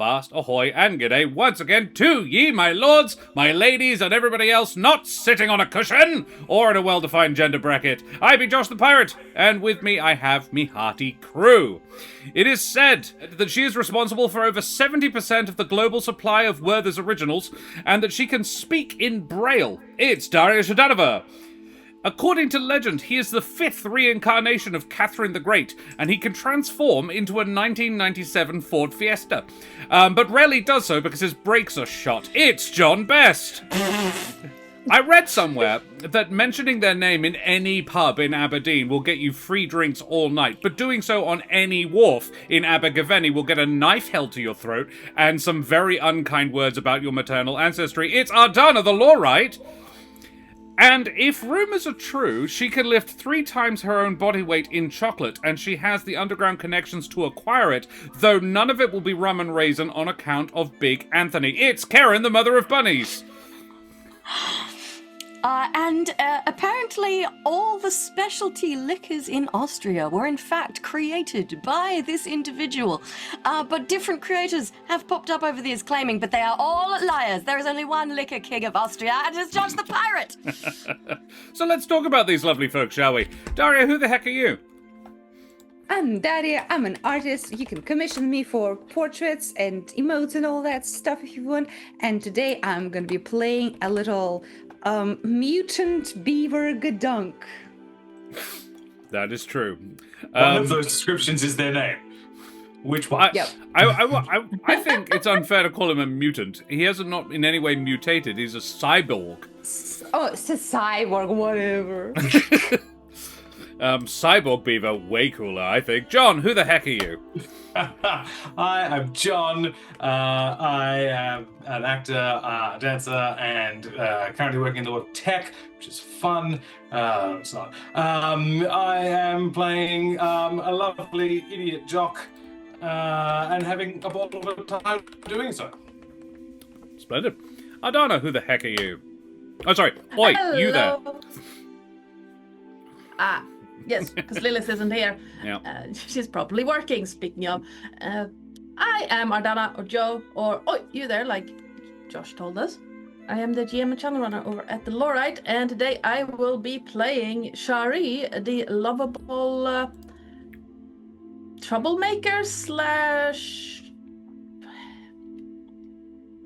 Avast, ahoy, and g'day once again to ye, my lords, my ladies, and everybody else not sitting on a cushion or in a well-defined gender bracket. I be Josh the Pirate, and with me I have me hearty crew. It is said that she is responsible for over 70% of the global supply of Werther's originals, and that she can speak in Braille. It's Darius Ardanna. According to legend, he is the 5th reincarnation of Catherine the Great, and he can transform into a 1997 Ford Fiesta. But rarely does so because his brakes are shot. It's John Best! I read somewhere that mentioning their name in any pub in Aberdeen will get you free drinks all night, but doing so on any wharf in Abergavenny will get a knife held to your throat and some very unkind words about your maternal ancestry. It's Ardanna, the law, right? And if rumours are true, she can lift 3 times her own body weight in chocolate, and she has the underground connections to acquire it, though none of it will be rum and raisin on account of Big Anthony. It's Karen, the mother of bunnies. Apparently all the specialty liquors in Austria were in fact created by this individual. But different creators have popped up over the years claiming, but they are all liars. There is only one liquor king of Austria, and it's Josh the Pirate. So let's talk about these lovely folks, shall we? Daria, who the heck are you? I'm Daria, I'm an artist. You can commission me for portraits and emotes and all that stuff if you want. And today I'm going to be playing a little mutant beaver Gedunk. That is true. One of those descriptions is their name. Which one? Yep. I think it's unfair to call him a mutant. He hasn't not in any way mutated. He's a cyborg. Oh, it's a cyborg, whatever. Cyborg beaver, way cooler, I think. John, who the heck are you? Hi, I'm John. I am an actor, dancer, and currently working in the world of tech, which is fun. It's not. I am playing a lovely idiot jock and having a ball of time doing so. Splendid. Ardanna, who the heck are you? Oh, sorry. Oi, you there. Yes, because Lilith isn't here. Yeah. She's probably working, speaking of. I am Ardanna, or Joe, or you there, like Josh told us. I am the GM and channel runner over at the Lorite, and today I will be playing Sharee, the lovable troublemaker /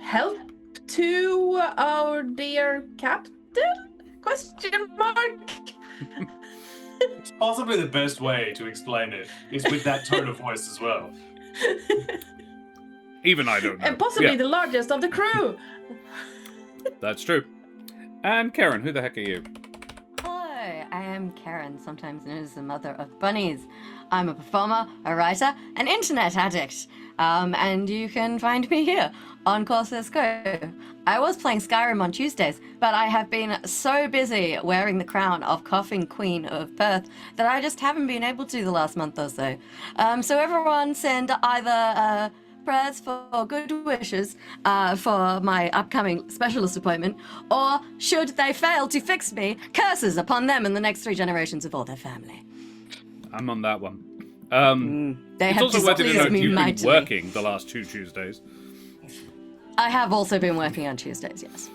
help to our dear captain? Question mark. It's possibly the best way to explain it is with that tone of voice as well. Even I don't know. And possibly the largest of the crew. That's true. And Karen, who the heck are you? Hi, I am Karen, sometimes known as the mother of bunnies. I'm a performer, a writer, an internet addict. And you can find me here on Corsair's Go. I was playing Skyrim on Tuesdays, but I have been so busy wearing the crown of Coughing Queen of Perth that I just haven't been able to the last month or so. So everyone send either prayers for good wishes for my upcoming specialist appointment, or should they fail to fix me, curses upon them and the next 3 generations of all their family. I'm on that one. They It's have also worth it to displeased note me you've been mightily. working the last 2 Tuesdays. I have also been working on Tuesdays, yes.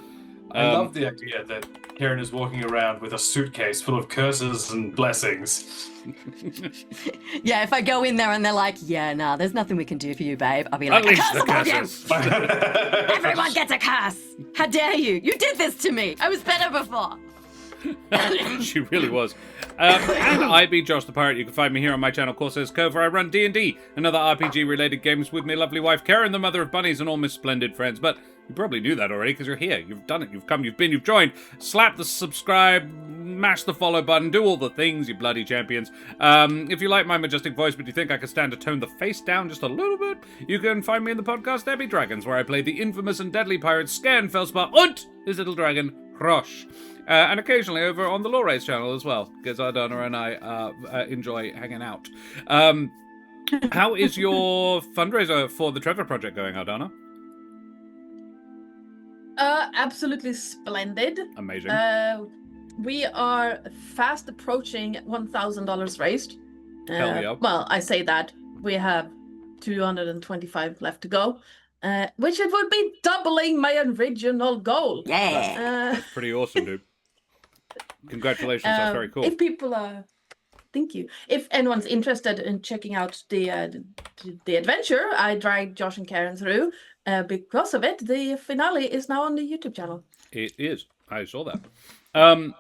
I love the idea that Karen is walking around with a suitcase full of curses and blessings. Yeah, if I go in there and they're like, yeah, nah, there's nothing we can do for you, babe, I'll be like, Unleash a the curse upon you! curses. Everyone gets a curse! How dare you? You did this to me! I was better before! She really was. And I be Josh the Pirate. You can find me here on my channel, Corsair's Cove, where I run D&D and other RPG-related games with my lovely wife, Karen, the mother of bunnies, and all my splendid friends. But you probably knew that already, because you're here. You've done it. You've come. You've been. You've joined. Slap the subscribe, mash the follow button, do all the things, you bloody champions. If you like my majestic voice, but you think I could stand to tone the face down just a little bit, you can find me in the podcast There Be Dragons, where I play the infamous and deadly pirate Scan Felspar und his little dragon, Rosh. And occasionally over on the Law Race channel as well, because Ardanna and I enjoy hanging out. How is your fundraiser for the Trevor Project going, Ardanna? Absolutely splendid. Amazing. We are fast approaching $1,000 raised. Hell yeah. Well, I say that. We have 225 left to go. which it would be doubling my original goal. Yeah. That's pretty awesome, dude. Congratulations, that's very cool. If people thank you. If anyone's interested in checking out the adventure I dragged Josh and Karen through, because of it, the finale is now on the YouTube channel. It is. I saw that. And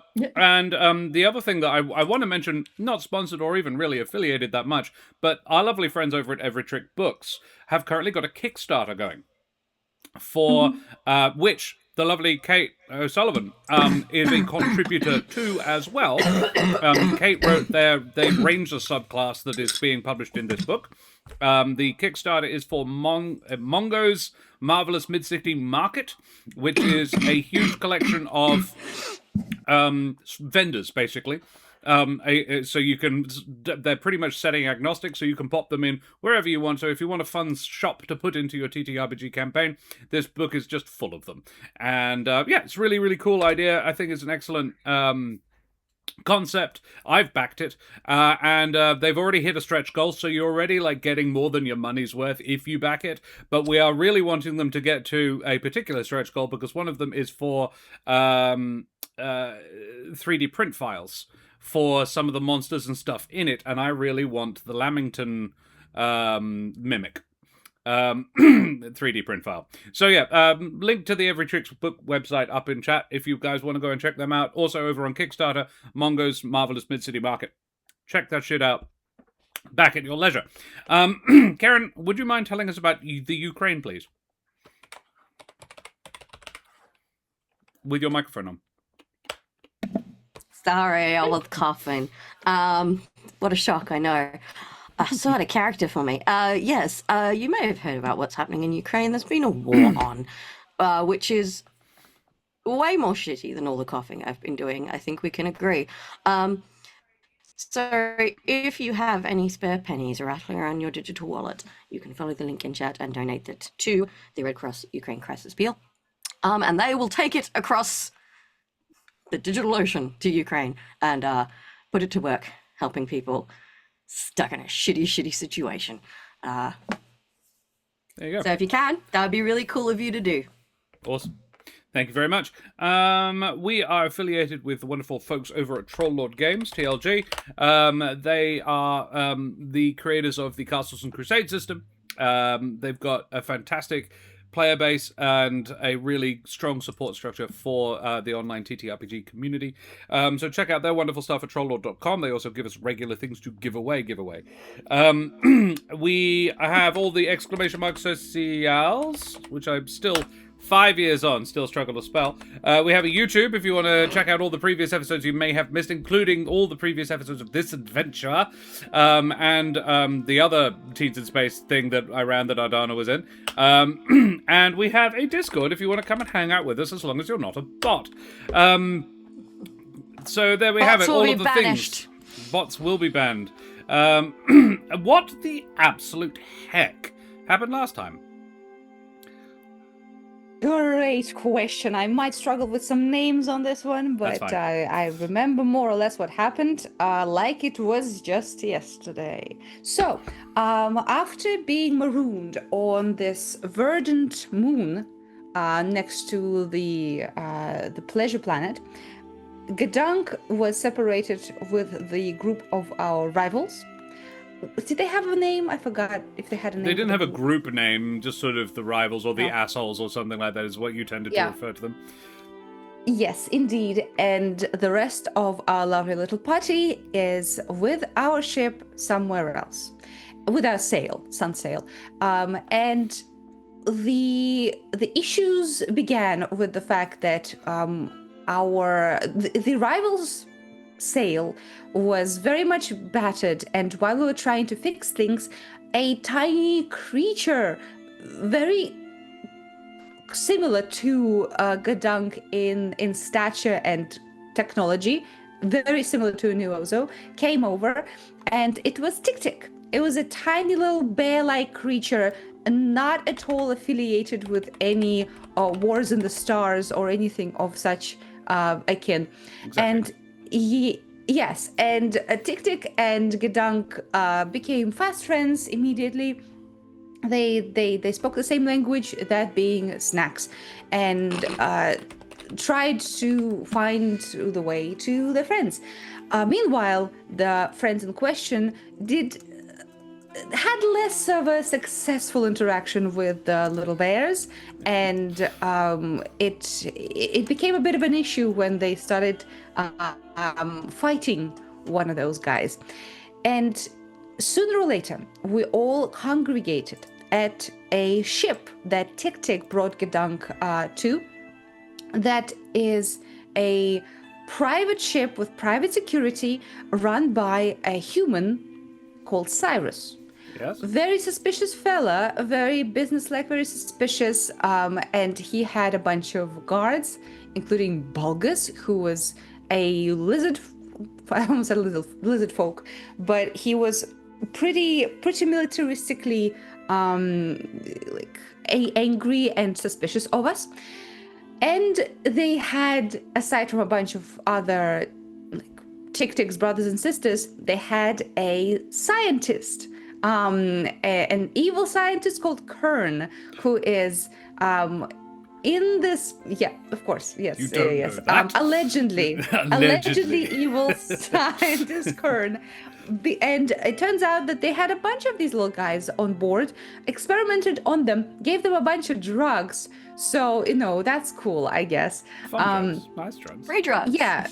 the other thing that I want to mention, not sponsored or even really affiliated that much, but our lovely friends over at Every Trick Books have currently got a Kickstarter going for which the lovely Kate O'Sullivan is a contributor to as well. Kate wrote the Ranger subclass that is being published in this book. The Kickstarter is for Mongo's Marvelous Mid-City Market, which is a huge collection of vendors, basically. So you can, they're pretty much setting agnostic, so you can pop them in wherever you want. So if you want a fun shop to put into your TTRPG campaign, this book is just full of them. And yeah, it's really, really cool idea. I think it's an excellent concept. I've backed it, and they've already hit a stretch goal, so you're already like getting more than your money's worth if you back it. But we are really wanting them to get to a particular stretch goal, because one of them is for 3D print files for some of the monsters and stuff in it, and I really want the Lamington mimic 3D print file. So yeah, link to the Every Tricks book website up in chat if you guys want to go and check them out. Also over on Kickstarter, Mongo's Marvelous Mid-City Market. Check that shit out. Back at your leisure. Karen, would you mind telling us about the Ukraine, please? With your microphone on. Sorry, I was coughing. What a shock, I know. So out of character for me. Yes, you may have heard about what's happening in Ukraine. There's been a war on, which is way more shitty than all the coughing I've been doing. I think we can agree. So if you have any spare pennies rattling around your digital wallet, you can follow the link in chat and donate it to the Red Cross Ukraine Crisis Appeal. And they will take it across the digital ocean to Ukraine and put it to work, helping people stuck in a shitty situation. There you go. So if you can, that would be really cool of you to do. Awesome. Thank you very much. We are affiliated with the wonderful folks over at Troll Lord Games, TLG. They are the creators of the Castles and Crusade system. They've got a fantastic player base and a really strong support structure for the online TTRPG community. So check out their wonderful stuff at trolllord.com. They also give us regular things to give away. We have all the exclamation mark socials, which I'm still 5 years on, still struggle to spell. We have a YouTube if you want to check out all the previous episodes you may have missed, including all the previous episodes of this adventure, and the other Teens in Space thing that I ran that Ardanna was in. And we have a Discord if you want to come and hang out with us, as long as you're not a bot. So there we have it, all of the things. Bots will be banned. What the absolute heck happened last time? Great question. I might struggle with some names on this one, but I remember more or less what happened, like it was just yesterday. So, after being marooned on this verdant moon next to the pleasure planet, Gedunk was separated with the group of our rivals. Did they have a name? I forgot if they had a name. They didn't have a group name, just sort of the rivals or the assholes or something like that is what you tended to refer to them. Yes, indeed. And the rest of our lovely little party is with our ship somewhere else. With our sail, sun sail. And the issues began with the fact that the rivals' sail was very much battered, and while we were trying to fix things, a tiny creature, very similar to Gedunk in stature and technology, very similar to Nuozo, came over, and it was Ticktick. It was a tiny little bear-like creature, not at all affiliated with any Wars in the Stars or anything of such akin. Exactly. And yes, and Ticktick and Gedunk became fast friends immediately, they spoke the same language, that being snacks, and tried to find the way to their friends. Meanwhile, the friends in question had less of a successful interaction with the little bears, and it became a bit of an issue when they started fighting one of those guys. And sooner or later, we all congregated at a ship that Ticktick brought Gedunk to. That is a private ship with private security run by a human called Cyrus. Yes. Very suspicious fella, very businesslike, very suspicious, and he had a bunch of guards, including Bulgus, who was a lizard. I almost said lizard folk, but he was pretty militaristically angry and suspicious of us. And they had, aside from a bunch of other Ticktick's brothers and sisters, they had a scientist, an evil scientist called Kern, who is in this. Yeah, of course, yes, You don't yes. know that. Allegedly, evil scientist Kern. And it turns out that they had a bunch of these little guys on board, experimented on them, gave them a bunch of drugs. So, that's cool, I guess. Fun drugs. Nice drugs. Free drugs. Yeah.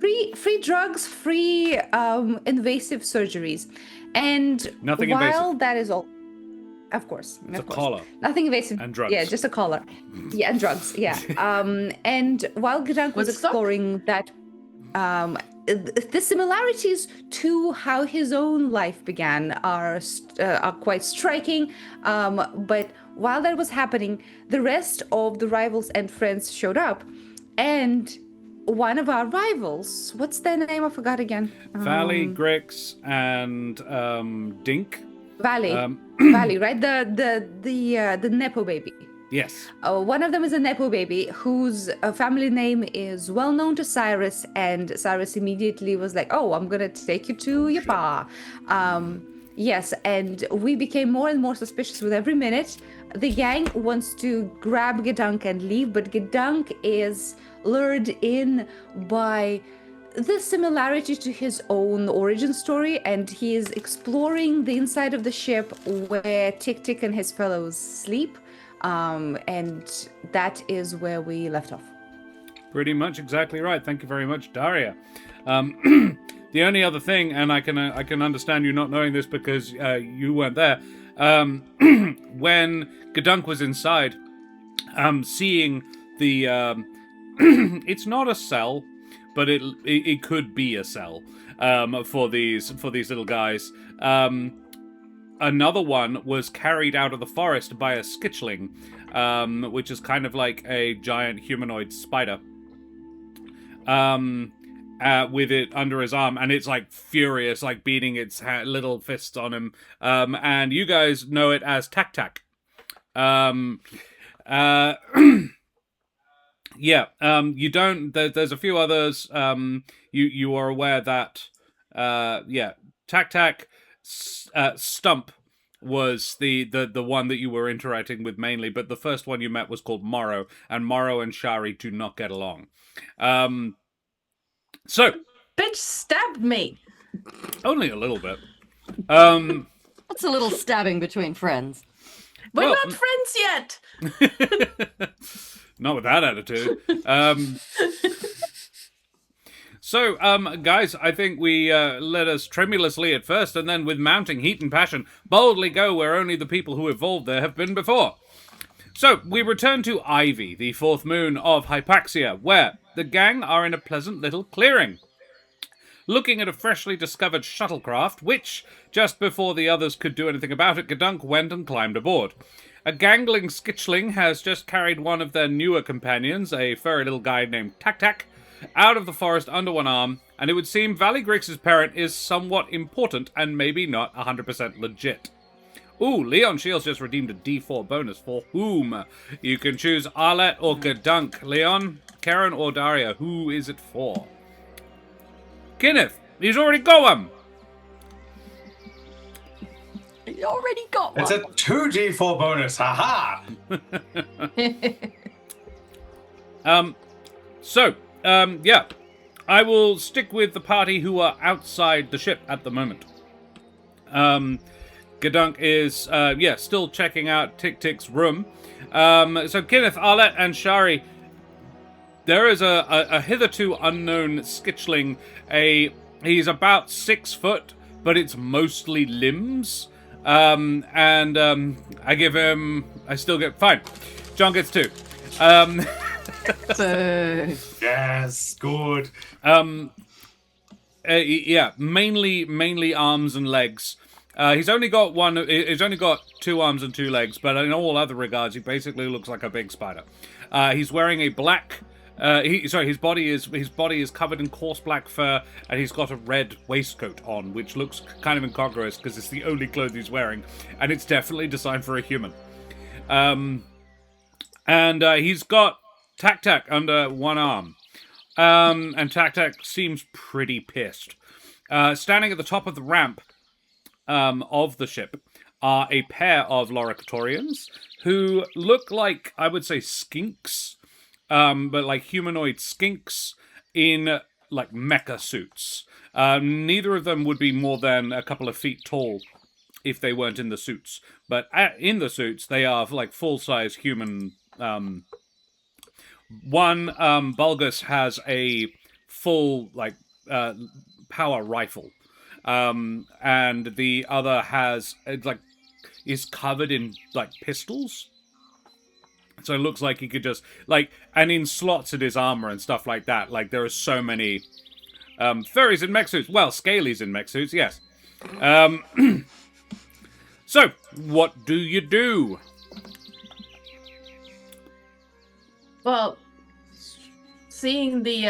Free drugs, free invasive surgeries. And Nothing while invasive. that is all, of course. It's of a course. collar. Nothing invasive. And drugs. Yeah, just a collar. Yeah, and drugs. Yeah. And while Gedunk was Was it stuck? exploring that, the similarities to how his own life began are quite striking. But while that was happening, the rest of the rivals and friends showed up, and one of our rivals, what's their name? I forgot again. Valley, Grix, and Dink. Valley, Valley, right? The Nepo baby. Yes. One of them is a Nepo baby whose family name is well known to Cyrus, and Cyrus immediately was like, "Oh, I'm gonna take you to your pa." Yes, and we became more and more suspicious with every minute. The gang wants to grab Gedunk and leave, but Gedunk is lured in by the similarity to his own origin story, and he is exploring the inside of the ship where Ticktick and his fellows sleep. And that is where we left off. Pretty much exactly right. Thank you very much, Daria. The only other thing, and I can understand you not knowing this because you weren't there, when Gedunk was inside, seeing the it's not a cell, but it could be a cell for these little guys. Another one was carried out of the forest by a skitchling, which is kind of like a giant humanoid spider. With it under his arm, and it's like furious, like beating its little fists on him. And you guys know it as Tac-Tac. Yeah, you don't. There's a few others. You are aware that, Tac-Tac, Stump was the one that you were interacting with mainly, but the first one you met was called Morrow, and Morrow and Sharee do not get along. So, Bitch stabbed me. only a little bit. That's a little stabbing between friends. We're Well, not friends yet. Not with that attitude. So, guys, I think we let us tremulously at first, and then with mounting heat and passion, boldly go where only the people who evolved there have been before. So, we return to Ivy, the fourth moon of Hypaxia, where the gang are in a pleasant little clearing, looking at a freshly discovered shuttlecraft, which, just before the others could do anything about it, Gedunk went and climbed aboard. A gangling skitchling has just carried one of their newer companions, a furry little guy named Tac-Tac, out of the forest under one arm, and it would seem Valley Grix's parent is somewhat important and maybe not 100% legit. Ooh, Leon Shields just redeemed a D4 bonus for whom? You can choose Arlette or Gedunk. Leon, Karen, or Daria, who is it for? Kinneth, he's already got one! You already got one. It's a 2d4 bonus. Haha. Yeah. I will stick with the party who are outside the ship at the moment. Gedunk is, still checking out Ticktick's room. So Kinneth, Arlette, and Sharee, there is a hitherto unknown skitchling. He's about 6 foot, but it's mostly limbs. I give him, I still get, fine. John gets 2. Yes, good. Mainly arms and legs. He's only got 2 arms and 2 legs, but in all other regards, he basically looks like a big spider. He's wearing a black. His body is covered in coarse black fur, and he's got a red waistcoat on, which looks kind of incongruous because it's the only clothes he's wearing, and it's definitely designed for a human. He's got Tac under one arm. And Tac seems pretty pissed. Standing at the top of the ramp of the ship are a pair of Loricatorians who look like, I would say, skinks, but like humanoid skinks in like mecha suits. Neither of them would be more than a couple of feet tall if they weren't in the suits. But in the suits, they are like full-size human. One, Bulgus has a full, power rifle. And the other is covered in, pistols. So it looks like he could just, and in slots in his armor and stuff like that. There are so many, furries in mech suits. Well, scalies in mech suits, yes. So, what do you do? Well, seeing the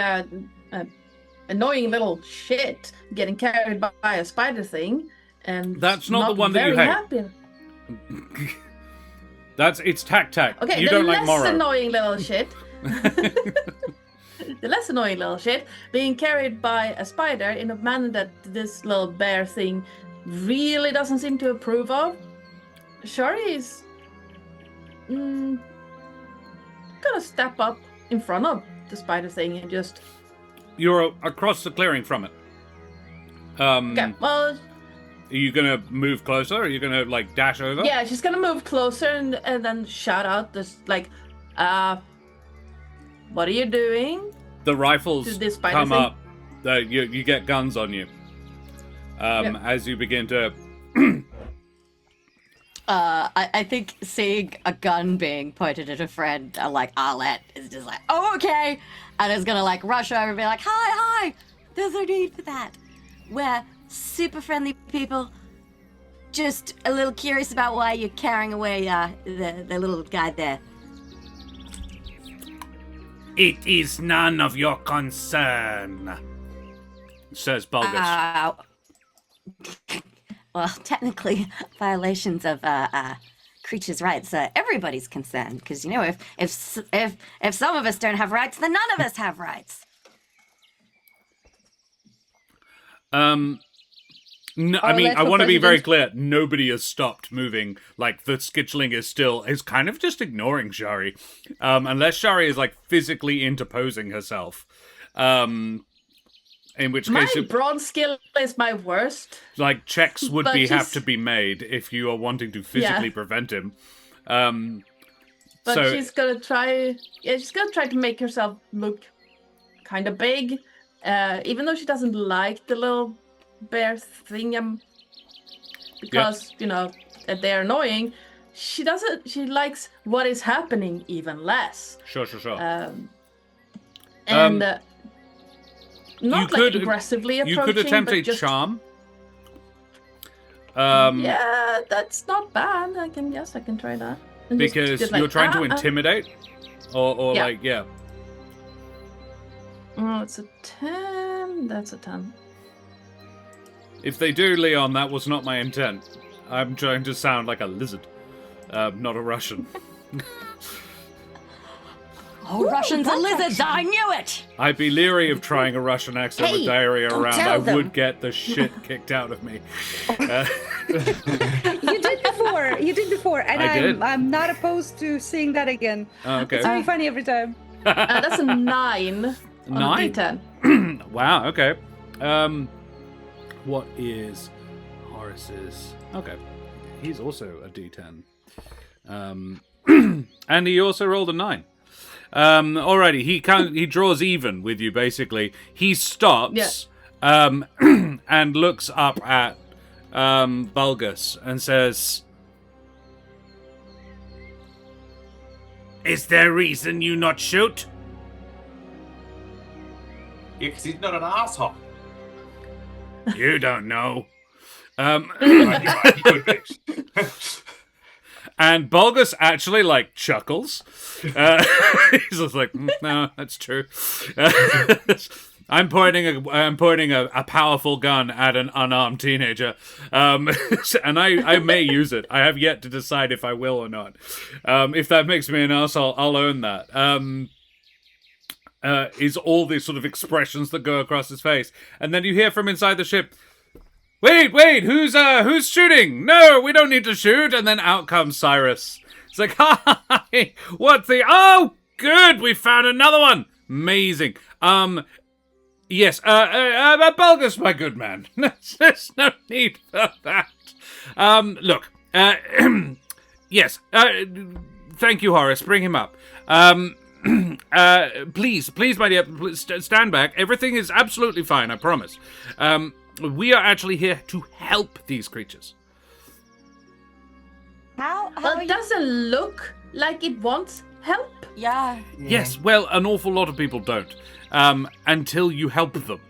annoying little shit getting carried by a spider thing, and that's not the one that you hate. Happy. It's Tac. Okay, you don't like Morrow. The annoying little shit. The less annoying little shit being carried by a spider in a manner that this little bear thing really doesn't seem to approve of. Sharee is gonna step up in front of the spider thing and just... You're across the clearing from it. Okay, well... Are you gonna move closer? Are you gonna, dash over? Yeah, she's gonna move closer and then shout out this, what are you doing? The rifles this spider come thing? up. You get guns on you. As you begin to... I think seeing a gun being pointed at a friend like Arlette is just like, oh, okay. And is gonna rush over and be like, hi, there's no need for that. We're super friendly people. Just a little curious about why you're carrying away the little guy there. It is none of your concern, says Bulgus. Well, technically, violations of creatures' rights are everybody's concern. Because if some of us don't have rights, then none of us have rights. No, I mean, I want to be very clear. Nobody has stopped moving. The skitchling is kind of just ignoring Sharee, unless Sharee is physically interposing herself. In which case, my brawn skill is my worst. Checks would have to be made if you are wanting to physically prevent him. But she's gonna try. Yeah, she's gonna try to make herself look kind of big, even though she doesn't like the little bear thing. Because they're annoying. She doesn't. She likes what is happening even less. Sure. Not aggressively approaching. You could attempt a charm. Yeah, that's not bad. I can try that. And because just you're trying to intimidate, or yeah. Oh, it's a 10. That's a 10. If they do, Leon, that was not my intent. I'm trying to sound like a lizard, not a Russian. Oh, Russians are lizards! I knew it! I'd be leery of trying a Russian accent with diarrhea around. I would get the shit kicked out of me. You before. You did before, and I did. I'm not opposed to seeing that again. Oh, okay. It's very funny every time. That's a 9 on a 9? D10. Wow, okay. What is Horace's? Okay. He's also a D10. And he also rolled a 9. Alrighty, he draws even with you, basically. He stops and looks up at Bulgus and says, "Is there reason you not shoot?" Yeah, because he's not an asshole. You don't know. He could be. And Bulgus actually, like, chuckles. He's just like, no, that's true. I'm pointing a powerful gun at an unarmed teenager. And I may use it. I have yet to decide if I will or not. If that makes me an asshole, I'll own that. Is all these sort of expressions that go across his face. And then you hear from inside the ship, Wait, who's shooting? No, we don't need to shoot. And then out comes Cyrus. It's like, hi, what's the... Oh, good, we found another one. Amazing. Yes, Bulgus, my good man. There's no need for that. Look, yes, thank you, Horace, bring him up. Please, my dear, please stand back. Everything is absolutely fine, I promise. We are actually here to help these creatures. How Well, are it you? doesn't look like it wants help. Yeah. Yes, well, an awful lot of people don't. Until you help them.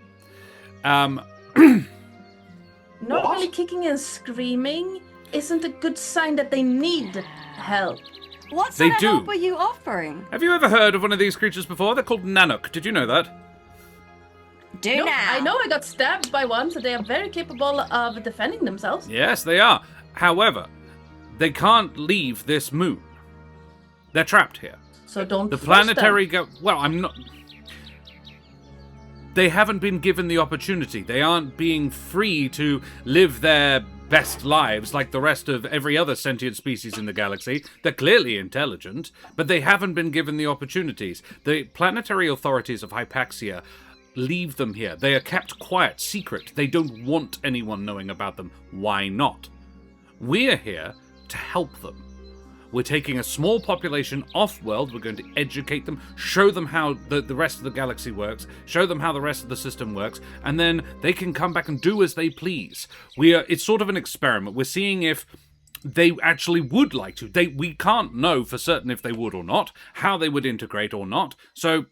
Normally kicking and screaming isn't a good sign that they need help. What They sort of do. help are you offering? Have you ever heard of one of these creatures before? They're called Nanuq. Did you know that? Do No, now. I know I got stabbed by one, so they are very capable of defending themselves. Yes, they are. However, they can't leave this moon. They're trapped here. So don't The force planetary them. well, I'm not... They haven't been given the opportunity. They aren't being free to live their best lives like the rest of every other sentient species in the galaxy. They're clearly intelligent, but they haven't been given the opportunities. The planetary authorities of Hypaxia leave them here. They are kept quiet, secret. They don't want anyone knowing about them. Why not? We're here to help them. We're taking a small population off-world. We're going to educate them, show them how the rest of the galaxy works, show them how the rest of the system works, and then they can come back and do as they please. It's sort of an experiment. We're seeing if they actually would like to. We can't know for certain if they would or not, how they would integrate or not. So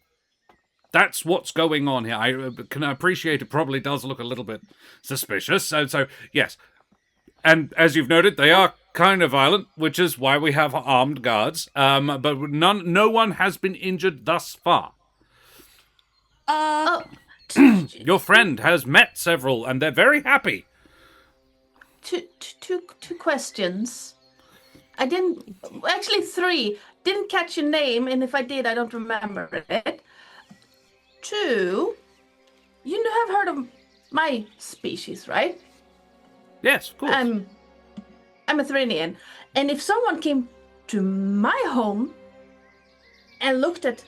that's what's going on here. I can appreciate it probably does look a little bit suspicious. So yes. And as you've noted, they are kind of violent, which is why we have armed guards. But no one has been injured thus far. Your friend has met several, and they're very happy. Two questions. I didn't... Actually, 3. Didn't catch your name, and if I did, I don't remember it. 2. You have heard of my species, right? Yes, of course. I'm a Thrinian, and if someone came to my home and looked at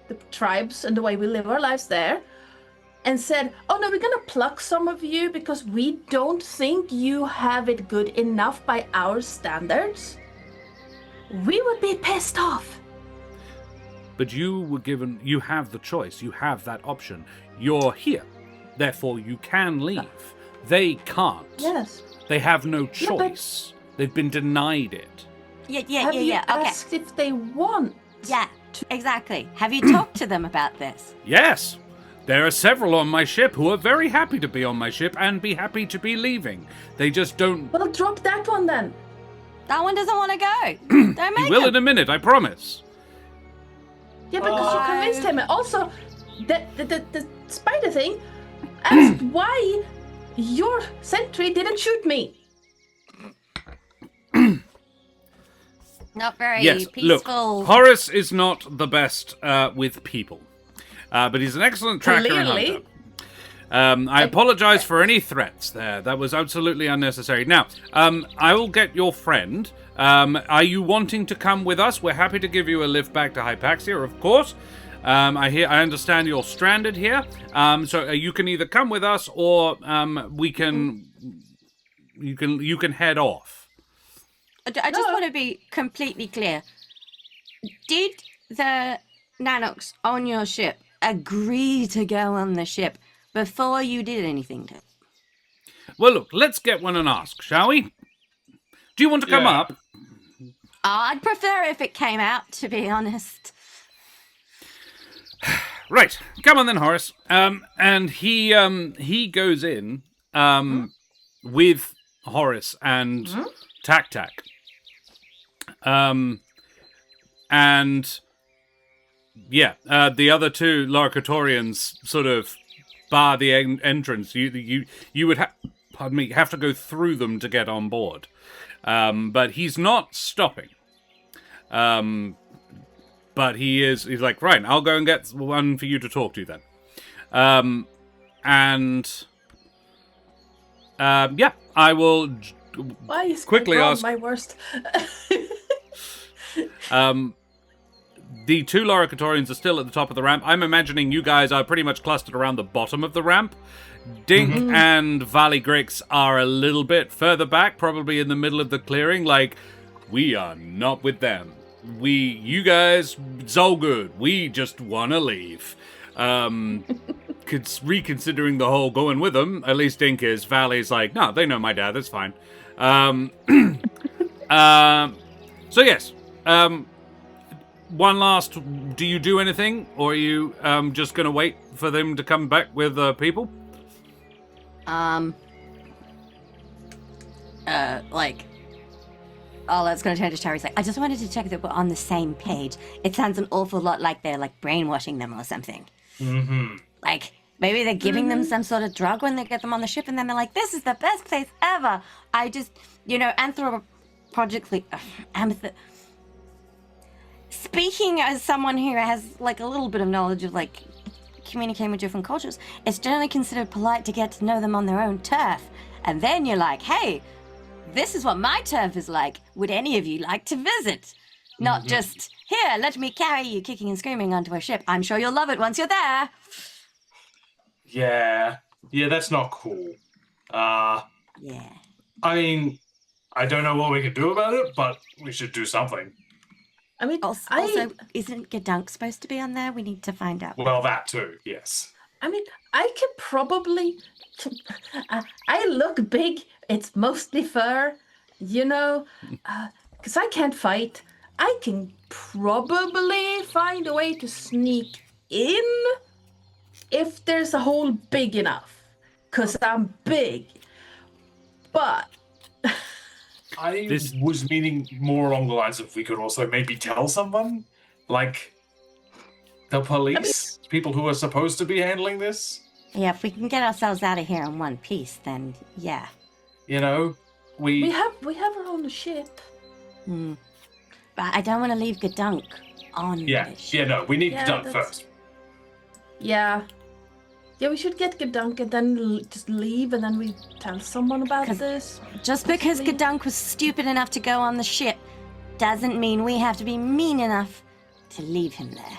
the tribes and the way we live our lives there, and said, "Oh no, we're gonna pluck some of you because we don't think you have it good enough by our standards," we would be pissed off. But you were given... You have the choice. You have that option. You're here. Therefore, you can leave. They can't. Yes. They have no Yeah, but- choice. They've been denied it. Have you Okay. asked if they want? Yeah, exactly. Have you talked to them about this? Yes. There are several on my ship who are very happy to be on my ship and be happy to be leaving. They just don't... Well, drop that one then. That one doesn't want to go. Don't You make will him. in a minute, I promise. Yeah, because you Oh. convinced him. Also, the spider thing asked why your sentry didn't shoot me. Not very Yes, peaceful. look, Horace is not the best with people. But he's an excellent tracker and Clearly. I apologize for any threats there. That was absolutely unnecessary. Now, I will get your friend. Are you wanting to come with us? We're happy to give you a lift back to Hypaxia, of course. I understand you're stranded here. So you can either come with us or you can head off. I just want to be completely clear. Did the Nanuqs on your ship agree to go on the ship before you did anything to it? Well, look, let's get one and ask, shall we? Do you want to come up? I'd prefer if it came out, to be honest. Right, come on then, Horace. And he goes in with Horace and Tac. And yeah, the other two Larkatorians sort of bar the entrance. You would have to go through them to get on board. But he's not stopping. But he's like, right, I'll go and get one for you to talk to then. Yeah, I will Why is quickly my ask. my worst? The two Loricatorians are still at the top of the ramp. I'm imagining you guys are pretty much clustered around the bottom of the ramp. Dink and Valley Grix are a little bit further back, probably in the middle of the clearing. Like, we are not with them. You guys, it's all good. We just want to leave. Reconsidering the whole going with them, at least Dink is. Valley's like, no, they know my dad, that's fine. So yes, one last, do you do anything? Or are you just going to wait for them to come back with people? Arlette's gonna turn to Sharee's like, I just wanted to check that we're on the same page. It sounds an awful lot like they're like brainwashing them or something. Like, maybe they're giving them some sort of drug when they get them on the ship, and then they're like, this is the best place ever. I just, anthropologically, speaking as someone who has like a little bit of knowledge of like communicating with different cultures, it's generally considered polite to get to know them on their own turf. And then you're like, hey, this is what my turf is like. Would any of you like to visit? Not just, here, let me carry you kicking and screaming onto a ship. I'm sure you'll love it once you're there. Yeah, that's not cool. Yeah. I mean, I don't know what we can do about it, but we should do something. I mean, also, isn't Gedunk supposed to be on there? We need to find out. Well, that too, yes. I mean, I can probably. I look big. It's mostly fur, because I can't fight. I can probably find a way to sneak in if there's a hole big enough, because I'm big. But I was meaning more along the lines of we could also maybe tell someone, like the police, people who are supposed to be handling this. Yeah, if we can get ourselves out of here in one piece, then yeah. we have our own ship. But I don't want to leave Gedunk on the ship. Yeah, no, we need Gedunk that's- first. Yeah, we should get Gedunk and then just leave, and then we tell someone about this. Just because Gedunk was stupid enough to go on the ship doesn't mean we have to be mean enough to leave him there.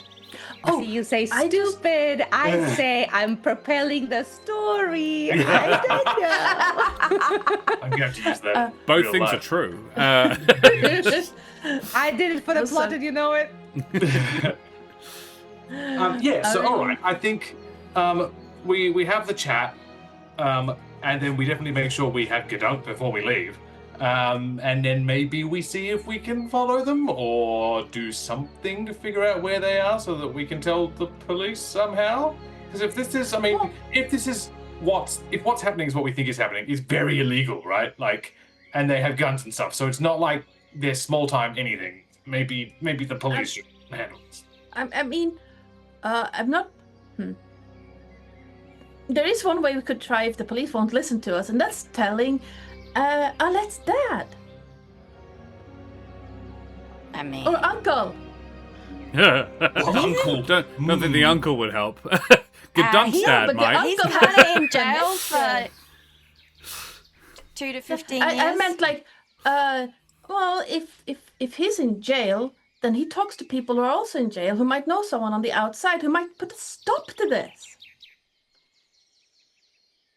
Oh, so you say stupid. I say I'm propelling the story. I don't know. I'm going to have to use that. Both things are true. I did it for the plot, and you know it. All right. I think we have the chat, and then we definitely make sure we have Gedunk before we leave. And then maybe we see if we can follow them or do something to figure out where they are so that we can tell the police somehow. Because if what's happening is what we think is happening, it's very illegal, right? Like, and they have guns and stuff, so it's not like they're small time anything. Maybe the police should handle this. I'm not. There is one way we could try if the police won't listen to us, and that's telling Arlette's dad. Or uncle. Uncle. Don't think the uncle would help. Gedunk's but might. He's Uncle kind has of in jail for permission. 2 to 15 years. I meant like, well, if he's in jail, then he talks to people who are also in jail who might know someone on the outside who might put a stop to this.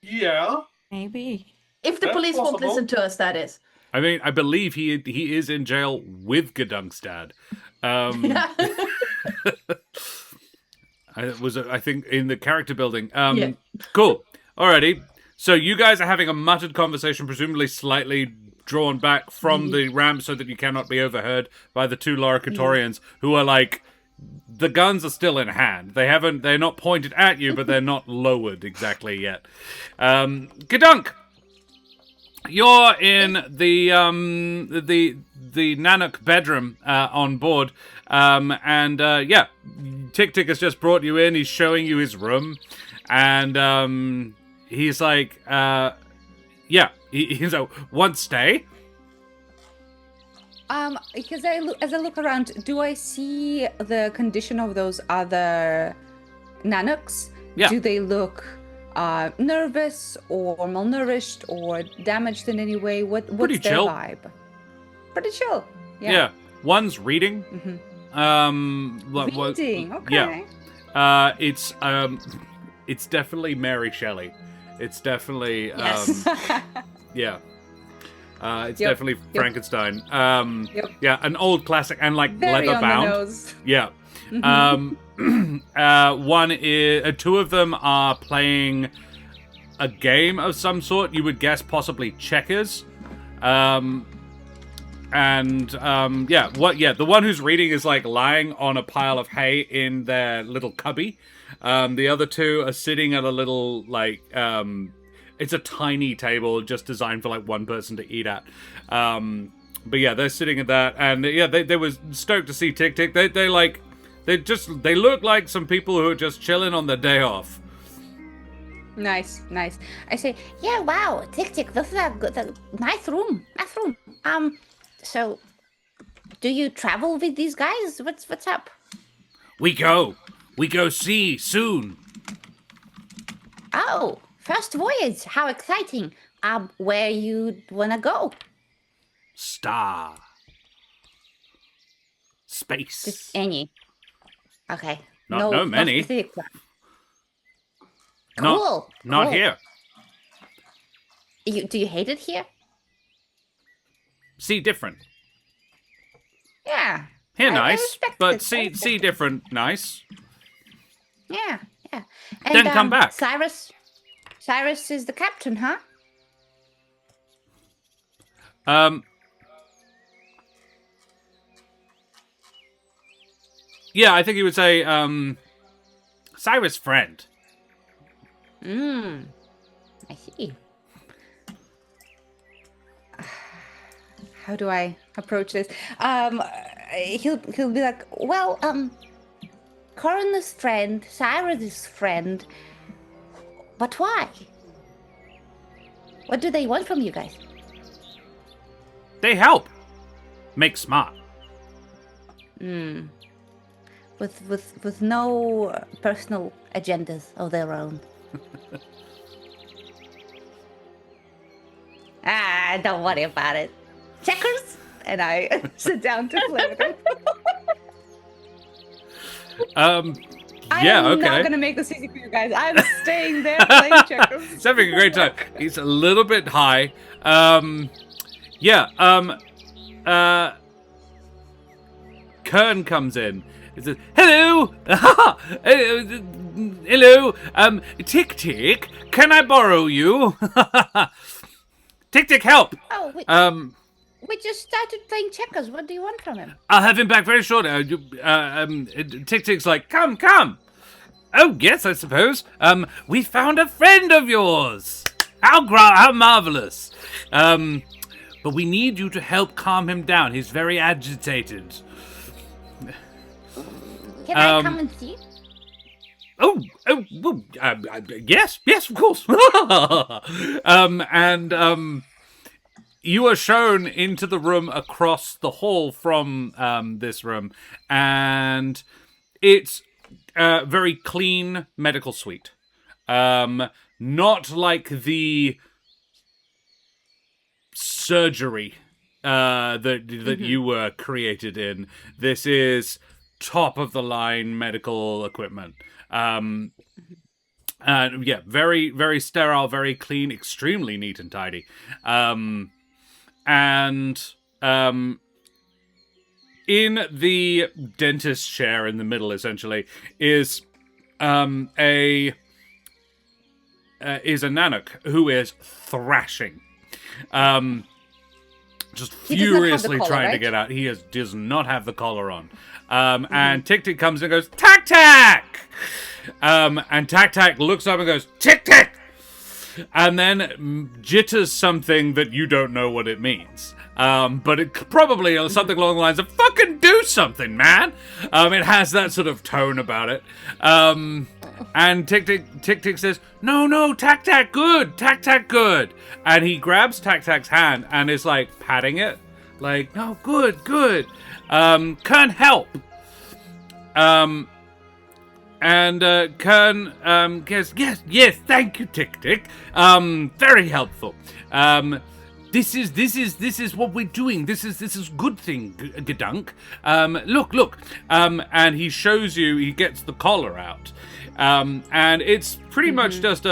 Yeah. Maybe. If the That's police won't possible. listen to us, that is. I mean, I believe he is in jail with Gedunk's dad. I think in the character building. Yeah. Cool. Alrighty. So you guys are having a muttered conversation, presumably slightly drawn back from the ramp so that you cannot be overheard by the two Loricatorians who are like, the guns are still in hand. They're not pointed at you, but they're not lowered exactly yet. Gedunk, you're in the Nanuq bedroom on board, and Ticktick has just brought you in. He's showing you his room, and he's like, he's a one stay. Because as I look around, do I see the condition of those other Nanuqs? Yeah. Do they look nervous or malnourished or damaged in any way? What's Pretty their chill. vibe? Pretty chill. Yeah. One's reading. Reading. Okay. Yeah. It's definitely Mary Shelley. It's definitely Yes. yeah. It's Yep, definitely yep. Frankenstein. Yep. Yeah, an old classic and like Very leather on the bound. nose. Yeah. One is two of them are playing a game of some sort. You would guess possibly checkers. The one who's reading is like lying on a pile of hay in their little cubby. The other two are sitting at a little like it's a tiny table just designed for like one person to eat at. But yeah, they're sitting at that, and yeah, they were stoked to see Tick-Tick. They look like some people who are just chilling on their day off. Nice. I say, yeah, wow, Tick-Tick, this is a nice room. So, do you travel with these guys? What's up? We go see soon. Oh, first voyage. How exciting. Where you wanna go? Star. Space. Just any. Okay. No many. Specific plan. Not- Cool. Not cool. here. Do you hate it here? See different. Yeah. Here I nice, respect but it. see different nice. Yeah. Then come back. Cyrus is the captain, huh? Yeah, I think he would say, Cyrus' friend. I see. How do I approach this? He'll be like, well, Coroner's friend, Cyrus's friend, but why? What do they want from you guys? They help. Make smart. With no personal agendas of their own. Don't worry about it. Checkers, and I sit down to play with it. Yeah, I'm okay. not gonna make this easy for you guys. I'm staying there playing checkers. He's having a great time. He's a little bit high. Kern comes in. He says, hello! Hello! Tick-Tick, can I borrow you? Tick-Tick, help! Oh, we just started playing checkers. What do you want from him? I'll have him back very shortly. Tick-Tick's like, come! Oh, yes, I suppose. We found a friend of yours! How marvelous! But we need you to help calm him down. He's very agitated. Can I come and see? Yes, of course. You are shown into the room across the hall from this room, and it's very clean medical suite. Not like the surgery that you were created in. This is top of the line medical equipment. Yeah, very, very sterile, very clean, extremely neat and tidy. In the dentist chair in the middle, essentially, is a Nanuq who is thrashing. Just furiously trying to get out. He does not have the collar on. And Ticktick comes and goes, Tack! And Tack looks up and goes, Ticktick! And then jitters something that you don't know what it means. But it probably is something along the lines of, fucking do something, man! It has that sort of tone about it. And Tick says, no, Tack, good, Tack, good. And he grabs Tack's hand and is like patting it. Like, no, good. Can't help. And Kern goes, yes, thank you, Tick. Very helpful. This is what we're doing. This is good thing, Gedunk. Look. And he shows you. He gets the collar out, and it's pretty much just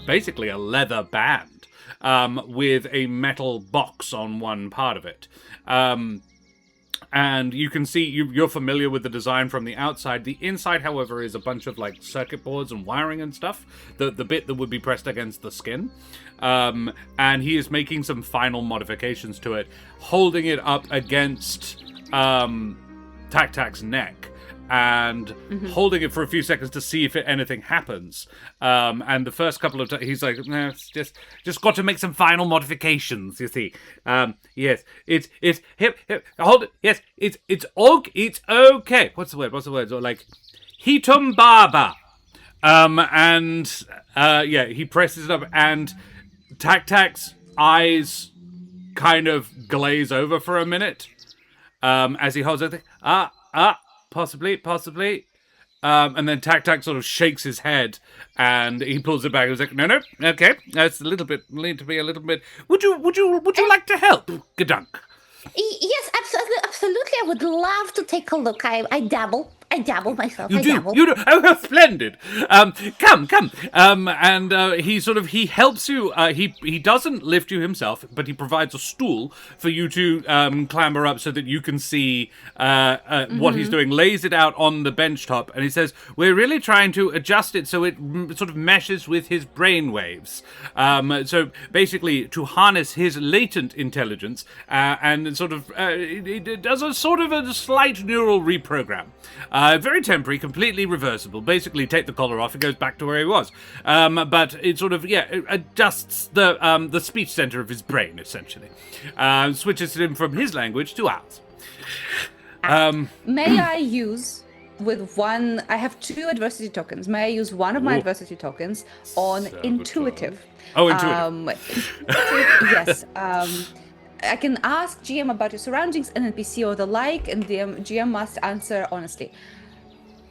basically a leather band, with a metal box on one part of it. And you can see, you're familiar with the design from the outside. The inside, however, is a bunch of like circuit boards and wiring and stuff. The bit that would be pressed against the skin. And he is making some final modifications to it, holding it up against Tack's neck. And holding it for a few seconds to see if anything happens. And the first couple of times, he's like, no, it's just got to make some final modifications, you see. Yes, it's hip, hold it, yes, it's okay. What's the word? So, like, hitum baba. He presses it up, and Tack's eyes kind of glaze over for a minute, as he holds it. Possibly. And then Tack sort of shakes his head and he pulls it back. He's like, no, okay, that's a little bit. Need to be a little bit. Would you like to help, Gedunk? Yes, absolutely. I would love to take a look. I dabble myself. You do. Oh, splendid. Come. And he helps you. He doesn't lift you himself, but he provides a stool for you to clamber up so that you can see what he's doing. Lays it out on the bench top, and he says, "We're really trying to adjust it so it sort of meshes with his brain waves. So basically, to harness his latent intelligence, and sort of it does a sort of a slight neural reprogram." Very temporary, completely reversible. Basically, take the collar off, it goes back to where he was. But it sort of, it adjusts the speech center of his brain, essentially. Switches him from his language to ours. May I use with one? I have 2 adversity tokens. May I use one of my adversity tokens on intuitive? Oh, intuitive. Yes. I can ask GM about your surroundings, an NPC or the like, and the GM must answer honestly.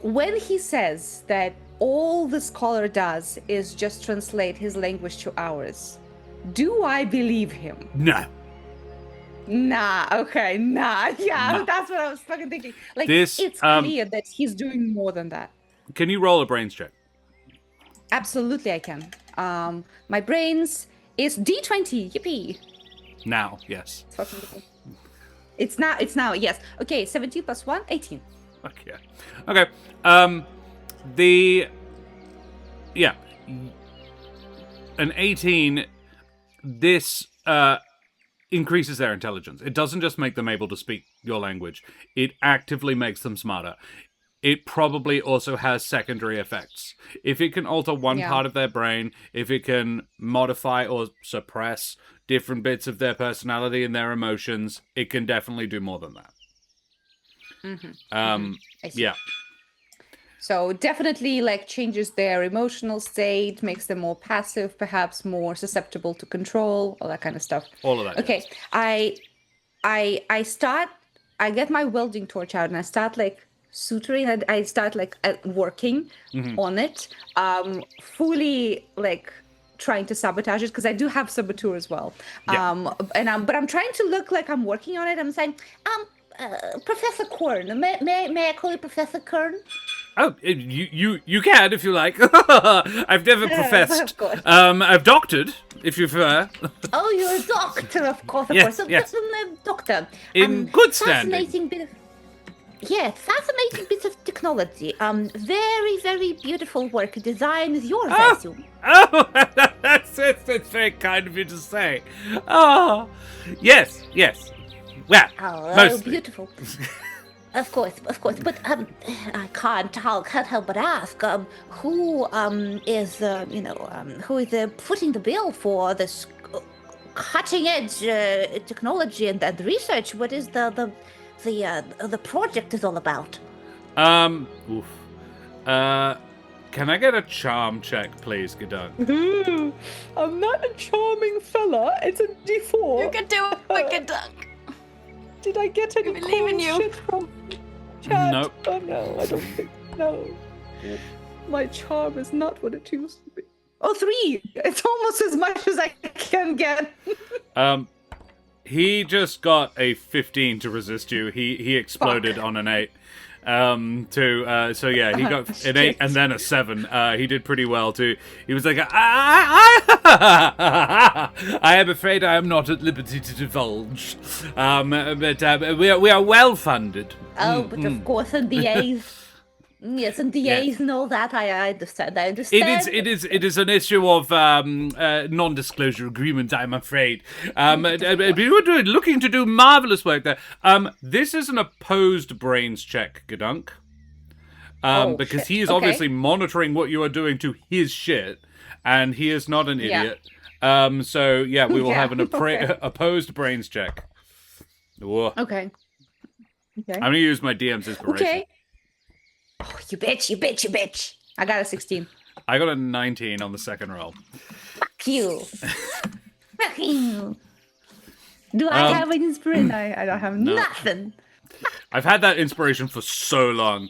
When he says that all the scholar does is just translate his language to ours, do I believe him? No. Nah, okay, nah. Yeah, No. that's what I was fucking thinking. Like, This, it's clear that he's doing more than that. Can you roll a brains check? Absolutely, I can. My brains is D20. Yippee! Now, yes. It's now, yes. Okay, 17 plus 1, 18. Okay. An 18, this increases their intelligence. It doesn't just make them able to speak your language. It actively makes them smarter. It probably also has secondary effects. If it can alter one part of their brain, if it can modify or suppress different bits of their personality and their emotions, it can definitely do more than that. I see. Yeah. So definitely like changes their emotional state, makes them more passive, perhaps more susceptible to control, all that kind of stuff. All of that. Okay. Yes. I get my welding torch out and I start like suturing, and I start like working on it, fully like trying to sabotage it because I do have saboteur as well. Yeah. But I'm trying to look like I'm working on it. I'm saying, Professor Kern, may I call you Professor Kern? Oh, you can if you like. I've never professed. Of course. I've doctored, if you prefer. Oh, you're a doctor, of course, of Yes, course. So, yes. Doctor. In good standing. Fascinating bit of... Yes, fascinating bits of technology. Very, very beautiful work. Design is yours, I assume. Oh, that's very kind of you to say. Oh, yes. Well, Oh, mostly. beautiful. Of course. But I can't help but ask, who is who is footing the bill for this cutting edge technology and research? What is the project is all about? Oof. Can I get a charm check, please, Gedunk? I'm not a charming fella. It's a D4. You can do it, Gedunk. Did I get any We believe in cool you. shit from chat? Nope. Oh no, I don't think no. My charm is not what it used to be. Oh, 3! It's almost as much as I can get. He just got a 15 to resist you. He exploded on an 8. So yeah, he got an 8 and then a 7. He did pretty well too. He was like, I am afraid I am not at liberty to divulge. But we are well funded. Oh, but of course, NDAs. Yes, NDAs and all that. I understand. It is an issue of non-disclosure agreement, I'm afraid. You were looking to do marvelous work there. This is an opposed brains check, Gedunk. Because he is obviously monitoring what you are doing to his shit, and he is not an idiot. So yeah, we will have an opposed brains check. Whoa. Okay. I'm gonna use my DM's inspiration. Okay. Oh, you bitch. I got a 16. I got a 19 on the second roll. Fuck you. Fuck you. Do I have an inspiration? I don't have nothing. I've had that inspiration for so long.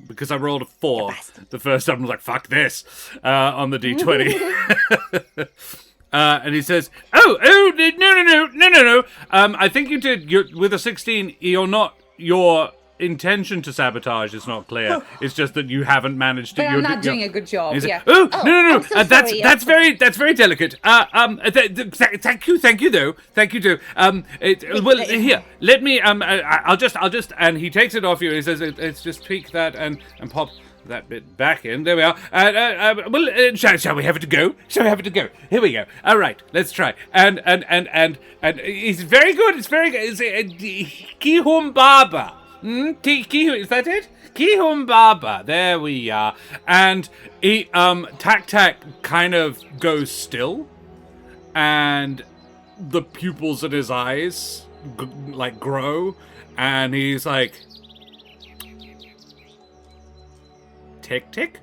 Because I rolled a 4 the first time. I was like, fuck this, on the D20. And he says, no. I think you did, with a 16, your intention to sabotage is not clear. It's just that you haven't managed to. But I'm not doing a good job. Yeah. No. I'm so sorry. That's very delicate. Thank you though. Well, here, let me. I'll just. And he takes it off you. And he says, "It's just tweak that and pop that bit back in. There we are. Shall we have it to go? Here we go. All right, let's try. And it's very good. It's Kihum Baba. Is that it? Kihum Baba. There we are. And he, Tac kind of goes still, and the pupils in his eyes grow, and he's like, Tick-tick?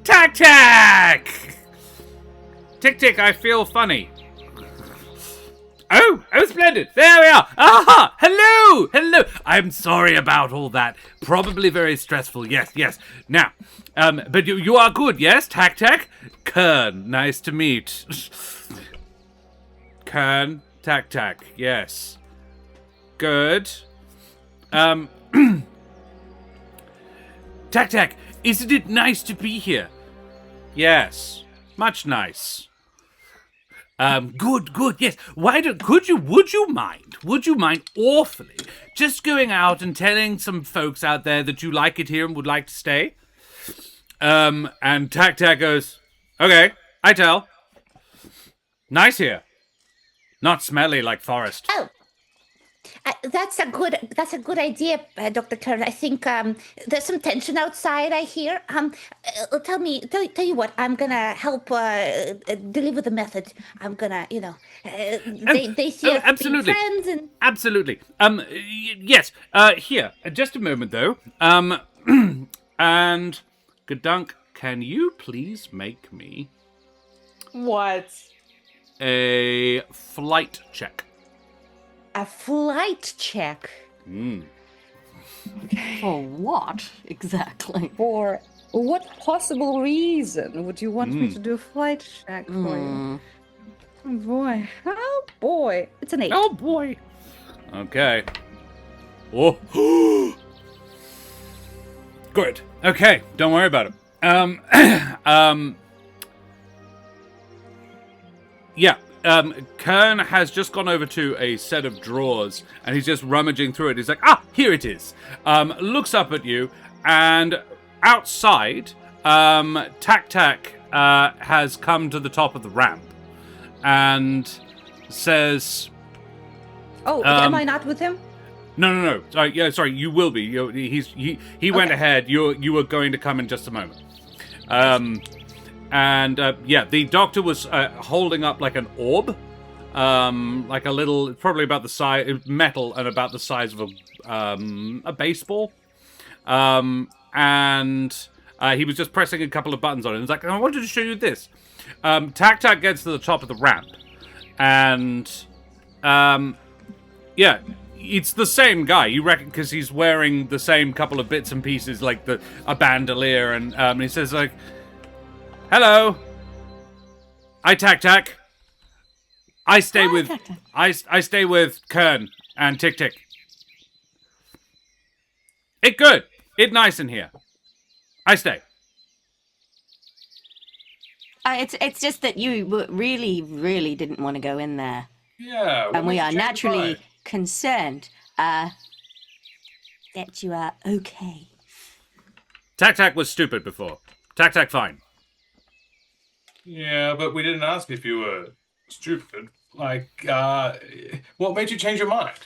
Tac-tac! Tick-tick, I feel funny. Oh, splendid. There we are. Aha! Hello. I'm sorry about all that. Probably very stressful. Yes. Now, but you are good, yes? Tac-tac? Kern, nice to meet. Kern, Tac-tac, yes. Good. Tac-tac, isn't it nice to be here? Yes, much nice. Good, yes. Would you mind awfully just going out and telling some folks out there that you like it here and would like to stay? And Tac-tac goes, okay, I tell. Nice here. Not smelly like forest. Oh, that's a good idea, Dr. Kern. I think there's some tension outside. I hear. Tell you what. I'm gonna help deliver the message. I'm gonna, they see us absolutely. being friends and Absolutely. Yes. Here, just a moment though. And Gedunk, can you please make me What? a flight check? A flight check. For what exactly? For what possible reason would you want me to do a flight check for you? Oh boy. Oh boy. It's an 8. Oh boy. Okay. Oh. Good. Okay. Don't worry about it. Yeah. Kern has just gone over to a set of drawers and he's just rummaging through it. He's like, here it is. Looks up at you, and outside, Ticktick has come to the top of the ramp and says, Oh, am I not with him? No. Sorry. You will be. He went ahead. You were going to come in just a moment. The doctor was holding up like an orb, like a little, probably about the size, metal and about the size of a baseball. He was just pressing a couple of buttons on it. He's like, I wanted to show you this. Ticktick gets to the top of the ramp, and it's the same guy. You reckon because he's wearing the same couple of bits and pieces, like a bandolier, and he says like, "Hello, I Ticktick. I stay with Ticktick. I stay with Kern and Ticktick. It good. It nice in here. I stay." It's just that you really didn't want to go in there. Yeah. And we are naturally Mind? concerned that you are okay. Ticktick was stupid before. Ticktick fine. Yeah, but we didn't ask if you were stupid. Like, what made you change your mind?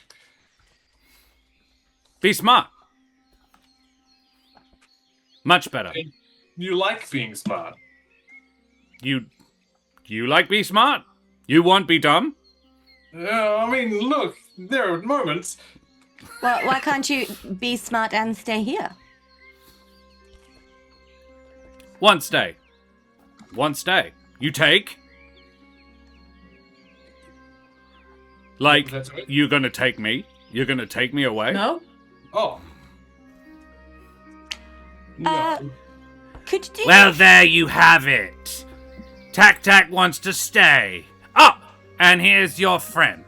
Be smart. Much better. You like being smart. You like be smart? You want be dumb? I mean, look, there are moments. Well, why can't you be smart and stay here? One stay. You take? Like, That's right. you're gonna take me? You're gonna take me away? No? Oh. No. Could you do Well, there you have it. Ticktick wants to stay. And here's your friend.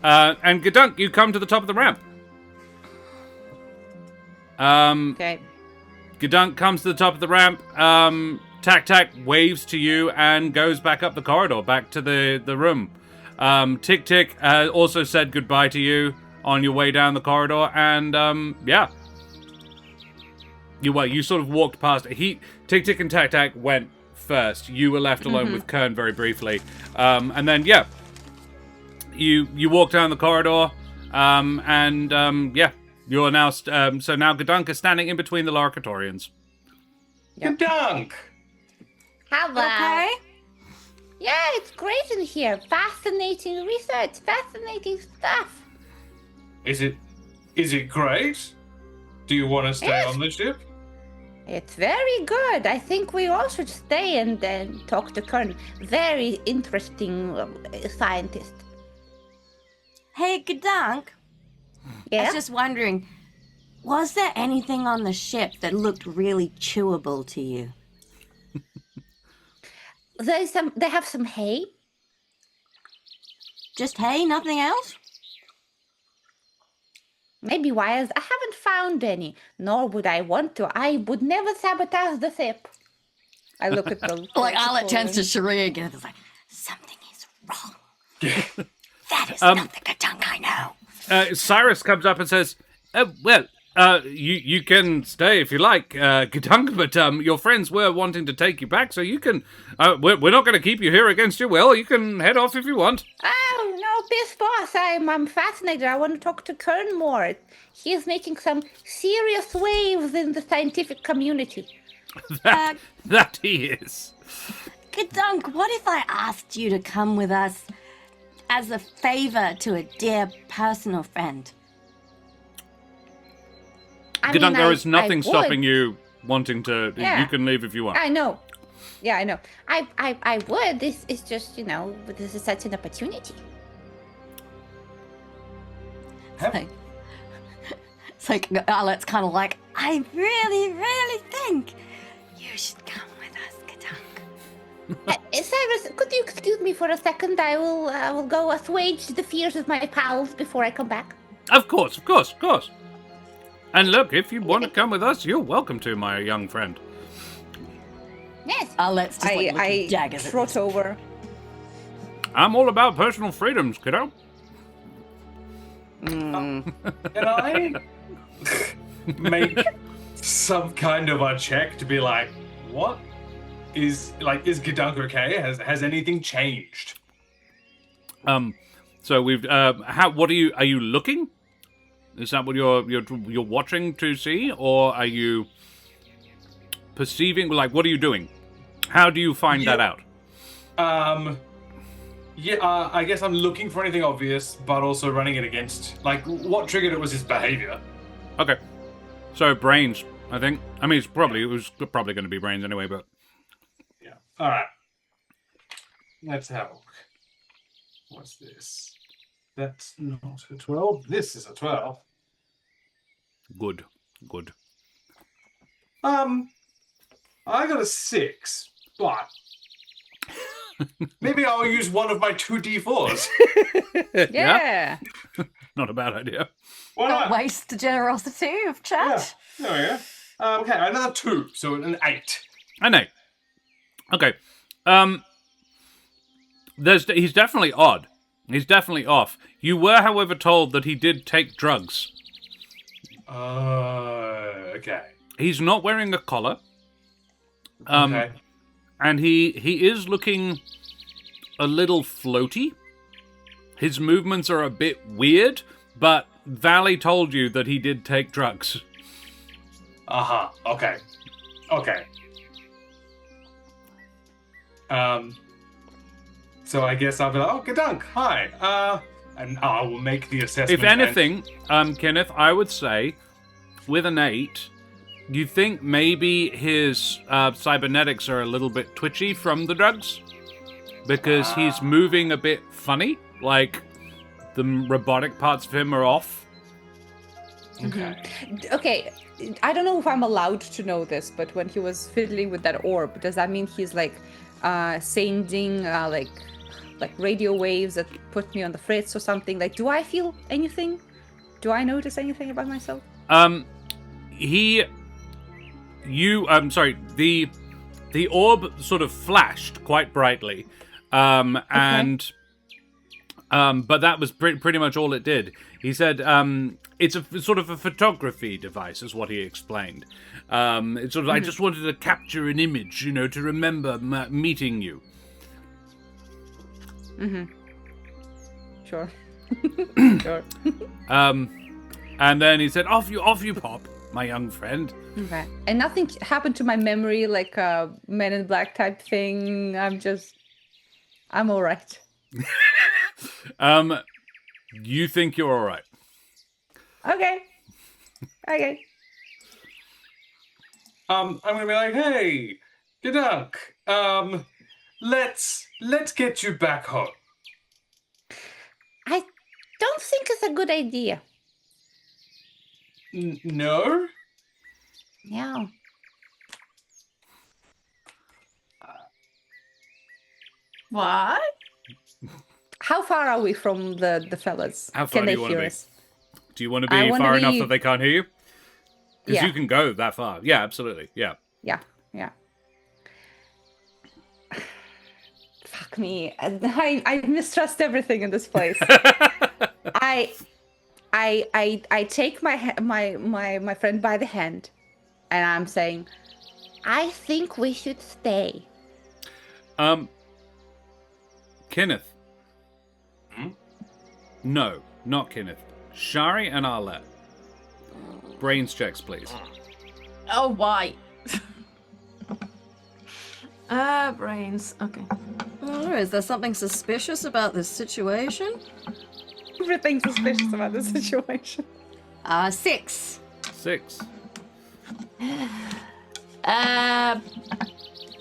And Gedunk, you come to the top of the ramp. Okay. Gedunk comes to the top of the ramp. Ticktick waves to you and goes back up the corridor, back to the room. Ticktick also said goodbye to you on your way down the corridor, and you sort of walked past. Ticktick and Ticktick went first. You were left alone with Kern very briefly, and then you walk down the corridor, you're now so now Gedunk is standing in between the Larkatorians. Gedunk! Hello. okay? Yeah, it's great in here. Fascinating research, fascinating stuff. Is it great? Do you want to stay Yes. on the ship? It's very good. I think we all should stay and then talk to Kern. Very interesting scientist. Hey, Gedunk. I Yeah. was just wondering, was there anything on the ship that looked really chewable to you? They have some hay. Just hay, nothing else? Maybe wires. I haven't found any, nor would I want to. I would never sabotage the ship. I look at the Like, Arlette turns to Sharee again and is like, something is wrong. That is not the Gedunk I know. Cyrus comes up and says, you can stay if you like, Gedunk, but your friends were wanting to take you back, so you can. We're not going to keep you here against your will. You can head off if you want. Oh no, Biff Boss! I'm fascinated. I want to talk to Kern more. He is making some serious waves in the scientific community. That he is. Gedunk, what if I asked you to come with us as a favor to a dear personal friend? Gedunk, there is I nothing would. stopping you wanting to. Yeah. You can leave if you want. I know. Yeah, I know. I would. This is just, this is such an opportunity. It's It's like Arlette's kind of like, I really, really think you should come with us, Gedunk. Cyrus, could you excuse me for a second? I will go assuage the fears of my pals before I come back. Of course. And look, if you want to come with us, you're welcome to, my young friend. Yes. Arlette's just like I looking daggers at trot this. over. I'm all about personal freedoms, kiddo. Can I make some kind of a check to be like, what is Gedunk okay? Has anything changed? So we've what are you looking? Is that what you're watching to see, or are you perceiving? Like, what are you doing? How do you find that out? I guess I'm looking for anything obvious, but also running it against, like, what triggered it was his behavior. Okay. So brains, I think. I mean, it was probably going to be brains anyway, but Yeah. All right. Let's have a look. What's this? That's not a 12. This is a 12. good. I got a 6, but maybe I'll use one of my 2d4s. Yeah. Not a bad idea. Why Don't not? waste the generosity of chat. Yeah. There we go. Okay, another 2, so an 8. I know. Okay. He's definitely odd. He's definitely off. You were, however, told that he did take drugs. Okay. He's not wearing a collar. Okay. And he is looking a little floaty. His movements are a bit weird, but Valley told you that he did take drugs. Uh-huh. Okay. So I guess I'll be like, oh, Gedunk, hi. And I will make the assessment. If anything, Kinneth, I would say, with an 8, you think maybe his cybernetics are a little bit twitchy from the drugs? Because he's moving a bit funny, like the robotic parts of him are off. Okay. Okay, I don't know if I'm allowed to know this, but when he was fiddling with that orb, does that mean he's like sending like radio waves that put me on the fritz or something? Like, do I feel anything? Do I notice anything about myself? The orb sort of flashed quite brightly, but that was pretty much all it did. He said it's a sort of a photography device, is what he explained. It's sort of I just wanted to capture an image, to remember meeting you. Sure. Sure. And then he said, "Off you pop, my young friend." Okay. And nothing happened to my memory, like a Men in Black type thing. I'm all right. You think you're all right? Okay. I'm gonna be like, hey, Gedunk, let's get you back home. I don't think it's a good idea. No? No. Why? How far are we from the fellas? How far Can do they you want to hear be? us? Do you want to I be wanna far enough be- that they can't hear you? Because Yeah. you can go that far. Yeah, absolutely. Yeah. Yeah. Fuck me. I mistrust everything in this place. I take my friend by the hand, and I'm saying, I think we should stay. Kinneth. No, not Kinneth. Sharee and Arlette. Brains checks, please. Oh, why? Brains. Okay. Oh, is there something suspicious about this situation? everything suspicious about the situation. 6. 6.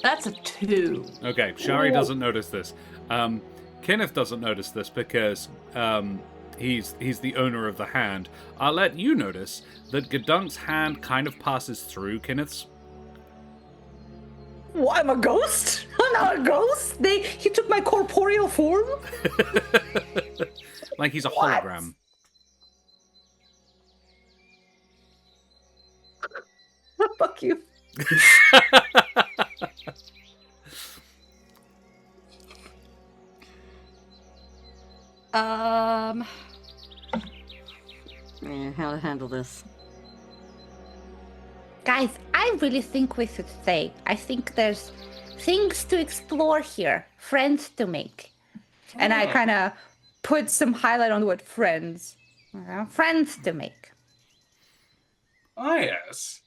That's a 2. Okay, Sharee doesn't notice this. Kinneth doesn't notice this because He's the owner of the hand. Arlette, you notice that Gedunk's hand kind of passes through Kinneth's. What, I'm a ghost? I'm not a ghost. He took my corporeal form. Like he's a What? hologram. Fuck you. Yeah, how to handle this? Guys, I really think we should stay. I think there's things to explore here, friends to make. And I kind of put some highlight on the word friends. Friends to make. Ah, yes.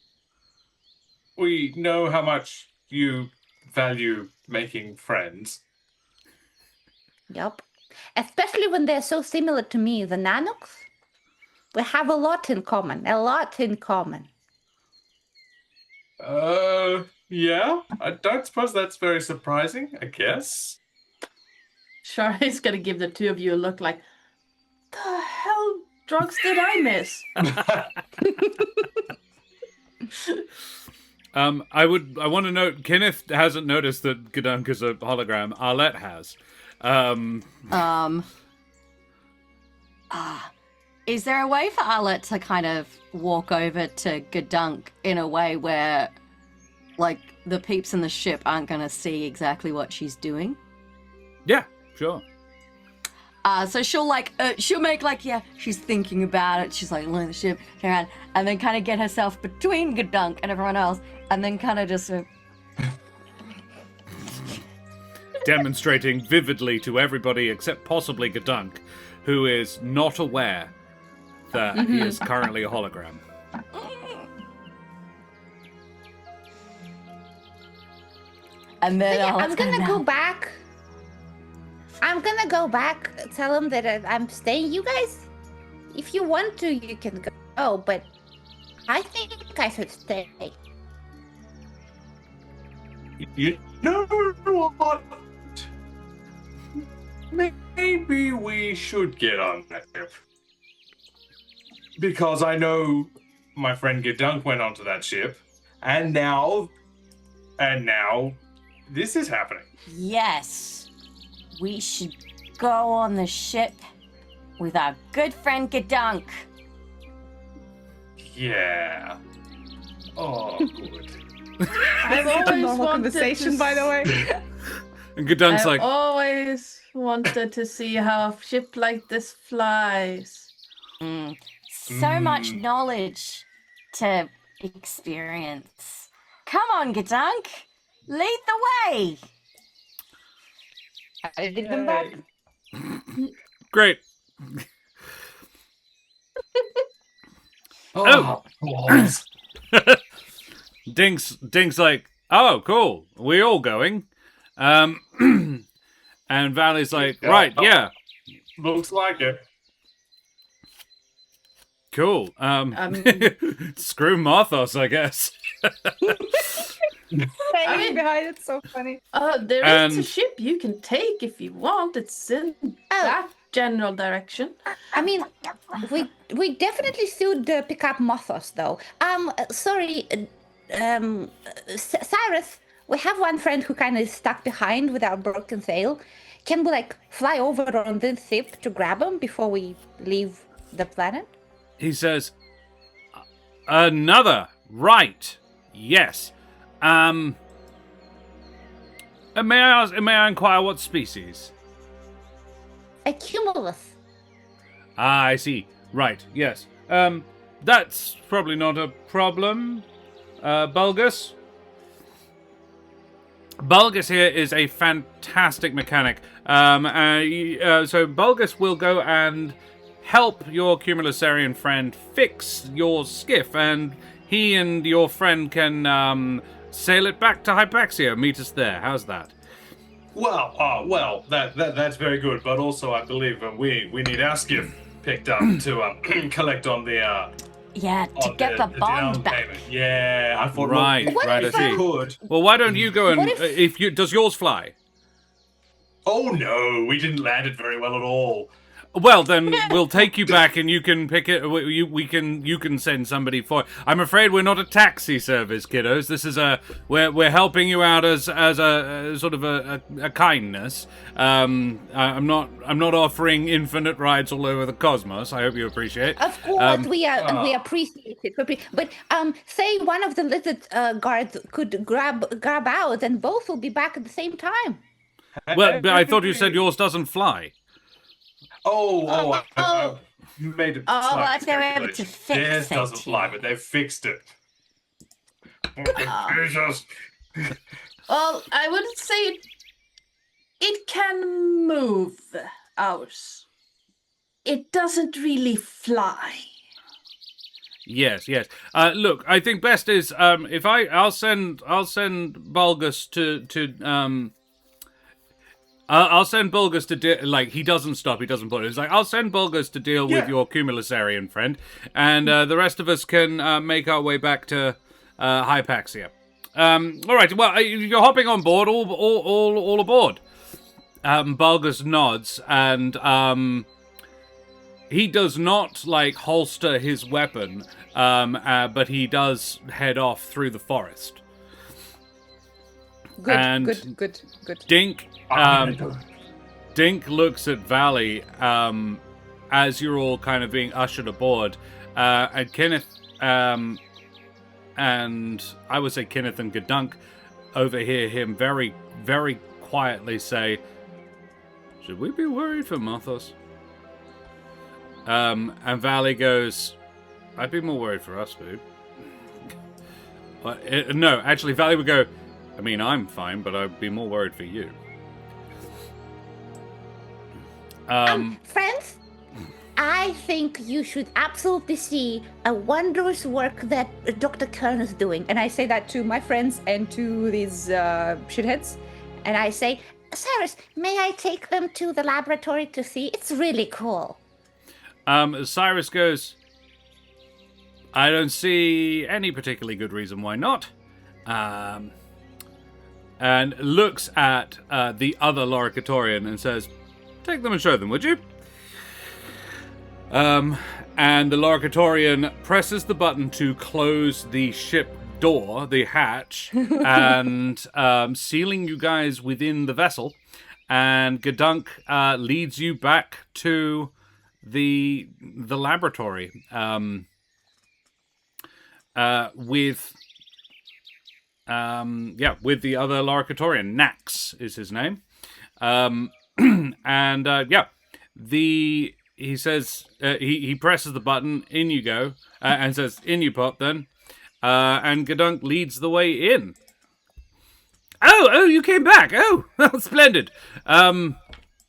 We know how much you value making friends. Yup. Especially when they're so similar to me, the Nanuqs. We have a lot in common. A lot in common. Yeah. I don't suppose that's very surprising, I guess. Sharee's gonna give the two of you a look like, the hell drugs did I miss? I want to note, Kinneth hasn't noticed that Gedunk is a hologram. Arlette has. Is there a way for Arlette to kind of walk over to Gedunk in a way where, like, the peeps in the ship aren't going to see exactly what she's doing? Yeah, sure. So she'll make like, yeah, she's thinking about it. She's like, learn the ship, turn around, and then kind of get herself between Gedunk and everyone else, and then kind of just Demonstrating vividly to everybody except possibly Gedunk, who is not aware that he is currently a hologram. and then Yeah, Arlette's I'm gonna melt. go back. I'm gonna go back, tell them that I'm staying. You guys, if you want to, you can go, but I think I should stay. You know what? Maybe we should get on that ship. Because I know my friend Gedunk went onto that ship, and now this is happening. Yes, we should go on the ship with our good friend Gedunk. Yeah. Oh, good. I've A always normal wanted conversation, to by the way. And Gedunk's I've like, always wanted to see how a ship like this flies. So much knowledge to experience. Come on, Gedunk, lead the way. I did them back. great. Oh, balls. Dink's like, oh, cool. We all going? And Valley's like, right, yeah, Looks like it. cool. Screw Marthos, I guess. Hanging behind it's so funny. There is a ship you can take if you want. It's in that general direction. I mean, we definitely should pick up Mothos, though. Sorry, Cyrus, we have one friend who kind of is stuck behind with our broken sail. Can we, like, fly over on this ship to grab him before we leave the planet? He says, another, right, yes. May I inquire what species? A cumulus. Ah, I see. Right, yes. That's probably not a problem. Bulgus? Bulgus here is a fantastic mechanic. So Bulgus will go and help your Cumulusarian friend fix your skiff, and he and your friend can sail it back to Hypaxia. Meet us there. How's that? Well, that's very good. But also, I believe we need our skiff picked up to collect on the Yeah, to get the bond down back. payment. Yeah, I thought. Right, What right, I if see. Could. Well, why don't you go and What if- does yours fly? Oh no, we didn't land it very well at all. Well, then we'll take you back, and you can pick it. You can send somebody for. I'm afraid we're not a taxi service, kiddos. This is we're helping you out as a sort of a kindness. I'm not offering infinite rides all over the cosmos. I hope you appreciate. Of course, we appreciate it. But say one of the lizard guards could grab out, and both will be back at the same time. Well, but I thought you said yours doesn't fly. I made it. well, if they're able to fix Theirs it. doesn't fly, but they've fixed it. Jesus. Well, I wouldn't say it can move ours. It doesn't really fly. Yes. Look, I think best is if I'll send Bulgus to I'll send Bulgus to he doesn't stop, he doesn't put it. It's like I'll send Bulgus to deal with your Cumulusarian friend, and the rest of us can make our way back to Hypaxia. All right. Well, you're hopping on board. All aboard. Bulgus nods, and he does not holster his weapon, but he does head off through the forest. Good. Dink looks at Valley as you're all kind of being ushered aboard, and Kinneth and I would say Kinneth and Gedunk overhear him very, very quietly say, "Should we be worried for Mothos?" And Valley goes, "I'd be more worried for us, dude." No, actually, Valley would go, "I mean, I'm fine, but I'd be more worried for you." Friends, I think you should absolutely see a wondrous work that Dr. Kern is doing. And I say that to my friends and to these shitheads. And I say, Cyrus, may I take them to the laboratory to see? It's really cool. Cyrus goes, "I don't see any particularly good reason why not." And looks at the other Loricatorian and says, "Take them and show them, would you?" And the Loricatorian presses the button to close the ship door, the hatch, and sealing you guys within the vessel. And Gedunk leads you back to the laboratory with the other Loricatorian. Nax is his name. He says he presses the button, in you go, and says, "In you pop then." And Gedunk leads the way in. Oh, you came back. Oh, splendid.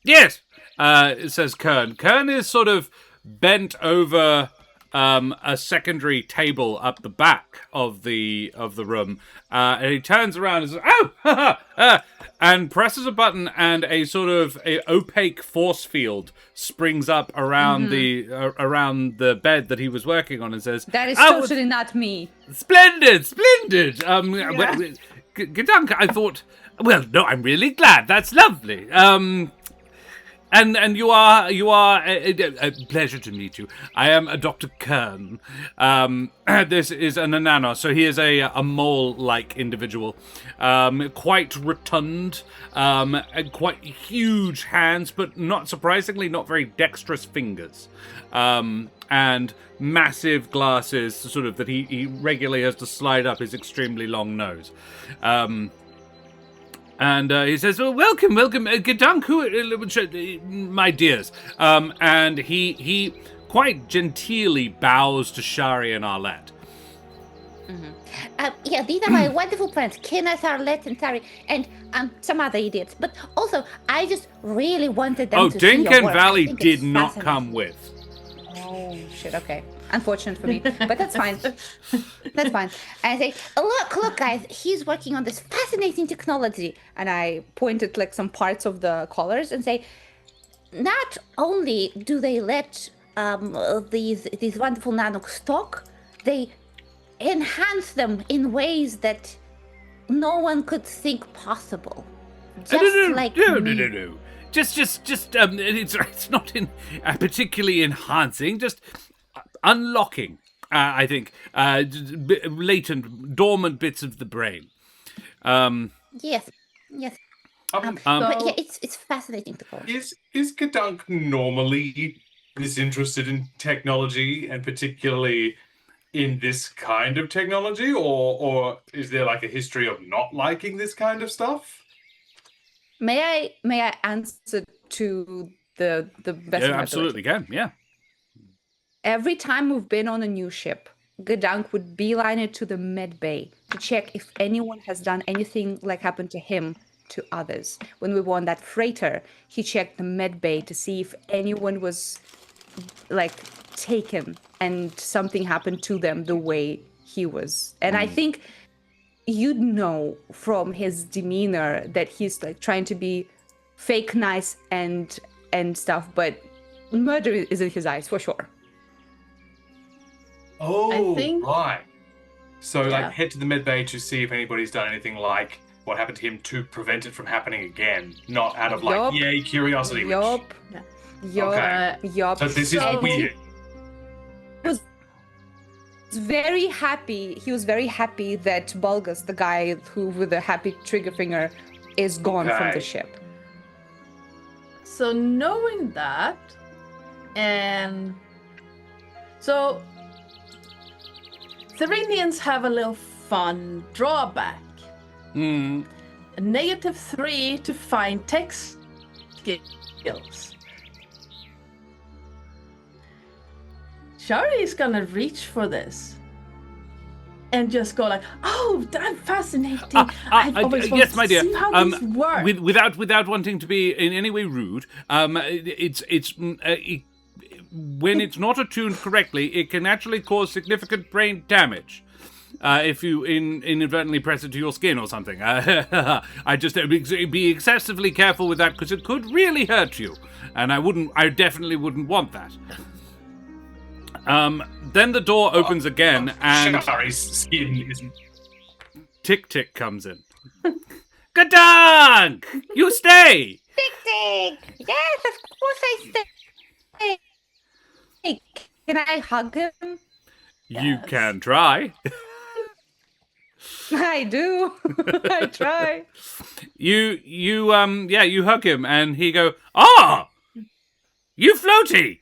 Yes, says Kern. Kern is sort of bent over a secondary table up the back of the room, and he turns around and says, "Oh!" and presses a button, and a sort of opaque force field springs up around the bed that he was working on, and says, "That is totally not me." Splendid. Gedunk, I thought. Well, no, I'm really glad. That's lovely. And you are a pleasure to meet you. I am Dr. Kern. This is an Ardanna, so he is a mole-like individual, quite rotund, and quite huge hands, but not surprisingly, not very dexterous fingers, and massive glasses, sort of that he regularly has to slide up his extremely long nose. And he says, "Well, welcome, Gedunk, my dears." And he quite genteelly bows to Sharee and Arlette. These are my wonderful friends, Kinneth, Arlette, and Sharee, and some other idiots. But also, I just really wanted them to see Dink your and work. Valley did not come with. Oh, shit, okay. Unfortunate for me, but that's fine. That's fine. And I say, look, guys, he's working on this fascinating technology. And I point at some parts of the collars and say, not only do they let these wonderful Nanuq talk, they enhance them in ways that no one could think possible. No. it's not particularly enhancing, just unlocking. I think latent, dormant bits of the brain. Yes. Um, But yeah, it's fascinating to go. is Gedunk normally disinterested in technology, and particularly in this kind of technology, or is there like a history of not liking this kind of stuff? May I answer to the best of my ability? Absolutely can. Yeah. Every time we've been on a new ship, Gedunk would beeline it to the med bay to check if anyone has done anything like happened to him to others. When we were on that freighter, he checked the med bay to see if anyone was like taken and something happened to them the way he was. And I think you'd know from his demeanor that he's like trying to be fake nice and stuff, but murder is in his eyes for sure. Oh, think- right. So, Yeah. like, head to the med bay to see if anybody's done anything like what happened to him to prevent it from happening again, not out of like, Yup. yay, curiosity. which- Yup. Yup. Okay. Yup. So this is And weird. He was very happy. He was very happy that Bulgus, the guy who with the happy trigger finger, is gone from the Okay. ship. So knowing that, and so Therinians have a little fun drawback. Mm. A -3 to find tech skills. Sharee is gonna reach for this and just go like, "Oh, that's fascinating! I've always wanted yes, my dear. to see how these work." Without wanting to be in any way rude, when it's not attuned correctly, it can actually cause significant brain damage. If you inadvertently press it to your skin or something. I just be excessively careful with that because it could really hurt you, and I definitely wouldn't want that. Then the door opens again, and Sharee's skin is. Ticktick comes in. Gedunk! You stay! Ticktick! Yes, of course I stay. Hey, can I hug him? You can try. I do. I try. You hug him, and he go, "Ah! You floaty!"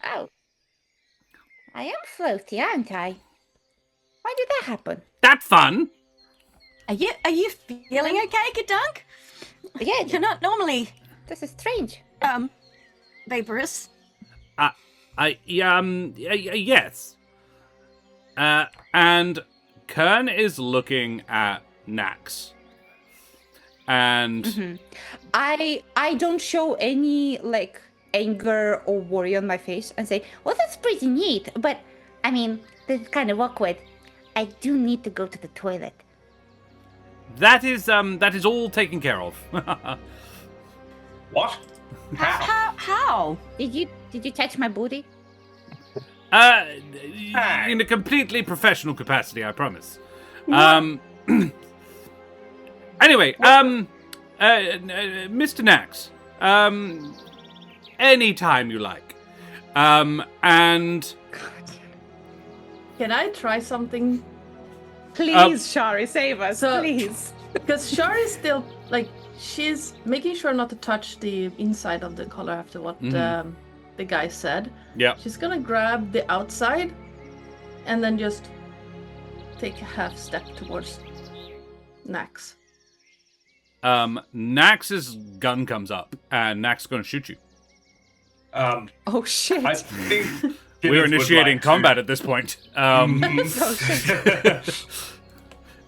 Oh. I am floaty, aren't I? Why did that happen? That fun. Are you feeling okay, Gedunk? Yeah, You're not normally this is strange. vaporous. Yes. And Kern is looking at Nax. And I don't show any like anger or worry on my face and say, Well, that's pretty neat, but I mean, this is kind of awkward. I do need to go to the toilet. that is all taken care of. What? How? Did you touch my booty? In a completely professional capacity, I promise. Anyway, Mr. Nax, anytime you like. And Can I try something? please, Sharee, save us, so- please. Because Sharee's still like she's making sure not to touch the inside of the collar after what the guy said. yeah, She's gonna grab the outside and then just take a half step towards Nax. Nax's gun comes up, and Nax is going to shoot you. Oh shit. I think We're Kinneth would initiating like combat at this point.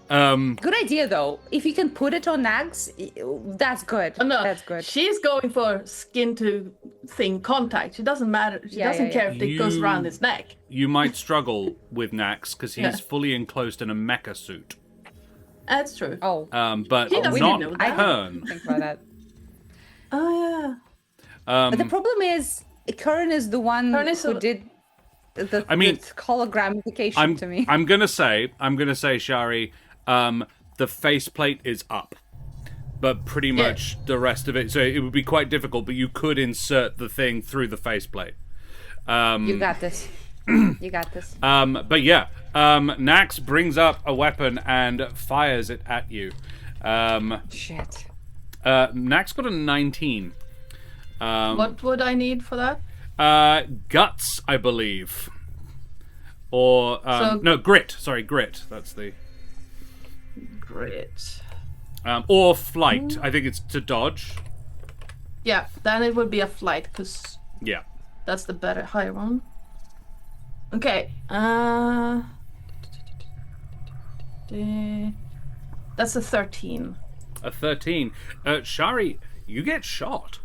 Good idea though. If you can put it on Nags, that's good. Oh, no, That's good. She's going for skin to thing contact. She doesn't matter. She Yeah, doesn't yeah, care if it goes You- around his neck. You might struggle with Nax because he's Yeah. fully enclosed in a mecha suit. That's true. Oh, But He doesn't not know that. I didn't Kern. think about that. Oh yeah. But the problem is, Kern is the one Kern is who a- did the, I mean, the hologramification I'm to me. I'm gonna say, Sharee, the faceplate is up. but pretty much the rest of it. So it would be quite difficult, but you could insert the thing through the faceplate. You got this. You got this. But yeah, Nax brings up a weapon and fires it at you. Shit. Nax got a 19. What would I need for that? Guts, I believe. Or, no, grit. Sorry, grit. That's the... Great. Or flight. I think it's to dodge. Yeah, then it would be a flight, because Yeah. that's the better, higher one. Okay. That's a 13. A 13. Sharee, you get shot.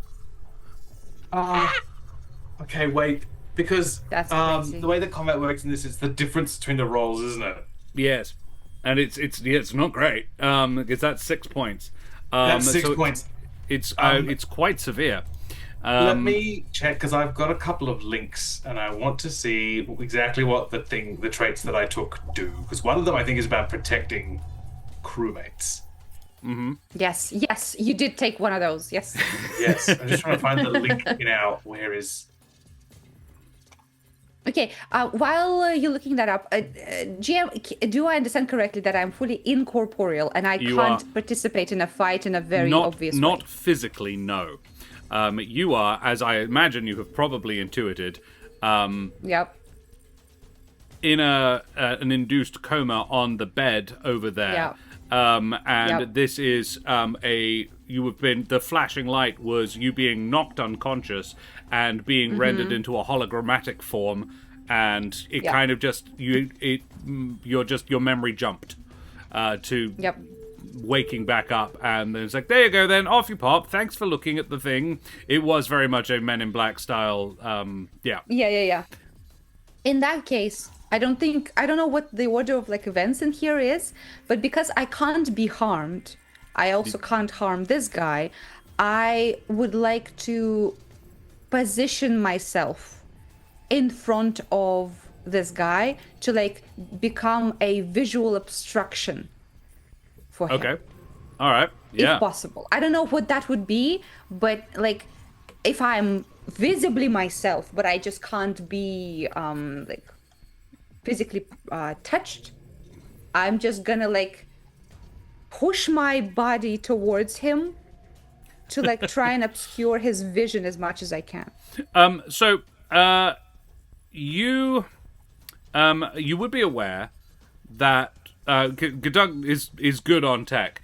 Okay, wait. Because That's crazy. the way the combat works in this is the difference between the rolls, isn't it? Yes. And it's not great. Because that's 6 points. That's 6 so points. It's quite severe. Let me check, because I've got a couple of links, and I want to see exactly what the traits that I took do. Because one of them I think is about protecting crewmates. Yes, you did take one of those. Yes. Yes, I'm just trying to find the link now. Where is... Okay, while you're looking that up, GM, do I understand correctly that I'm fully incorporeal and I You can't are. participate in a fight in a very not obvious not way? physically, no. You are, as I imagine you have probably intuited, Yep. in an induced coma on the bed over there. Yeah. And Yep. this is the flashing light was you being knocked unconscious and being rendered into a hologrammatic form, and it Yep. kind of just your memory jumped to Yep. waking back up, and then it's like, there you go then, off you pop, thanks for looking at the thing. It was very much a Men in Black style, yeah. Yeah. In that case, I don't know what the order of like events in here is, but because I can't be harmed, I also can't harm this guy. I would like to position myself in front of this guy to like become a visual obstruction for him. Okay. All right. Yeah. If possible. I don't know what that would be, but like if I'm visibly myself, but I just can't be like physically touched, I'm just gonna like push my body towards him to like try and obscure his vision as much as I can. So, you would be aware that Gedunk is good on tech.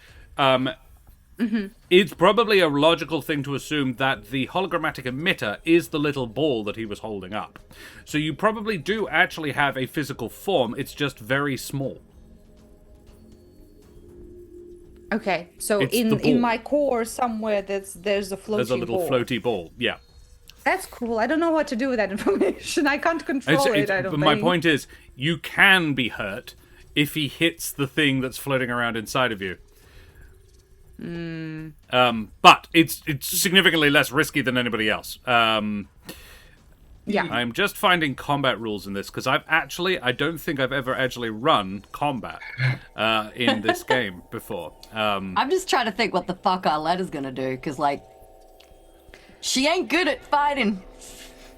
It's probably a logical thing to assume that the hologrammatic emitter is the little ball that he was holding up. So you probably do actually have a physical form. It's just very small. Okay, so It's the in ball. my core somewhere there's a floating There's a little ball. floaty ball. Yeah. That's cool. I don't know what to do with that information. I can't control it. I don't but my think. point is, you can be hurt if he hits the thing that's floating around inside of you. But it's significantly less risky than anybody else. Yeah. I'm just finding combat rules in this because I don't think I've ever actually run combat in this game before. I'm just trying to think what the fuck Arlette is gonna do, because, like, she ain't good at fighting.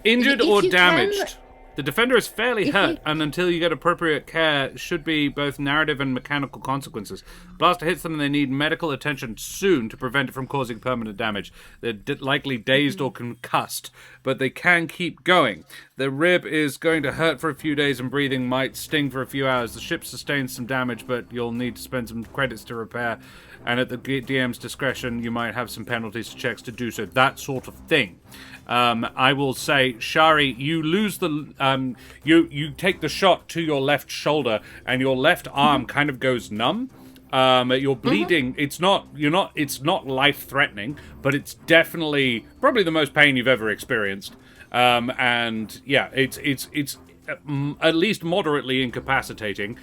Injured If or you damaged. can- The defender is fairly If hurt, you- and until you get appropriate care, should be both narrative and mechanical consequences. Blaster hits them and they need medical attention soon to prevent it from causing permanent damage. They're likely dazed or concussed, but they can keep going. The rib is going to hurt for a few days and breathing might sting for a few hours. The ship sustains some damage, but you'll need to spend some credits to repair. And at the DM's discretion, you might have some penalties to checks to do so. That sort of thing. I will say, Sharee, you lose the you take the shot to your left shoulder, and your left arm kind of goes numb. You're bleeding. It's not life threatening, but it's definitely probably the most pain you've ever experienced. And yeah, it's at least moderately incapacitating.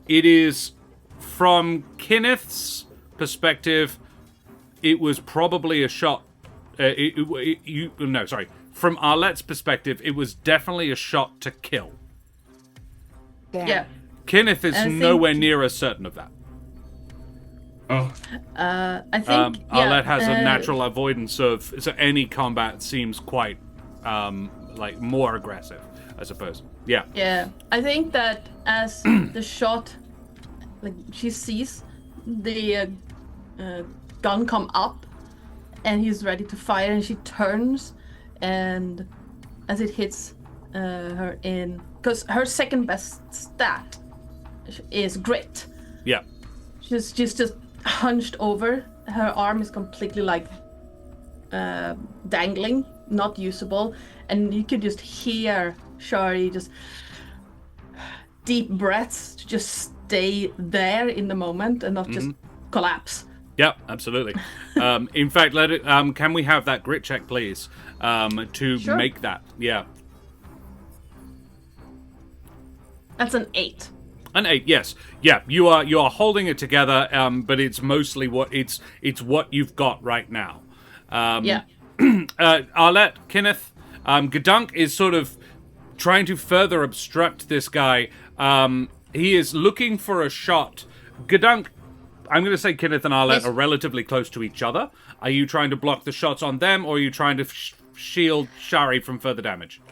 It is from Kinneth's perspective. It was probably a shot. From Arlette's perspective, it was definitely a shot to kill. Damn. Yeah. Kinneth is And I think- nowhere near as certain of that. Oh, I think Arlette has a natural avoidance of so any combat seems quite like more aggressive, I suppose. Yeah. Yeah, I think that as the shot, like she sees the gun come up, and he's ready to fire, and she turns, and as it hits her in, because her second best stat is grit. Yeah. She's just hunched over. Her arm is completely like dangling, not usable, and you could just hear Sharee just deep breaths to just stay there in the moment and not just collapse. Yeah, absolutely. In fact, let it. Can we have that grit check, please, to Sure. make that? Yeah, That's an 8. an 8. Yes, yeah. You are holding it together, but it's mostly it's what you've got right now. Yeah. Arlette, Kinneth, Gedunk is sort of trying to further obstruct this guy. He is looking for a shot. Gedunk, I'm going to say Kinneth and Arlette Yes. are relatively close to each other. Are you trying to block the shots on them, or are you trying to shield Sharee from further damage?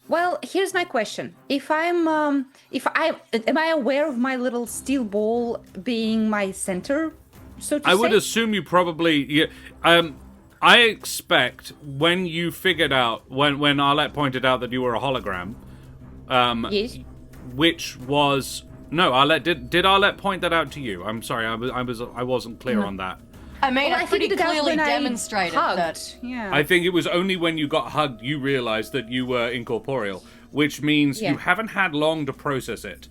Well, here's my question. Am I aware of my little steel ball being my center, so to I would say? assume you probably. Yeah, I expect when you figured out when Arlette pointed out that you were a hologram. Yes. Which was no, Arlette did Arlette point that out to you? I'm sorry, I wasn't clear on that. I mean, Well, I I pretty figured it out clearly when I demonstrated hugged. that. Yeah. I think it was only when you got hugged you realized that you were incorporeal, which means Yeah. you haven't had long to process it.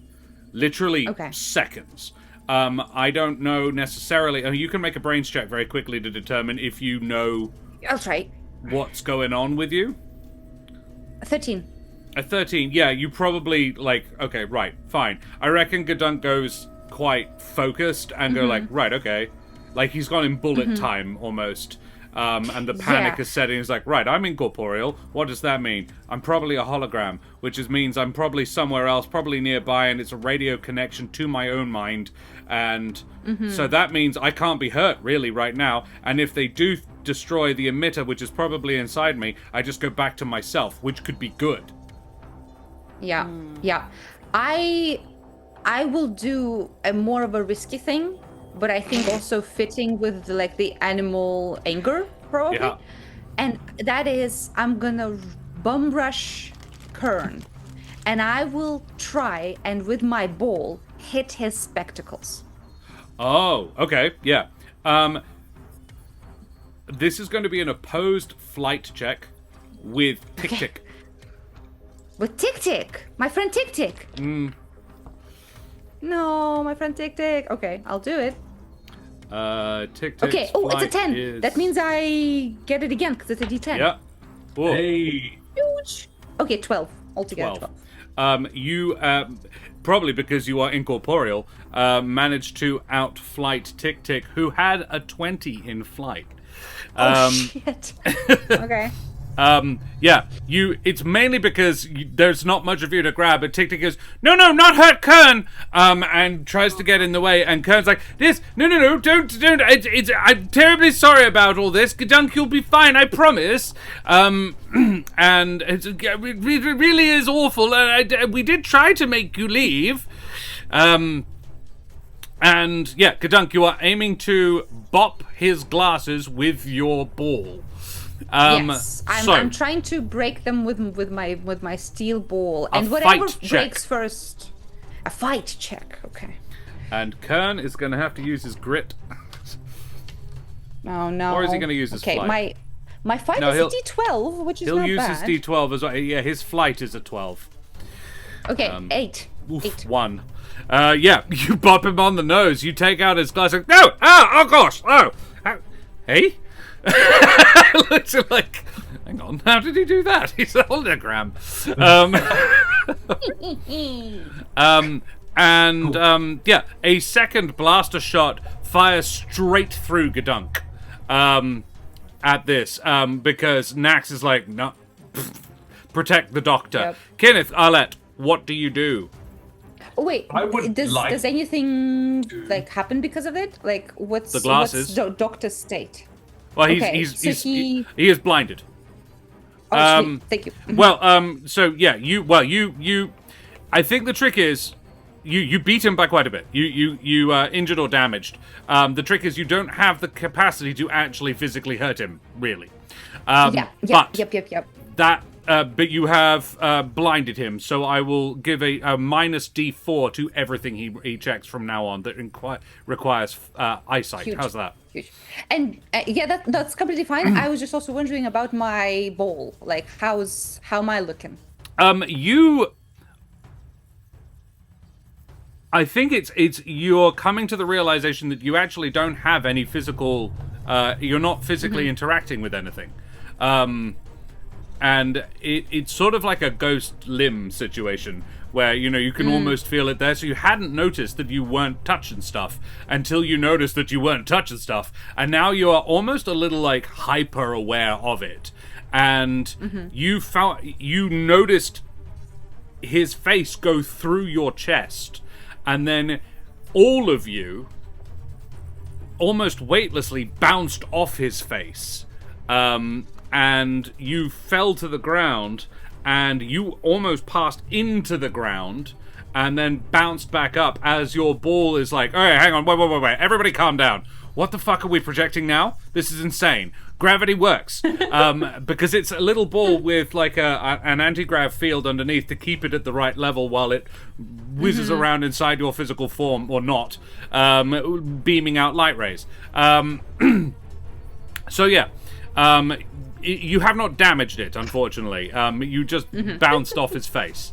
Literally Okay. seconds. I don't know necessarily. You can make a brains check very quickly to determine if you know I'll try. what's going on with you. 13. A 13, yeah, you probably, like, okay, right, fine. I reckon Gedunk goes quite focused and go like, right, okay. Like, he's gone in bullet time, almost. And the panic Yeah. is setting. He's like, right, I'm incorporeal. What does that mean? I'm probably a hologram, which means I'm probably somewhere else, probably nearby, and it's a radio connection to my own mind. And so that means I can't be hurt, really, right now. And if they do destroy the emitter, which is probably inside me, I just go back to myself, which could be good. Yeah. Yeah. I will do a more of a risky thing, but I think also fitting with the animal anger, probably. Yeah. And that is, I'm gonna bum rush Kern, and I will try and with my ball hit his spectacles. Oh, okay, yeah. This is going to be an opposed flight check with Ticktick. With Ticktick, my friend Ticktick. No, my friend Ticktick. Okay, I'll do it. Ticktick's Okay. Oh, it's a flight 10. is- That means I get it again because it's a D10. Yeah. Whoa. hey. Huge. Okay, 12 altogether. 12. You, probably because you are incorporeal, managed to outflight Ticktick, who had a 20 in flight. Oh shit. Okay. Yeah, it's mainly because there's not much of you to grab, but Ticktick goes, no, not hurt Kern, and tries to get in the way, and Kern's like, no, don't, I'm terribly sorry about all this, Gedunk, you'll be fine, I promise, and it really is awful, and we did try to make you leave, and yeah, Gedunk, you are aiming to bop his glasses with your ball. Yes, so, I'm trying to break them with my steel ball, A and whatever fight check. breaks first. A fight check. Okay. and Kern is going to have to use his grit. Oh no. Or is he gonna use his okay, flight? my fight No, is he'll- a D12, which is He'll not use bad. his D12 as well. Yeah, his flight is a 12. Okay, 8. Oof, 8. 1. Yeah, you bop him on the nose. You take out his glass. Like, no! Oh gosh! Oh! Hey? Looks like... Hang on, how did he do that? He's a hologram. Yeah, a second blaster shot fires straight through Gedunk at this, because Nax is like, no, protect the doctor. Yep. Kinneth, Arlette, what do you do? Oh, wait, I would does anything like happen because of it? Like, what's The glasses. doctor's state? Well, Okay, so he is blinded. Oh, sweet. Thank you. Well, so yeah, you. I think the trick is, you beat him by quite a bit. You injured or damaged. The trick is you don't have the capacity to actually physically hurt him, really. Yep. But you have blinded him, so I will give a minus D4 to everything he checks from now on that requires eyesight. Huge. How's that? Huge. And that's completely fine. I was just also wondering about my bowl. Like, how am I looking? I think it's you're coming to the realization that you actually don't have any physical. You're not physically interacting with anything. And it's sort of like a ghost limb situation where, you can almost feel it there. So you hadn't noticed that you weren't touching stuff until you noticed that you weren't touching stuff. And now you are almost a little like hyper aware of it. And you noticed his face go through your chest. And then all of you almost weightlessly bounced off his face. And you fell to the ground, and you almost passed into the ground, and then bounced back up as your ball is like, all right, hang on, wait, everybody calm down. What the fuck are we projecting now? This is insane. Gravity works. Because it's a little ball with like an anti-grav field underneath to keep it at the right level while it whizzes around inside your physical form, or not, beaming out light rays. So yeah. You have not damaged it, unfortunately. You just bounced off his face.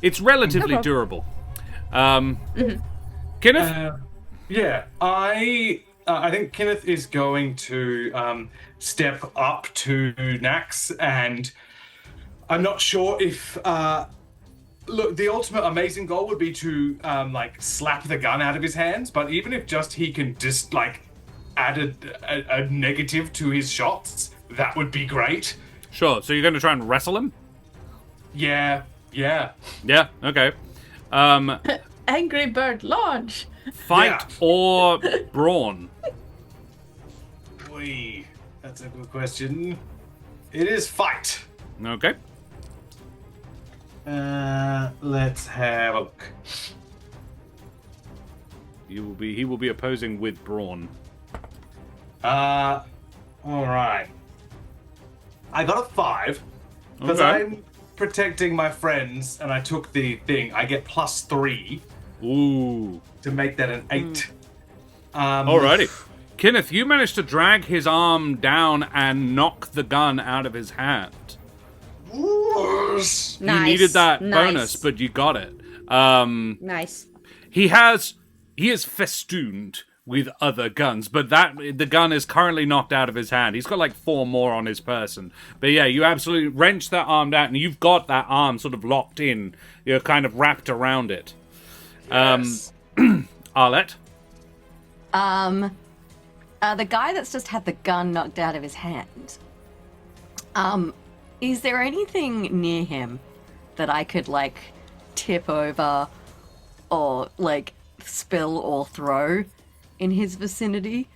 It's relatively durable. Kinneth? Yeah, I think Kinneth is going to step up to Nax, and I'm not sure if... look, the ultimate amazing goal would be to slap the gun out of his hands, but even if just he can just add a negative to his shots, that would be great. Sure, so you're going to try and wrestle him? Yeah. Yeah, okay. Angry Bird launch. Fight or brawn? Wee, that's a good question. It is fight. Okay. Let's have a look. He will be opposing with brawn. All right. I got a 5 because Okay. I'm protecting my friends, and I took the thing. I get +3 Ooh. to make that an 8. Alrighty. Kinneth, you managed to drag his arm down and knock the gun out of his hand. Nice. You needed that bonus, but you got it. Nice. He is festooned with other guns, but the gun is currently knocked out of his hand. He's got like 4 more on his person. But yeah, you absolutely wrench that arm down, and you've got that arm sort of locked in. You're kind of wrapped around it. Yes. Arlette? The guy that's just had the gun knocked out of his hand. Is there anything near him that I could tip over or spill or throw in his vicinity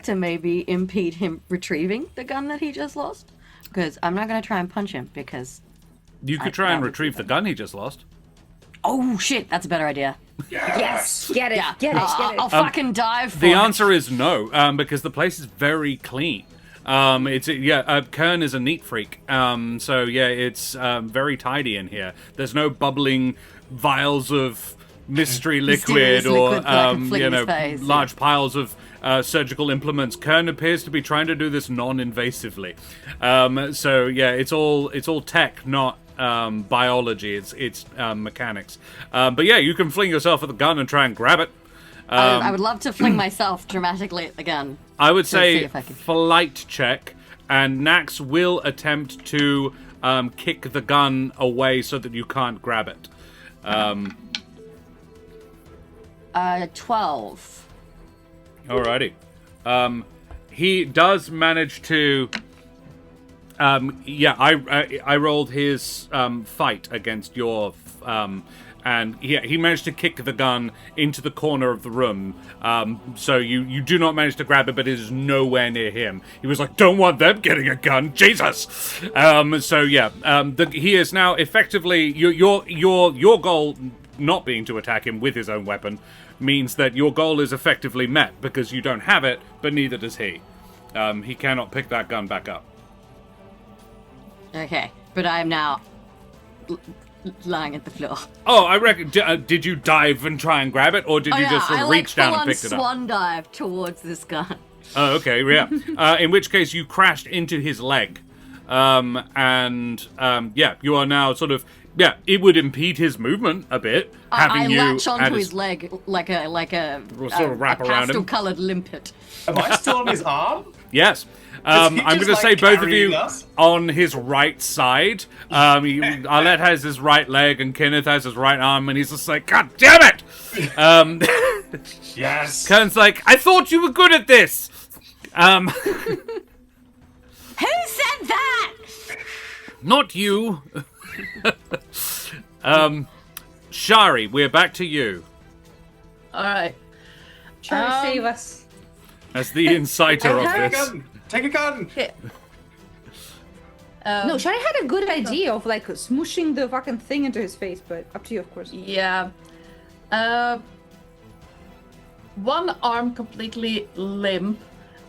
to maybe impede him retrieving the gun that he just lost? Because I'm not going to try and punch him because... You could try and retrieve the gun he just lost. Oh, shit, that's a better idea. Yes, get it, Yeah, get it. I'll fucking dive for The it. answer is no, because the place is very clean. Kern is a neat freak. So yeah, it's very tidy in here. There's no bubbling vials of mystery liquid Mysterious or liquid that I can flick in his face, large piles of surgical implements. Kern appears to be trying to do this non-invasively. So yeah, it's all tech, not biology. It's mechanics. But yeah, you can fling yourself at the gun and try and grab it. I would love to fling myself dramatically at the gun. I would see say if I can- flight check, and Nax will attempt to kick the gun away so that you can't grab it. 12. Alrighty. He does manage to... I rolled his fight against your and he managed to kick the gun into the corner of the room. So you do not manage to grab it, but it is nowhere near him. He was like, "Don't want them getting a gun, Jesus!" He is now effectively your goal, not being to attack him with his own weapon, means that your goal is effectively met because you don't have it, but neither does he. He cannot pick that gun back up. Okay, but I am now lying at the floor. Oh, I reckon. Did you dive and try and grab it, or did you just sort of reach down and pick it up? I swan dive towards this gun. Oh, okay, yeah. In which case, you crashed into his leg, you are now sort of. Yeah, it would impede his movement a bit. I latch onto his leg like a sort of wrap around him. pastel-coloured limpet. Am I still on his arm? Yes. I'm going to say both of you on his right side. Arlette has his right leg and Kinneth has his right arm, and he's just like, "God damn it!" Yes. Kern's like, "I thought you were good at this." Who said that? Not you. Sharee, we're back to you. All right. Try to save us. As the inciter of this. Take a gun. Okay. No, Sharee had a good idea of like smooshing the fucking thing into his face, but up to you, of course. Yeah. One arm completely limp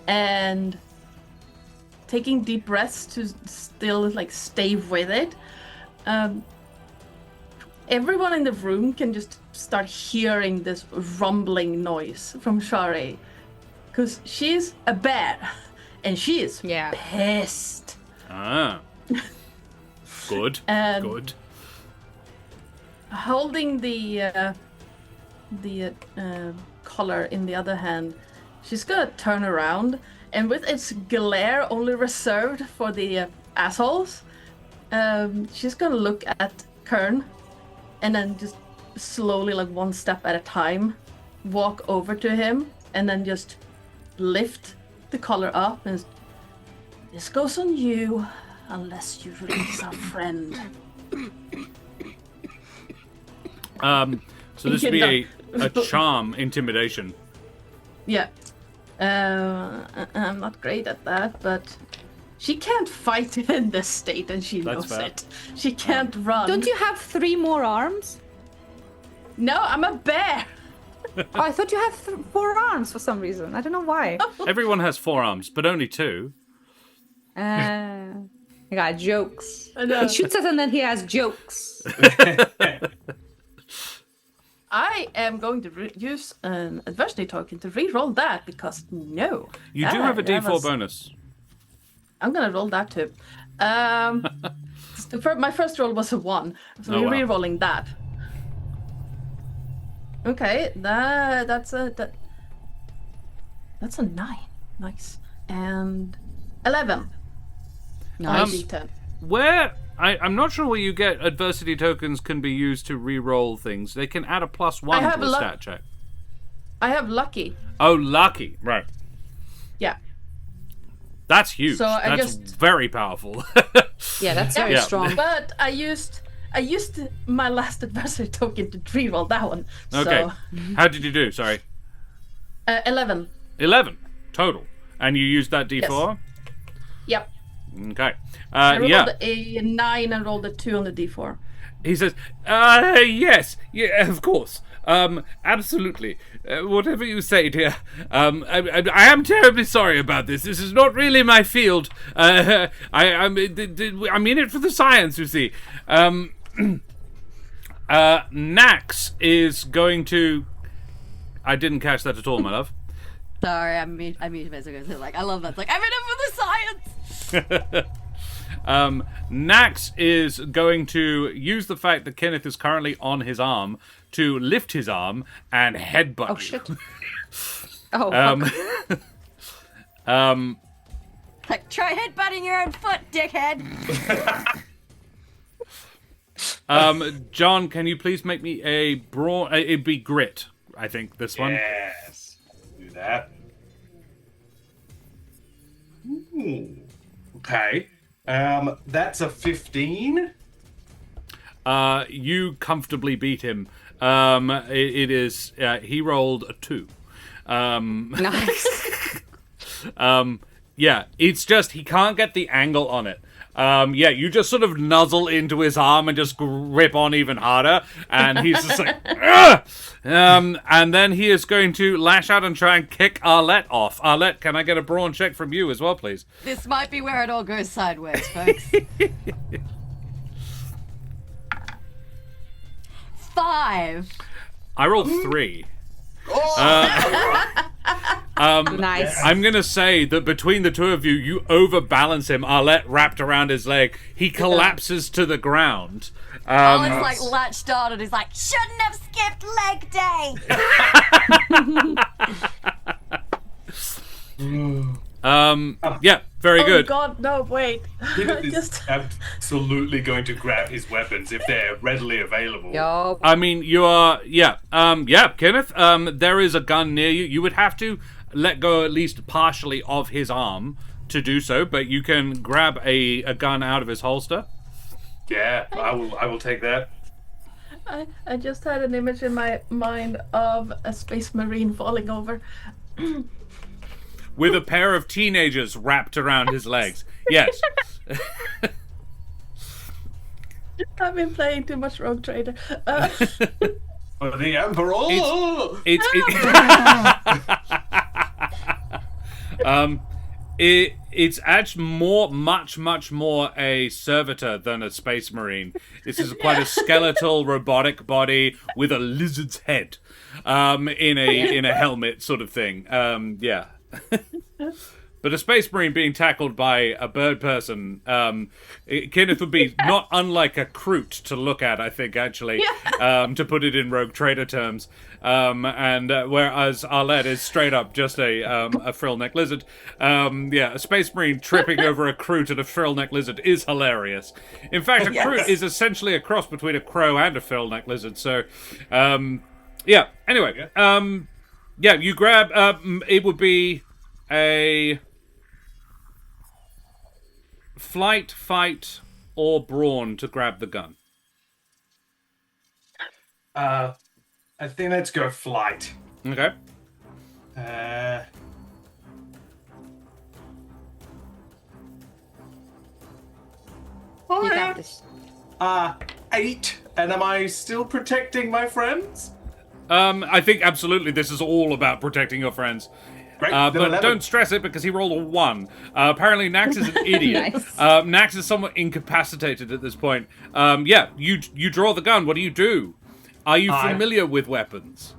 and taking deep breaths to still like stay with it. Everyone in the room can just start hearing this rumbling noise from Sharee, because she's a bear and she is pissed. Ah. Good. Good. Holding the collar in the other hand, she's gonna turn around, and with its glare only reserved for the assholes, she's gonna look at Kern and then just slowly, like one step at a time, walk over to him and then just lift the collar up and "This goes on you unless you release our friend." So this would be a charm intimidation. Yeah. I'm not great at that, but she can't fight in this state, and she knows fair. it. She can't run. Don't you have 3 more arms? No, I'm a bear. Oh, I thought you had 4 arms for some reason. I don't know why. Everyone has 4 arms, but only 2. I got jokes. I know. He shoots us and then he has jokes. I am going to use an adversity token to re-roll that because You do have a D4 bonus. I'm gonna roll that too. My first roll was a 1, so we're re-rolling that. Okay, that's a 9. Nice. And 11. Nice. D10. Where I'm not sure where you get adversity tokens can be used to re-roll things. They can add a +1 to a stat check. I have lucky. Oh, lucky. Right. Yeah. That's huge. So that's very powerful. Yeah, that's very strong. But I used my last adversity token to re-roll that one. Okay. So, How did you do? Sorry. 11. 11 total. And you used that D4? Yep. Okay. I rolled a 9 and rolled a 2 on the D4. He says, yes, yeah, of course. Absolutely. Whatever you say, dear. I am terribly sorry about this. This is not really my field. I'm in it for the science, you see. Nax is going to... I didn't catch that at all, my love. Sorry, I muted myself. Like, I love that. It's like, I'm in it for the science! Nax is going to use the fact that Kinneth is currently on his arm to lift his arm and headbutt you. Shit. Oh, fuck. Like, try headbutting your own foot, dickhead! John, can you please make me a brawn... it'd be grit, I think, this one. Yes. Do that. Ooh. Okay. That's a 15. You comfortably beat him. It is he rolled a 2. Nice. Yeah, it's just he can't get the angle on it. Yeah, you just sort of nuzzle into his arm and just grip on even harder, and he's just like, ugh! And then he is going to lash out and try and kick Arlette off. Arlette, can I get a brawn check from you as well, please? This might be where it all goes sideways, folks. 5. I rolled 3. Nice. I'm gonna say that between the two of you, you overbalance him. Arlette wrapped around his leg. He collapses to the ground. Arlette's like latched on and he's like, shouldn't have skipped leg day. Yeah, very good. Oh God, no, wait. Kinneth is absolutely going to grab his weapons if they're readily available. Yup. I mean, you are, Kinneth, there is a gun near you. You would have to let go at least partially of his arm to do so, but you can grab a gun out of his holster. Yeah, I will take that. I just had an image in my mind of a space marine falling over. With a pair of teenagers wrapped around his legs. Yes. I've been playing too much Rogue Trader. The Emperor! It's actually much more a servitor than a space marine. This is quite a skeletal robotic body with a lizard's head, in a helmet sort of thing. Yeah. But a space marine being tackled by a bird person, Kinneth would be not unlike a Kroot to look at, I think, actually, to put it in Rogue Trader terms. And whereas Arlette is straight up just a frill-neck lizard. Yeah, a space marine tripping over a Kroot and a frill-neck lizard is hilarious. In fact, a Kroot is essentially a cross between a crow and a frill-neck lizard. So, yeah. Anyway, yeah, you grab. It would be a flight, fight, or brawn to grab the gun. I think let's go flight. Okay. You got this. 8. And am I still protecting my friends? I think absolutely this is all about protecting your friends. Great. But 11. don't stress it because he rolled a 1. Apparently Nax is an idiot. Nice. Nax is somewhat incapacitated at this point. Yeah, you draw the gun. What do you do? Are you familiar with weapons?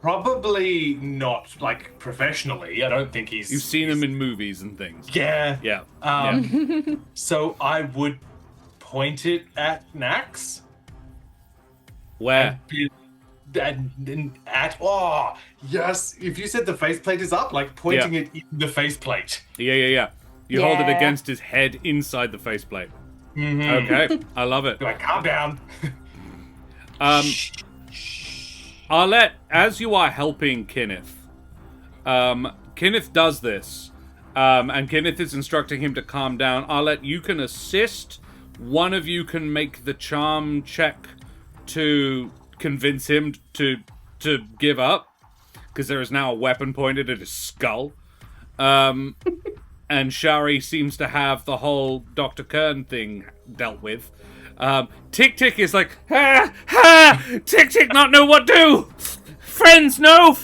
Probably not, like, professionally. I don't think he's... You've seen him in movies and things. Yeah. Yeah. So I would point it at Nax. Where? Oh, yes. If you said the faceplate is up, like pointing it in the faceplate. Yeah. You hold it Yeah. against his head inside the faceplate. Okay, I love it. Like, calm down. Arlette, as you are helping Kinneth, Kinneth does this, and Kinneth is instructing him to calm down. Arlette, you can assist. One of you can make the charm check to convince him to give up, because there is now a weapon pointed at his skull. And Sharee seems to have the whole Dr. Kern thing dealt with. Ticktick is like, Ticktick not know what do. Friends no.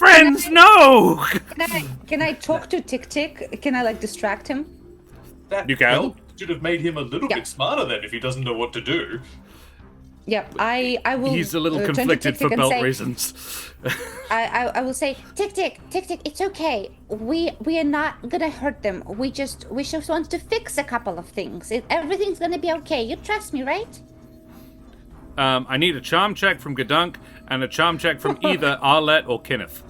Can I talk to Ticktick? Can I like distract him? That You can. belt should have made him a little bit smarter then if he doesn't know what to do. Yeah, I will. He's a little turn to conflicted for Ticktick and belt say- reasons. I will say, Tick-Tick, it's okay. We are not gonna hurt them. We just want to fix a couple of things. Everything's gonna be okay. You trust me, right? I need a charm check from Gedunk and a charm check from either Arlette or Kinneth.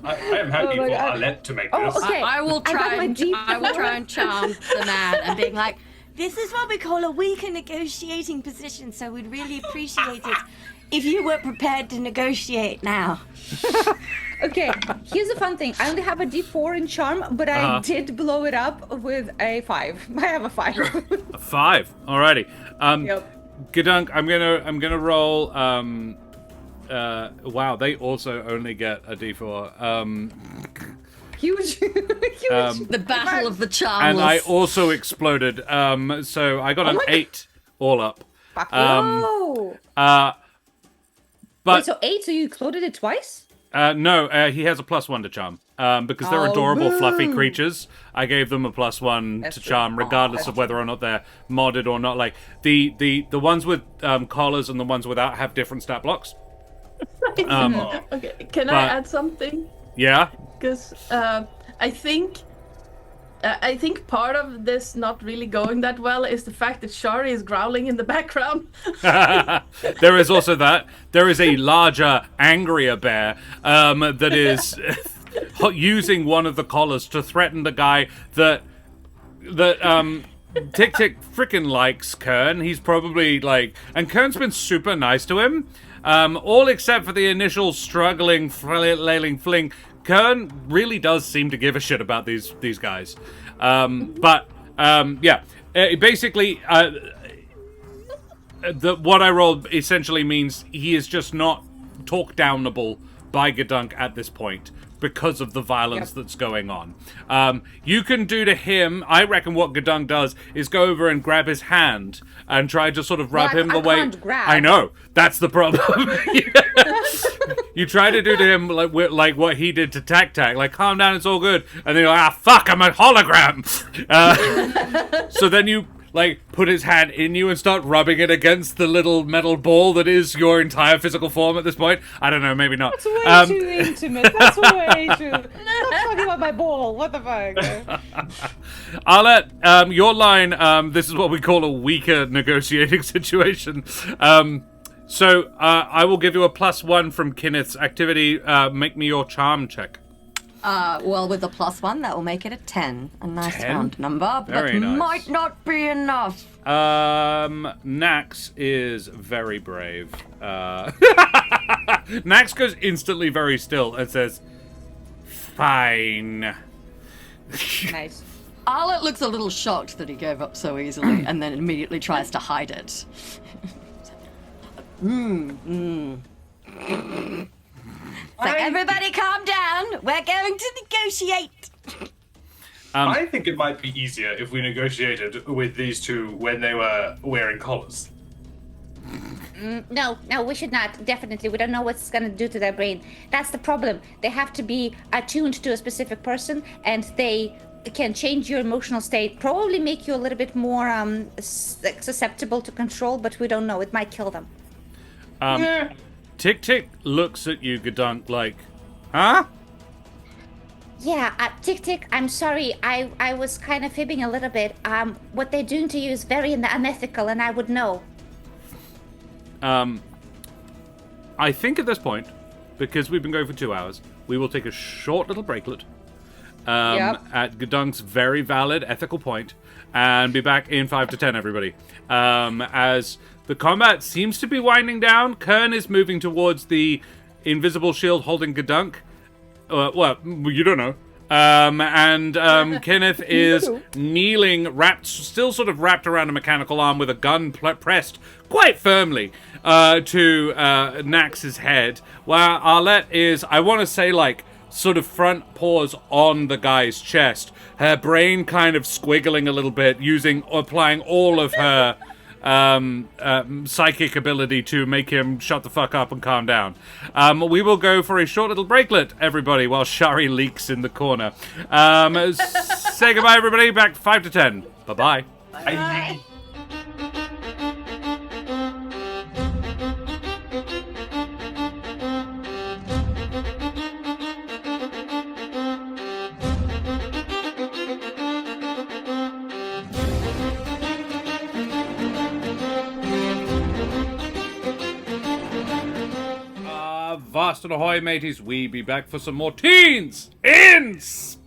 I am happy my for God. Arlette to make Oh, this. okay. I will I got try my and deep I will try throat. and charm the man and being like, this is what we call a weaker negotiating position, so we'd really appreciate it if you were prepared to negotiate now. Okay, here's the fun thing. I only have a D4 in charm, but I did blow it up with a 5. I have a 5. A 5. Alrighty. Yep. Gedunk, I'm gonna roll. Wow, they also only get a D4. Huge. The battle of the charmless. And I also exploded. So I got an 8 all up. Oh. But Wait, so 8, so you exploded it twice? no, he has a +1 to charm. Because they're adorable, fluffy creatures. I gave them a +1 to charm, regardless of whether or not they're modded or not. Like the ones with collars and the ones without have different stat blocks. Okay, can I add something? Yeah. Because I think part of this not really going that well is the fact that Sharee is growling in the background. There is also that. There is a larger, angrier bear that is using one of the collars to threaten the guy that Ticktick frickin' likes Kern. He's probably like, and Kern's been super nice to him, all except for the initial struggling, flailing fling. Kern really does seem to give a shit about these guys. Basically, what I rolled essentially means he is just not talk downable by Gedunk at this point because of the violence that's going on. You can do to him, I reckon what Gedunk does is go over and grab his hand and try to sort of rub him the way... I know, that's the problem. You try to do to him like what he did to Tac, like, calm down, it's all good. And then you're like, fuck, I'm a hologram. So then you like put his hand in you and start rubbing it against the little metal ball that is your entire physical form at this point. I don't know, maybe not. That's way too intimate. That's way too... Stop talking about my ball. What the fuck? Arlette, your line, this is what we call a weaker negotiating situation. So I will give you a +1 from Kinneth's activity. Make me your charm check. Well, with a +1, that will make it a 10. A nice 10? round number, but Very nice. might not be enough. Nax is very brave. Nax goes instantly very still and says, "Fine." Nice. Arlette looks a little shocked that he gave up so easily, and then immediately tries to hide it. It's like, everybody calm down. We're going to negotiate. I think it might be easier if we negotiated with these two when they were wearing collars. No, we should not. Definitely. We don't know what's going to do to their brain. That's the problem. They have to be attuned to a specific person, and they can change your emotional state, probably make you a little bit more susceptible to control, but we don't know. It might kill them. Tick looks at you, Gedunk, like, huh? Yeah, Tick, I'm sorry. I was kind of fibbing a little bit. What they're doing to you is very unethical, and I would know. I think at this point, because we've been going for 2 hours, we will take a short little breaklet at Gedunk's very valid ethical point, and be back in 5 to 10, everybody. As the combat seems to be winding down, Kern is moving towards the invisible shield holding Gedunk. Well, you don't know. Kinneth is kneeling, still sort of wrapped around a mechanical arm with a gun pressed quite firmly to Nax's head, while Arlette is, I want to say, like, sort of front paws on the guy's chest, her brain kind of squiggling a little bit, applying all of her psychic ability to make him shut the fuck up and calm down. We will go for a short little breaklet, everybody, while Sharee leaks in the corner. Say goodbye, everybody. Back 5 to 10. Bye-bye. Bye. Vast and ahoy, mateys. We be back for some more teens in space.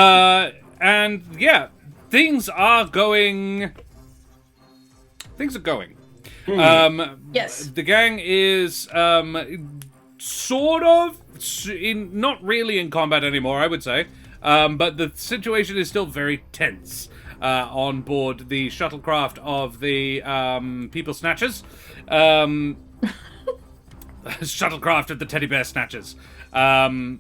And yeah, things are going. Yes. The gang is sort of not really in combat anymore, I would say. But the situation is still very tense on board the shuttlecraft of the People Snatchers. Shuttlecraft of the Teddy Bear Snatchers. The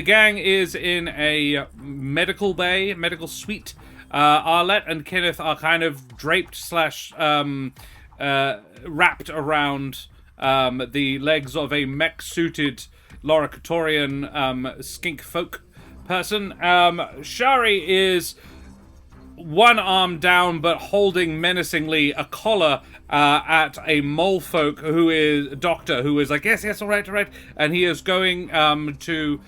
gang is in a medical bay, medical suite. Arlette and Kinneth are kind of draped / wrapped around the legs of a mech-suited Loricatorian skink folk person. Sharee is one arm down, but holding menacingly a collar at a mole folk who is a doctor, who is like, yes, all right, and he is going to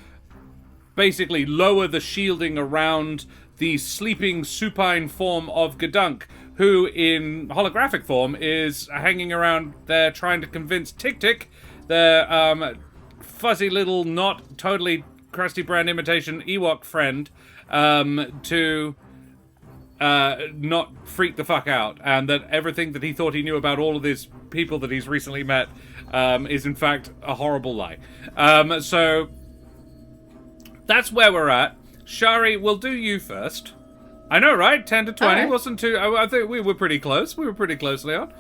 basically lower the shielding around the sleeping supine form of Gedunk, who in holographic form is hanging around there trying to convince Ticktick, their fuzzy little, not totally crusty brand imitation Ewok friend, to not freak the fuck out, and that everything that he thought he knew about all of these people that he's recently met is in fact a horrible lie. So that's where we're at. Sharee, we'll do you first. I know, right? 10 to 20 right. wasn't too... I think we were pretty close. We were pretty close, Leon.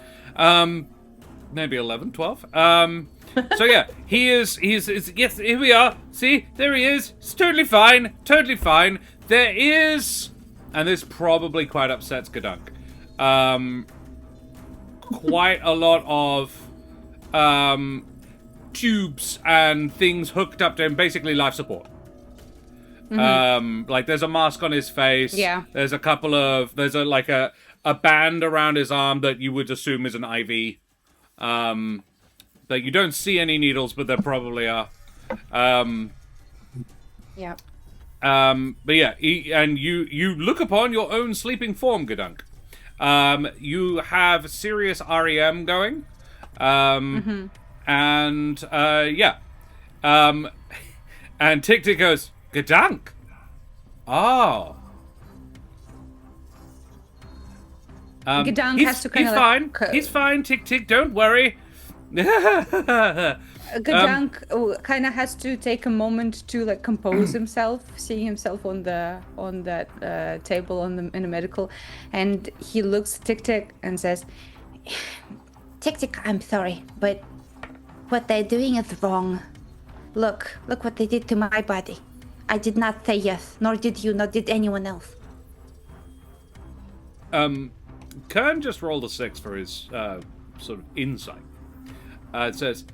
Maybe 11, 12. So yeah, he's yes, here we are. See, there he is. It's totally fine. There is... And this probably quite upsets Gedunk. Quite a lot of tubes and things hooked up to him, basically life support. Like there's a mask on his face. Yeah. There's a couple of a band around his arm that you would assume is an IV. That you don't see any needles, but there probably are. Yeah. But yeah, you look upon your own sleeping form, Gedunk. You have serious REM going. And yeah. And Ticktick goes, Gedunk. Oh. Gedunk has to kind he's of fine. like, He's fine, Ticktick, don't worry. Gedunk kind of has to take a moment to like compose himself, seeing himself on that table in the medical, and he looks at Ticktick and says, Ticktick, I'm sorry, but what they're doing is wrong. Look what they did to my body. I did not say yes, nor did you, nor did anyone else. Kern just rolled a 6 for his sort of insight. It says,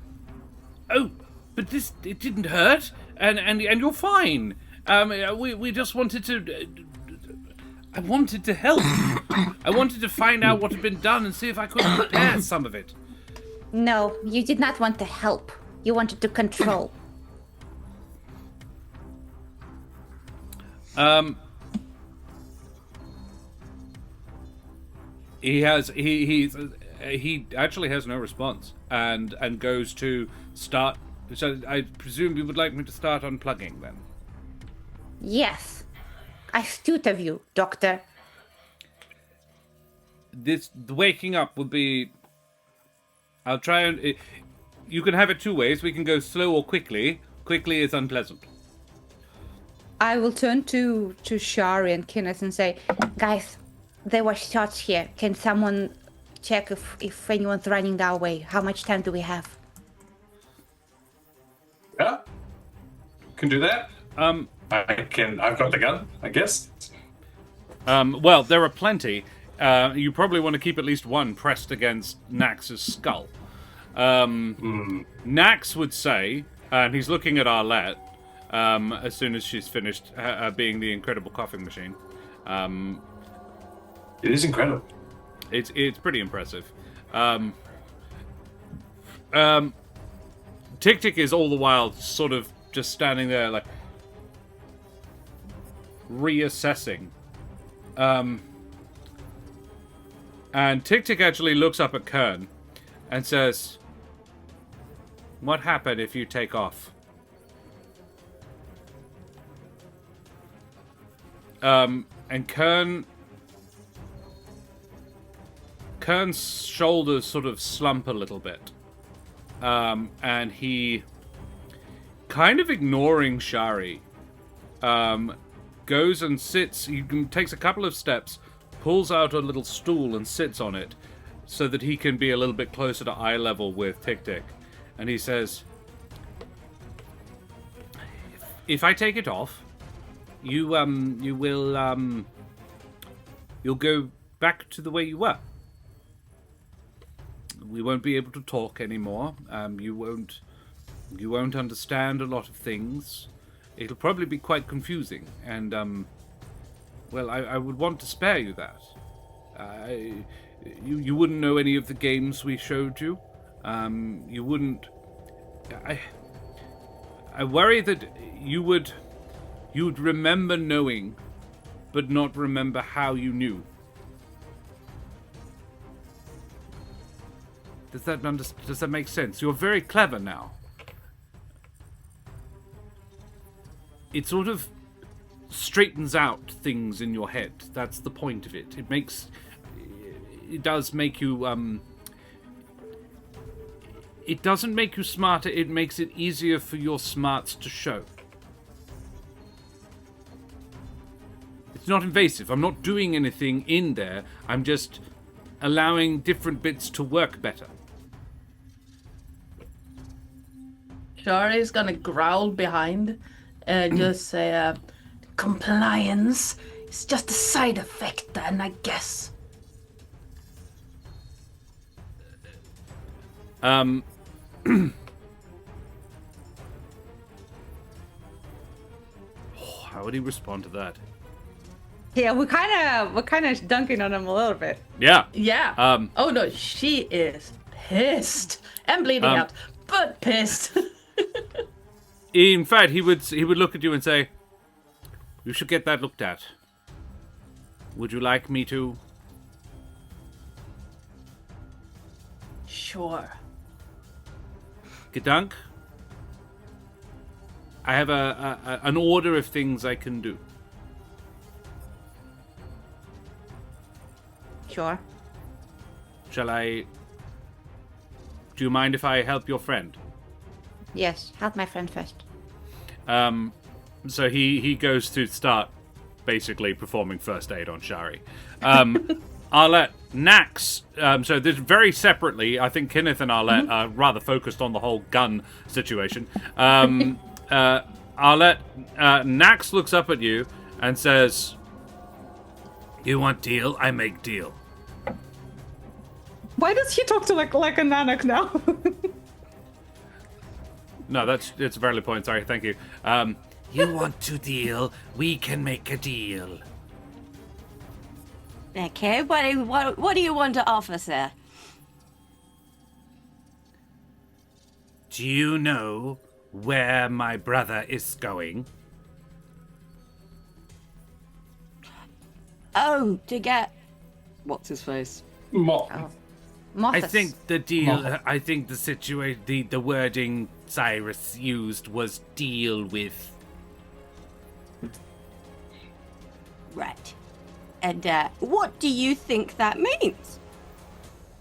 "Oh, but it didn't hurt, and you're fine. We just wanted to. I wanted to help. I wanted to find out what had been done and see if I could repair some of it." No, you did not want to help. You wanted to control. He actually has no response and goes to start. So I presume you would like me to start unplugging then. Yes. Astute of you, Doctor. The waking up will be. I'll try and. You can have it two ways. We can go slow or quickly. Quickly is unpleasant. I will turn to Sharee and Kinneth and say, Guys, there were shots here. Can someone check if anyone's running that way? How much time do we have? Yeah, can do that. I've got the gun, I guess. Well, there are plenty. You probably want to keep at least one pressed against Nax's skull. Nax would say, and he's looking at Arlette, as soon as she's finished being the incredible coughing machine. It is incredible. It's pretty impressive. Ticktick is all the while sort of just standing there, like, reassessing. And Ticktick actually looks up at Kern and says, "What happened if you take off?" And Kern Kern's shoulders sort of slump a little bit. And he, kind of ignoring Sharee, goes and sits. He takes a couple of steps, pulls out a little stool and sits on it so that he can be a little bit closer to eye level with Ticktick. And he says, if I take it off, you'll go back to the way you were. We won't be able to talk anymore. You won't understand a lot of things. It'll probably be quite confusing, and well, I would want to spare you that. You wouldn't know any of the games we showed you. You wouldn't. I worry that you'd remember knowing, but not remember how you knew. Does that make sense? You're very clever now. It sort of straightens out things in your head. That's the point of it. It does make you, it doesn't make you smarter, it makes it easier for your smarts to show. It's not invasive. I'm not doing anything in there. I'm just allowing different bits to work better. Sharee's gonna growl behind and just say, compliance is just a side effect then, I guess. How would he respond to that? Yeah, we're kind of dunking on him a little bit. Yeah. Yeah. Oh no, she is pissed and bleeding out, but pissed. In fact, he would look at you and say, "You should get that looked at. Would you like me to?" Sure. Gedunk, I have an order of things I can do. Sure. Shall I? Do you mind if I help your friend? Yes, help my friend first. So he goes to start basically performing first aid on Sharee. Arlette, Nax. So this very separately, I think Kinneth and Arlette are rather focused on the whole gun situation. Arlette, Nax looks up at you and says, "You want deal? I make deal." Why does he talk to like a Nanuq now? No, it's a valid point. Sorry, thank you. You want to deal? We can make a deal. Okay, what do you want to offer, sir? Do you know where my brother is going? Oh, to get what's his face? I think the deal. I think the situation. The wording Cyrus used was deal with. Right. And what do you think that means?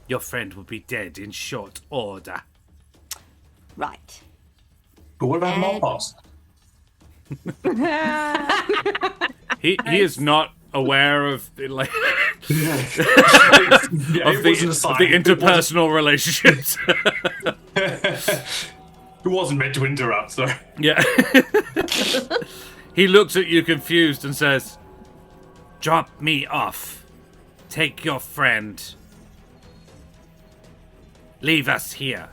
Your friend will be dead in short order. Right. But what about Mothos? He is not aware of the, like Yeah, of it wasn't a the sign. interpersonal relationships. It wasn't meant to interrupt, so. Yeah. He looks at you confused and says, "Drop me off. Take your friend. Leave us here.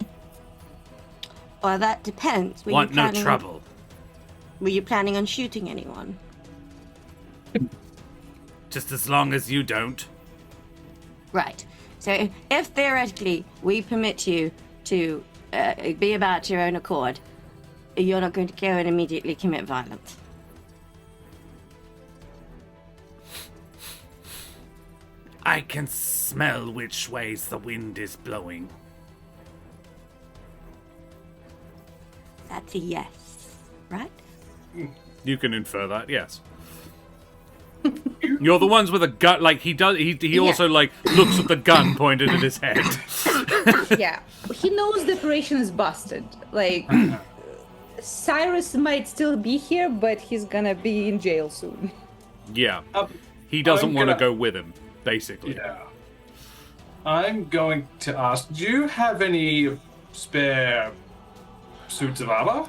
Well, that depends. Want no trouble." Were you planning on shooting anyone? Just as long as you don't. Right. So if theoretically we permit you to be about your own accord, you're not going to go and immediately commit violence. I can smell which ways the wind is blowing. That's a yes, right? You can infer that, yes. You're the ones with a gun. Like he does. He also like looks at the gun pointed at his head. Yeah, he knows the operation is busted. Like, Cyrus might still be here, but he's gonna be in jail soon. Yeah. He doesn't want to gonna- go with him, basically. Yeah. I'm going to ask, do you have any spare suits of armor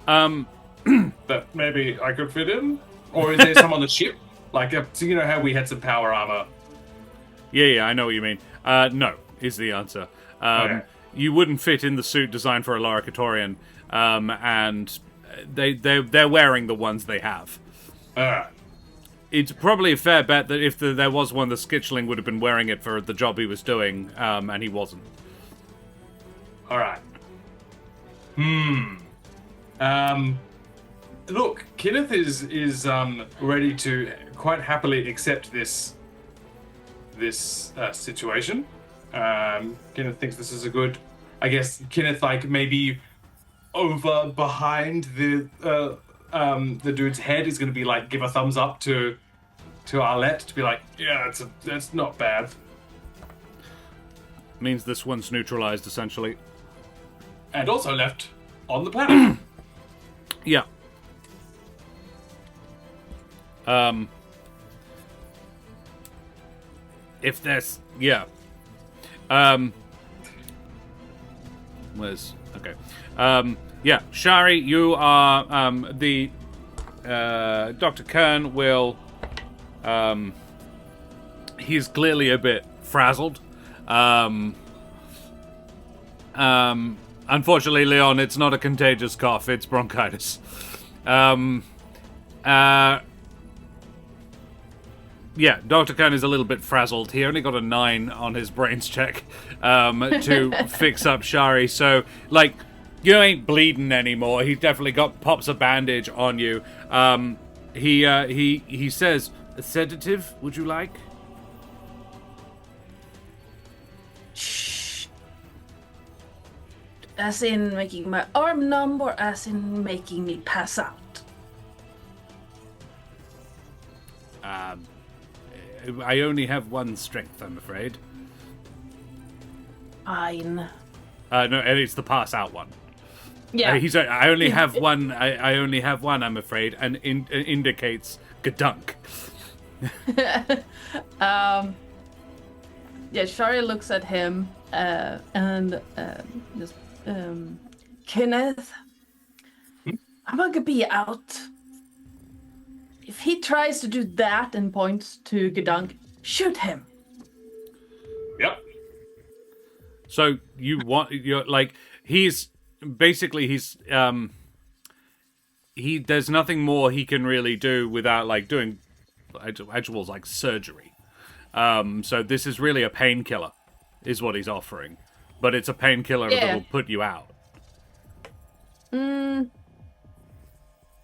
that maybe I could fit in? Or is there some on the ship? Like, so you know how we had some power armor? Yeah, I know what you mean. No, is the answer. Okay. You wouldn't fit in the suit designed for a Laracatorian, and they're wearing the ones they have. It's probably a fair bet that if there was one, the Skitchling would have been wearing it for the job he was doing, and he wasn't. Alright. Look, Kinneth is ready to quite happily accept this situation. Kinneth thinks this is a good. I guess Kinneth like maybe over behind the dude's head is going to be like give a thumbs up to Arlette to be like, yeah, that's not bad. Means this one's neutralized essentially. And also left on the planet. Yeah. If there's where's okay. Yeah, Sharee, you are the Dr. Kern will he's clearly a bit frazzled. Unfortunately, Leon, it's not a contagious cough, it's bronchitis. Yeah, Dr. Kern is a little bit frazzled. He only got a 9 on his brains check to fix up Sharee. So, like, you ain't bleeding anymore. He definitely pops a bandage on you. He says, "A sedative, would you like?" Shh. As in making my arm numb, or as in making me pass out? I only have one strength, I'm afraid. Fine. No, and it's the pass out one. Yeah. I only have one. I only have one, I'm afraid, and indicates Gedunk. Yeah, Sharee looks at him and just, Kinneth, I'm gonna be out. If he tries to do that and points to Gedunk, shoot him. Yep. So you're like he's there's nothing more he can really do without like doing actual like surgery. So this is really a painkiller, is what he's offering, but it's a painkiller that will put you out.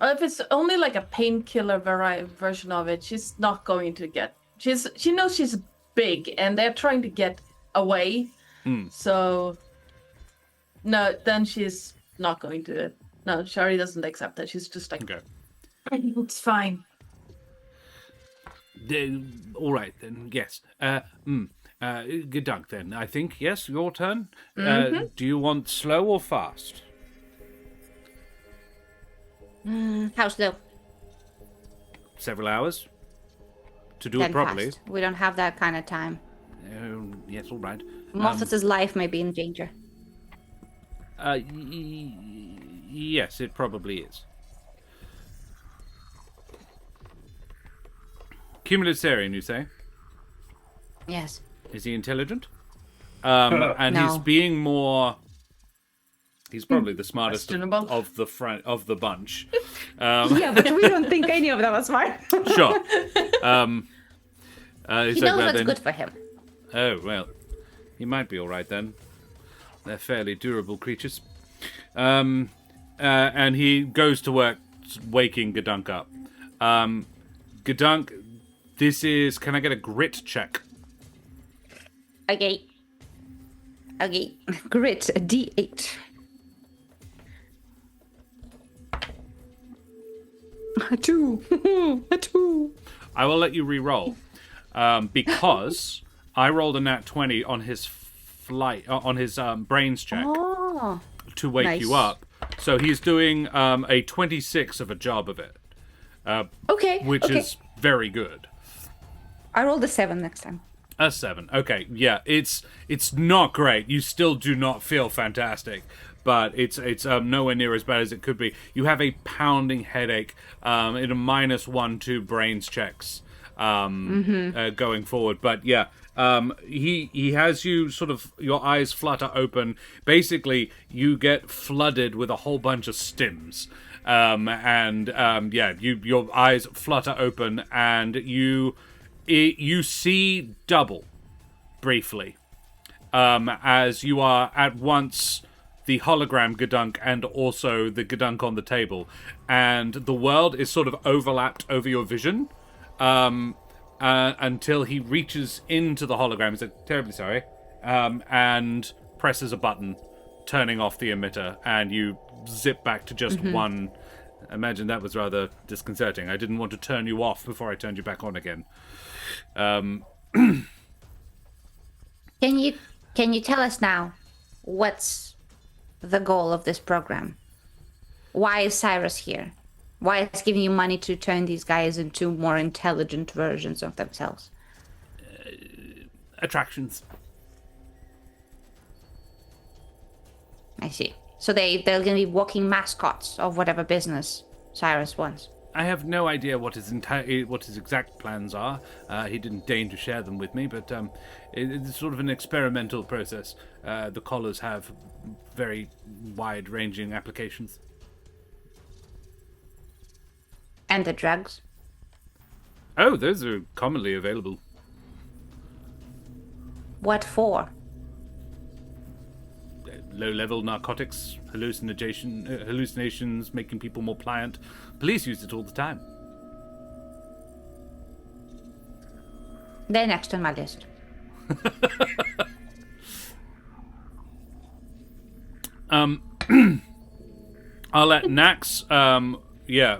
Well, if it's only like a painkiller version of it, she's not going to get. She knows she's big, and they're trying to get away. So no, then she's not going to. No, Sharee doesn't accept that. She's just like, Okay. It's fine. All right then. Yes. Gedunk then. I think yes. Your turn. Do you want slow or fast? How slow? Several hours to do Then it properly. fast. We don't have that kind of time. Yes. All right. Moffa's life may be in danger. Yes, it probably is. Cumulitarian, you say? Yes. Is he intelligent? And No. he's being more. He's probably the smartest Questionable. of the bunch. Yeah, but we don't think any of them are smart. Sure. He knows what's good for him. Oh well, he might be all right then. They're fairly durable creatures. And he goes to work waking Gedunk up. Gedunk, this is. Can I get a grit check? Okay. Grit, a D8. A 2. A 2. I will let you re-roll because I rolled a nat 20 on his brains check to wake you up. So he's doing a 26 of a job of it. Which is very good. I rolled a 7 next time. A 7. Okay, yeah, it's not great. You still do not feel fantastic, but it's nowhere near as bad as it could be. You have a pounding headache in a -1 brains checks going forward. But yeah, he has you sort of, your eyes flutter open. Basically, you get flooded with a whole bunch of stims. Your eyes flutter open and you see double briefly as you are at once the hologram Gedunk and also the Gedunk on the table, and the world is sort of overlapped over your vision until he reaches into the hologram. He's like, terribly sorry, and presses a button turning off the emitter, and you zip back to just one. Imagine that was rather disconcerting. I didn't want to turn you off before I turned you back on again. Can you tell us now what's the goal of this program? Why is Cyrus here? Why is giving you money to turn these guys into more intelligent versions of themselves? Attractions. I see. So they're going to be walking mascots of whatever business Cyrus wants. I have no idea what his exact plans are. He didn't deign to share them with me, but it's sort of an experimental process. The collars have very wide-ranging applications. And the drugs? Oh, those are commonly available. What for? Low-level narcotics, hallucinations, making people more pliant. Police use it all the time. They're next on my list. Arlette, Nax,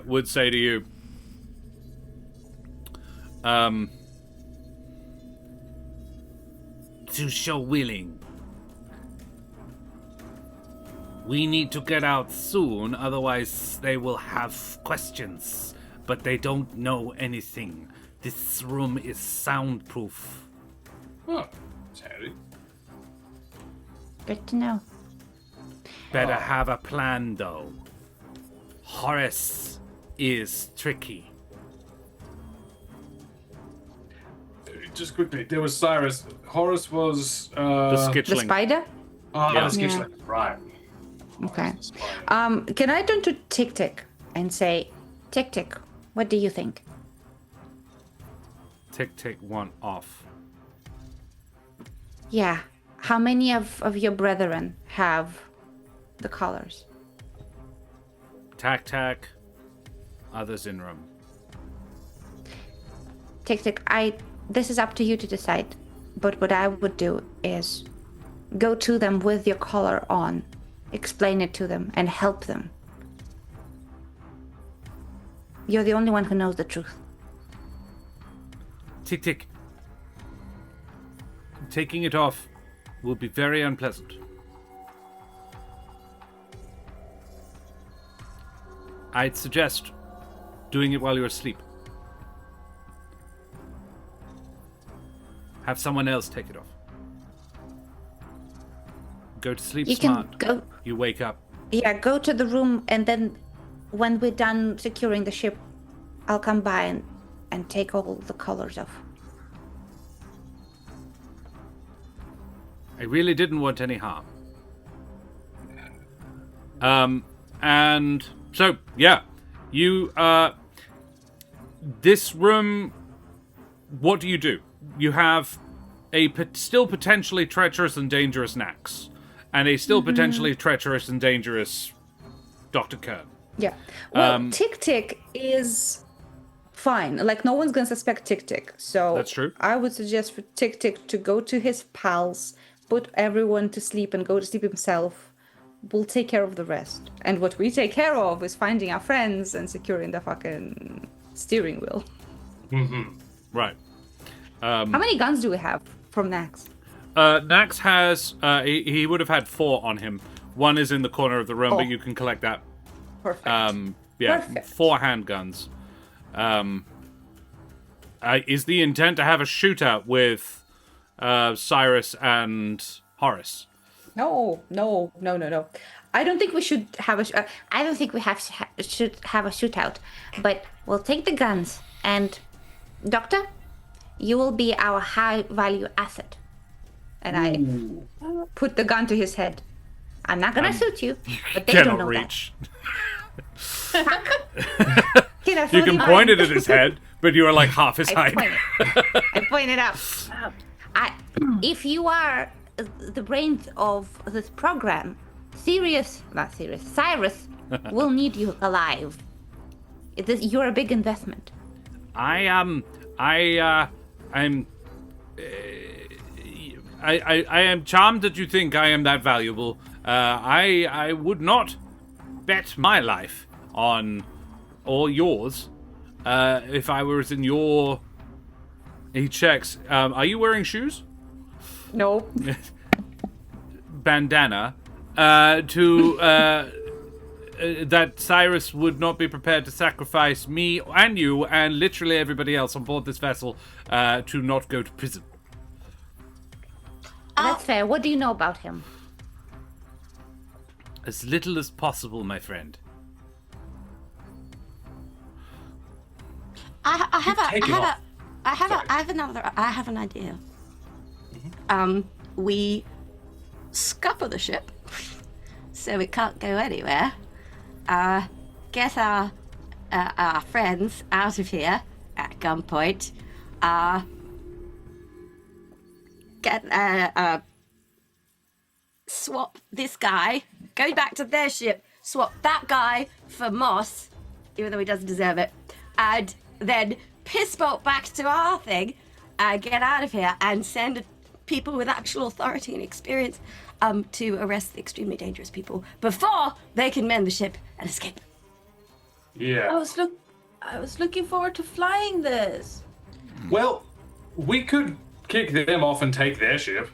would say to you, to show willing. We need to get out soon, otherwise they will have questions. But they don't know anything. This room is soundproof. Oh, Terry. Good to know. Better have a plan, though. Horace is tricky. Just quickly, there was Cyrus. Horace was The The Skitchling. spider? Oh, Yeah. the Skitchling. Right. Okay. The spider. Can I turn to Ticktick and say, Ticktick, what do you think? Ticktick 1 off. Yeah. How many of your brethren have the colors? Tack, others in room. Tick-Tick, this is up to you to decide. But what I would do is go to them with your collar on, explain it to them, and help them. You're the only one who knows the truth. Tick. Taking it off will be very unpleasant. I'd suggest doing it while you're asleep. Have someone else take it off. Go to sleep You smart. can go. You wake up. Yeah, go to the room, and then when we're done securing the ship, I'll come by and take all the colors off. I really didn't want any harm. And so, yeah, you, this room, what do? You have a still potentially treacherous and dangerous Nax, and a still potentially treacherous and dangerous Dr. Kern. Yeah. Well, Tick-Tick is fine. Like, no one's gonna suspect Tick-Tick. So That's true. I would suggest for Tick-Tick to go to his pals, put everyone to sleep, and go to sleep himself. We'll take care of the rest. And what we take care of is finding our friends and securing the fucking steering wheel. Right. How many guns do we have from Nax? Nax has, he would have had 4 on him. One is in the corner of the room, but you can collect that. Perfect. Perfect. 4 handguns. Is the intent to have a shootout with Cyrus and Horace? No. I don't think we should have a. I don't think we should have a shootout, but we'll take the guns. And, Doctor, you will be our high-value asset. And I put the gun to his head. I'm not gonna shoot you, but they don't Cannot know reach. that. You can point it at his head, but you are like half his height. I pointed out. If you are the brains of this program, Cyrus will need you alive. You're a big investment. I am charmed that you think I am that valuable. I would not bet my life on, or yours, if I was in your... He checks. Are you wearing shoes? No. Bandana. That Cyrus would not be prepared to sacrifice me and you and literally everybody else on board this vessel to not go to prison. That's fair. What do you know about him? As little as possible, my friend. I have an idea. We scupper the ship so it can't go anywhere. Get our friends out of here at gunpoint. Swap this guy. Go back to their ship. Swap that guy for Moss, even though he doesn't deserve it. And then piss bolt back to our thing. Get out of here and send people with actual authority and experience to arrest the extremely dangerous people before they can mend the ship and escape. Yeah. I was looking forward to flying this. Well, we could kick them off and take their ship.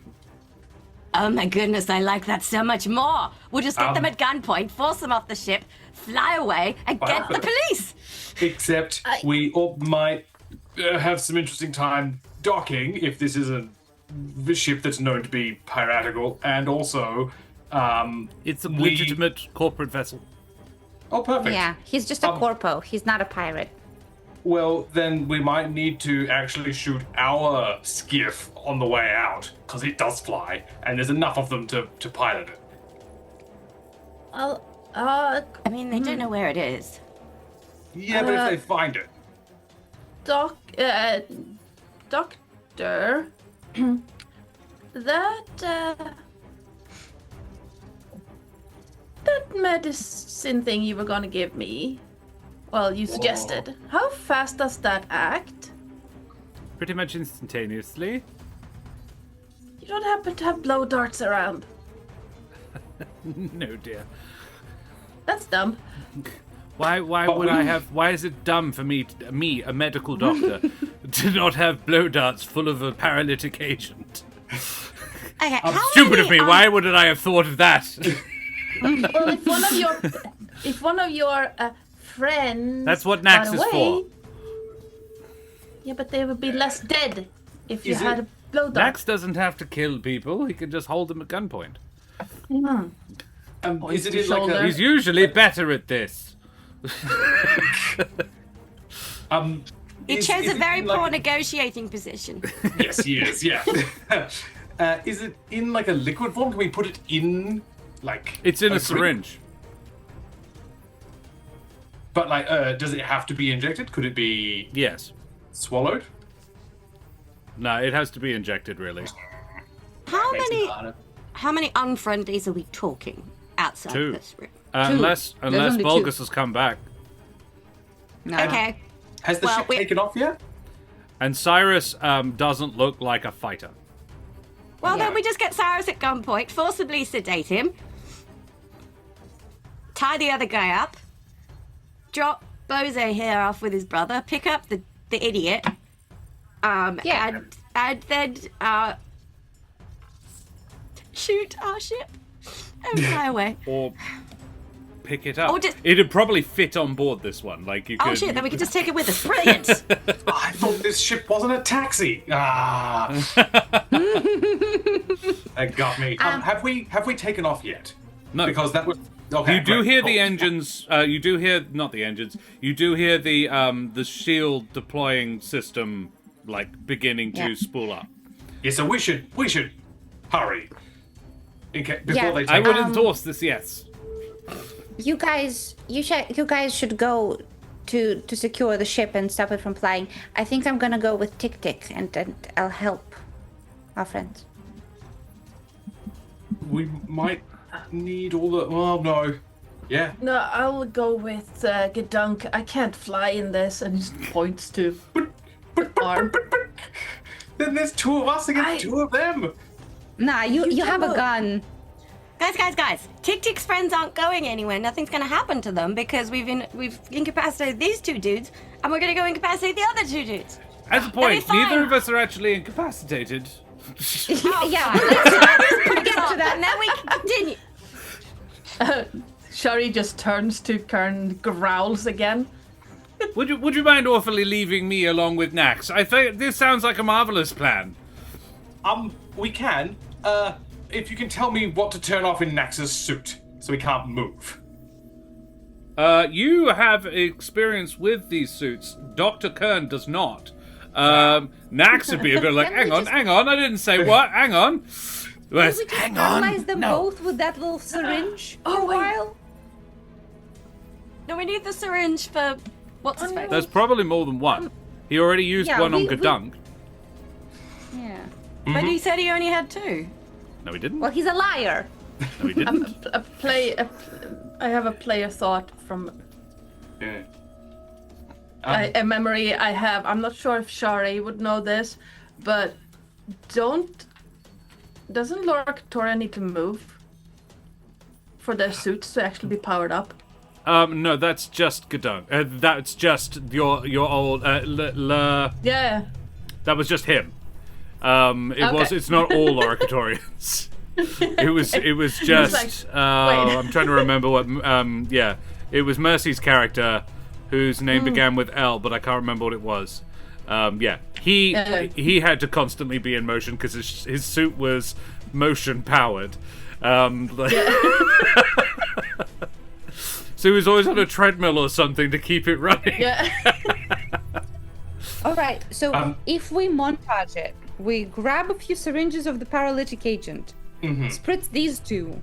Oh my goodness, I like that so much more. We'll just get them at gunpoint, force them off the ship, fly away, and get the police. Except we all might have some interesting time docking if this isn't the ship that's known to be piratical, and also it's a legitimate corporate vessel. Oh, perfect. Yeah, he's just a corpo. He's not a pirate. Well, then we might need to actually shoot our skiff on the way out, because it does fly, and there's enough of them to pilot it. I mean, they don't know where it is. Yeah, but if they find it. Doctor, that medicine thing you were gonna give me, well, you suggested. How fast does that act? Pretty much instantaneously. You don't happen to have blow darts around? No, dear. That's dumb. Why would I have? Why is it dumb for me, a medical doctor, to not have blow darts full of a paralytic agent? Okay, Stupid of me. Why wouldn't I have thought of that? Well, if one of your friends. That's what Nax is away, for. Yeah, but they would be less dead if you had a blow dart. Nax doesn't have to kill people. He can just hold them at gunpoint. Is it in like a... He's usually better at this. He chose a very poor negotiating position. Yes, he is, yeah. Is it in like a liquid form? Can we put it in like... It's in a syringe. But like, does it have to be injected? Could it be... Yes. Swallowed? No, it has to be injected, really. How many unfriendlies are we talking outside 2. this room? Unless only 2. Bulgus has come back. No. Okay. Has the ship taken off yet? And Cyrus doesn't look like a fighter. Well, then we just get Cyrus at gunpoint, forcibly sedate him, tie the other guy up, drop Bozo here off with his brother, pick up the the idiot. Yeah. And then shoot our ship and fly away. Or pick it up. Or just- It'd probably fit on board this one. Like you could. Oh shit! Then we could just take it with us. Brilliant. I thought this ship wasn't a taxi. Ah. That got me. Have we taken off yet? No. Because that was okay. You do right, hear cool. the engines. You do hear not the engines. You do hear the shield deploying system like beginning to spool up. Yeah, so we should hurry. Before Yeah. they take I would off. endorse this. Yes. You guys should go to secure the ship and stop it from flying. I think I'm gonna go with Ticktick and I'll help our friends. We might need all the. Well, no. Yeah. No, I'll go with Gedunk. I can't fly in this, and he just points to arm. Then there's two of us against two of them. Nah, you have a don't- gun. Guys! Ticktick's friends aren't going anywhere. Nothing's gonna happen to them because we've incapacitated these two dudes, and we're gonna go incapacitate the other two dudes. As a point, fine. neither of us are actually incapacitated. Yeah. Let's get to that, and then we can continue. Sharee just turns to Kern and growls again. Would you mind awfully leaving me along with Nax? I think this sounds like a marvelous plan. We can. If you can tell me what to turn off in Nax's suit, so he can't move. You have experience with these suits. Dr. Kern does not. Nax would be a bit like, hang on, I didn't say what, hang on. Wes, hang Paralyze on. them No. both with that little syringe for a wait. while. No, we need the syringe for what's his face. There's probably more than one. He already used yeah, one on we- Gedunk. Yeah. But he said he only had two. No, he didn't. Well, he's a liar. No, he didn't. I have a player thought from Yeah. a memory I have. I'm not sure if Sharee would know this, but doesn't Laura Katora need to move for their suits to actually be powered up? No, that's just Gedunk. That's just your old Yeah. That was just him. It's not all Oracatorians. It was just wait. I'm trying to remember what it was Mercy's character whose name began with L, but I can't remember what it was. He had to constantly be in motion because his suit was motion powered. So he was always on a treadmill or something to keep it running. Yeah. All right. So if we montage it, we grab a few syringes of the paralytic agent, spritz these two,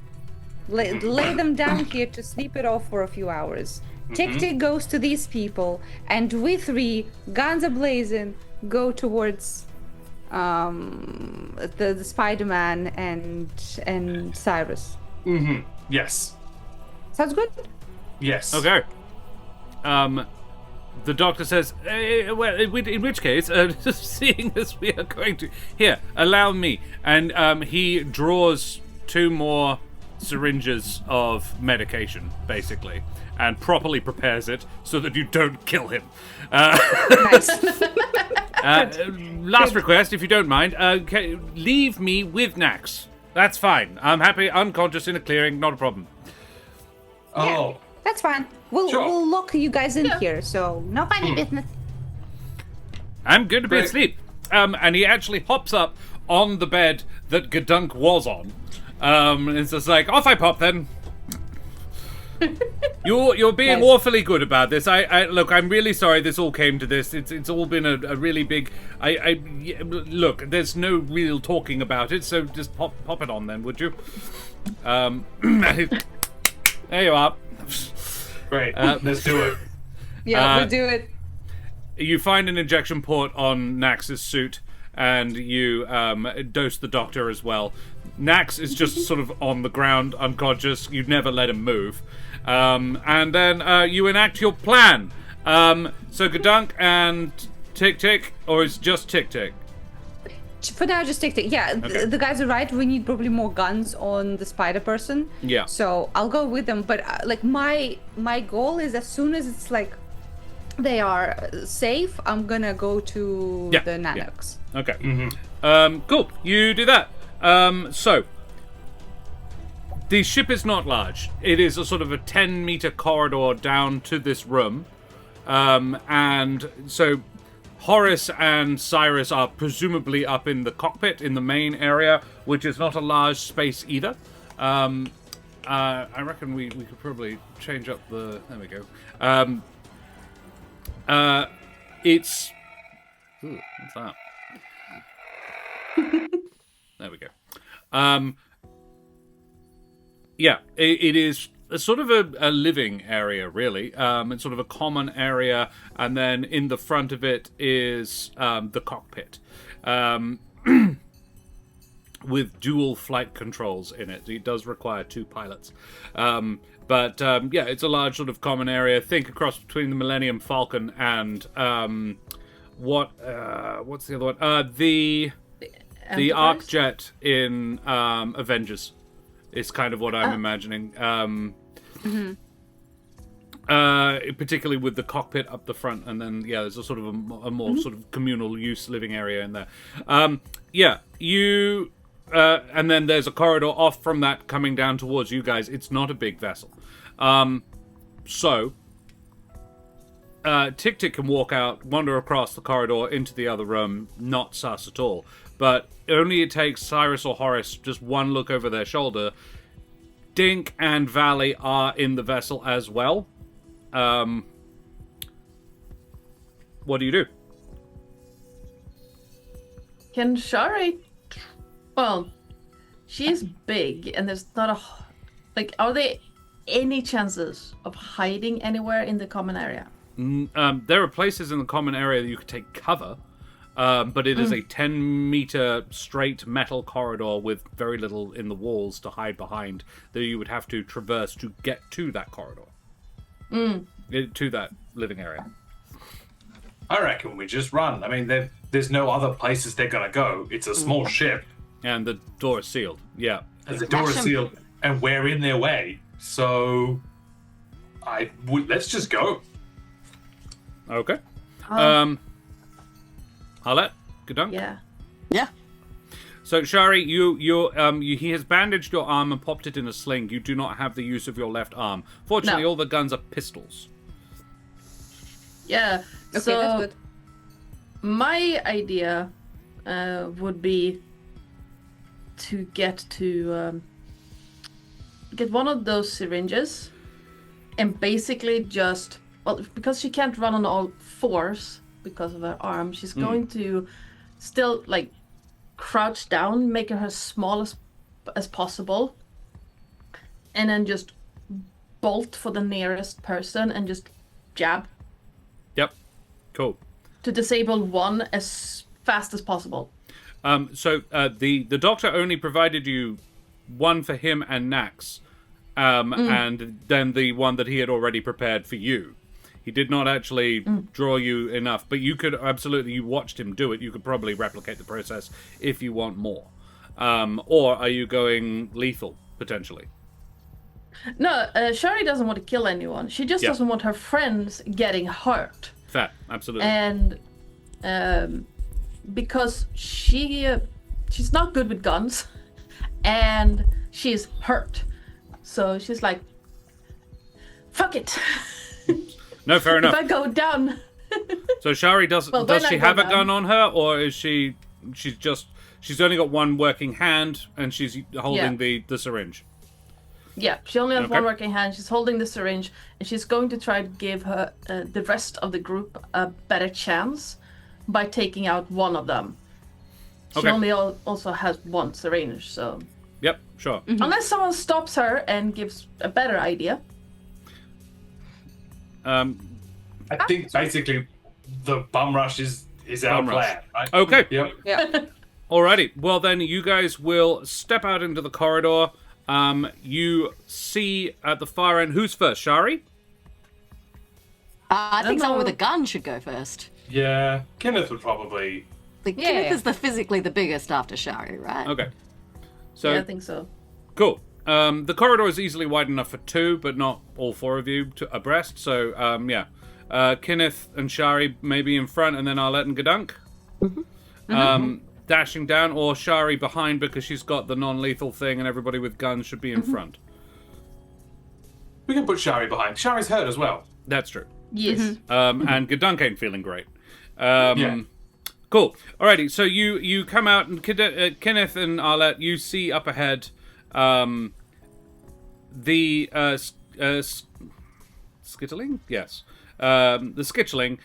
lay them down here to sleep it off for a few hours. Tick-Tick goes to these people, and we three, guns ablazing, go towards the Spider-Man and Cyrus. Yes. Sounds good? Yes. Okay. The doctor says, well, in which case, seeing as we are going to... Here, allow me. And he draws 2 more syringes of medication, basically, and properly prepares it so that you don't kill him. Nice. Last request, if you don't mind, leave me with Nax. That's fine. I'm happy, unconscious in a clearing, not a problem. Oh. That's fine. We'll lock you guys in here, so no funny business. I'm going to be Great. asleep. And he actually hops up on the bed that Gedunk was on. And it's just like, off I pop then. You're being Nice. awfully good about this. I look, I'm really sorry this all came to this. It's all been a really big. Look, there's no real talking about it, so just pop it on then, would you? There you are. Great. Let's do it. Yeah, we'll do it. You find an injection port on Nax's suit, and you dose the doctor as well. Nax is just sort of on the ground, unconscious. You'd never let him move. And then you enact your plan. So Gedunk and Tick-Tick, or it's just Tick-Tick? For now, just Tick-Tick. Yeah, Okay. the guys are right. We need probably more guns on the spider person. Yeah. So I'll go with them. But like my goal is as soon as it's like they are safe, I'm gonna go to Yeah, the yeah. Nanuqs. Okay. Cool. You do that. So the ship is not large. It is a sort of a 10-meter corridor down to this room. And so Horace and Cyrus are presumably up in the cockpit in the main area, which is not a large space either. I reckon we could probably change up the... There we go. It's... Ooh, what's that? There we go. Yeah, it is a sort of a living area, really. It's sort of a common area, and then in the front of it is the cockpit. With dual flight controls in it. It does require 2 pilots. But yeah, it's a large sort of common area. Think across between the Millennium Falcon and what's the other one? The Arcjet in Avengers is kind of what I'm imagining. Particularly with the cockpit up the front, and then there's a sort of a more sort of communal use living area in there. You. And then there's a corridor off from that coming down towards you guys. It's not a big vessel. So, Ticktick can walk out, wander across the corridor into the other room, not sus at all. But only it takes Cyrus or Horace just one look over their shoulder. Dink and Valley are in the vessel as well. What do you do? Can Sharee... Well, she's big, and there's not a... Like, are there any chances of hiding anywhere in the common area? There are places in the common area that you could take cover, but it is a 10-meter straight metal corridor with very little in the walls to hide behind that you would have to traverse to get to that corridor. To that living area. I reckon we just run. I mean, there's no other places they're gonna go. It's a small ship. And the door is sealed. Yeah. And the door is sealed, and we're in their way. So, let's just go. Okay. Arlette, Gedunk? Yeah. Yeah. So, Sharee, he has bandaged your arm and popped it in a sling. You do not have the use of your left arm. Fortunately, No. all the guns are pistols. Yeah. Okay, So, that's good. my idea would be to get one of those syringes and basically just... Well, because she can't run on all fours because of her arm, she's going to still, like, crouch down, making her small as possible, and then just bolt for the nearest person and just jab. Yep. Cool. To disable one as fast as possible. So the doctor only provided you one for him and Nax, and then the one that he had already prepared for you. He did not actually draw you enough, but you could absolutely, you watched him do it, you could probably replicate the process if you want more. Or are you going lethal, potentially? No, Sharee doesn't want to kill anyone. She just doesn't want her friends getting hurt. Fair, absolutely. And because she's not good with guns, and she's hurt. So she's like, fuck it. No, fair enough. If I go down. So Sharee does she have a down. gun on her, or is she's only got one working hand and she's holding the syringe? Yeah, she only has Okay. one working hand. She's holding the syringe, and she's going to try to give her the rest of the group a better chance by taking out one of them. She Okay. only also has one syringe, so... Yep, sure. Unless someone stops her and gives a better idea. I think basically the bum rush is our Bum rush. plan, right? Okay. Yep. Yeah. Alrighty. Well, then you guys will step out into the corridor. You see at the far end. Who's first, Sharee? I think someone with know. a gun should go first. Yeah. Kinneth would probably. Like, Yeah, Kinneth yeah. is physically the biggest after Sharee, right? Okay. So Yeah, I think so. cool. The corridor is easily wide enough for 2, but not all 4 of you abreast. So yeah, Kinneth and Sharee maybe in front, and then Arlette and Gedunk. Dashing down, or Sharee behind because she's got the non-lethal thing, and everybody with guns should be in front. We can put Sharee behind. Sharee's hurt as well. That's true. Yes. And Gedunk ain't feeling great. Cool. Alrighty, so you come out, and Kinneth and Arlette, you see up ahead the skittling? Yes. The skittling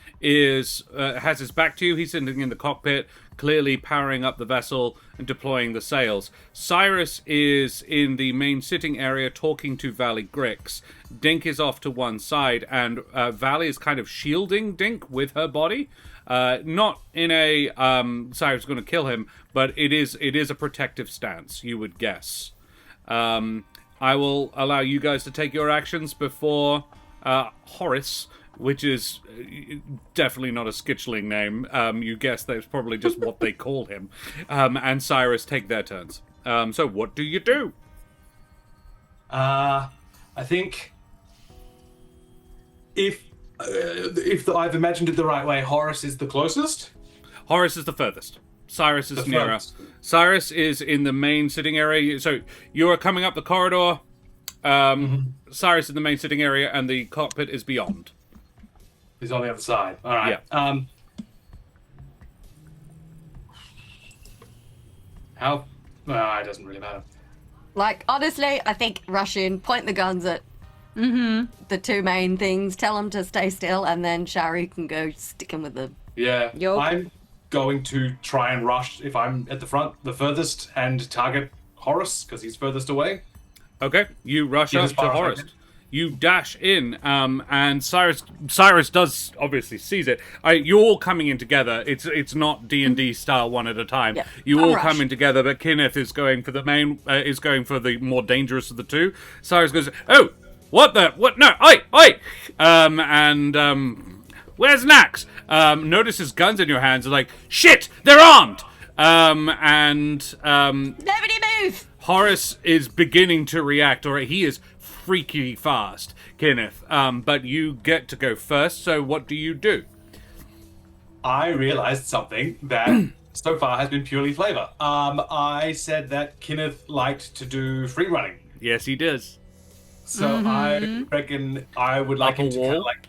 has his back to you. He's sitting in the cockpit, clearly powering up the vessel and deploying the sails. Cyrus is in the main sitting area talking to Valley Grix. Dink is off to one side, and Valley is kind of shielding Dink with her body. Not in a Cyrus is going to kill him, but it is a protective stance, you would guess. I will allow you guys to take your actions before Horace, which is definitely not a Skitchling name. You guess that's probably just what they call him. And Cyrus take their turns. So what do you do? I think if I've imagined it the right way, Horace is the closest. Horace is the furthest. Cyrus is The nearer. furthest. Cyrus is in the main sitting area. So you are coming up the corridor. Cyrus is in the main sitting area, and the cockpit is beyond. He's on the other side. All right. Yeah. How? It doesn't really matter. Like, honestly, I think rush in, point the guns at the two main things, tell them to stay still, and then Sharee can go stick him with them. Yeah. Yup. I'm going to try and rush if I'm at the front, the furthest, and target Horace because he's furthest away. Okay, you rush Yeah, up as to far as I Horace. can. You dash in, and Cyrus does obviously sees it. You're all coming in together. It's not D&D style one at a time. Yeah, You I'll all rush. come in together, but Kinneth is going for the main. Is going for the more dangerous of the two. Cyrus goes, "Oh, what the what? No, oi! Where's Nax? Notices guns in your hands. Are like, shit, they're armed. Nobody move! Horace is beginning to react, or he is freaky fast, Kinneth. But you get to go first, so what do you do? I realized something that so far has been purely flavor. I said that Kinneth liked to do free running. Yes, he does. So I reckon I would like Up a him to kind wall? of like,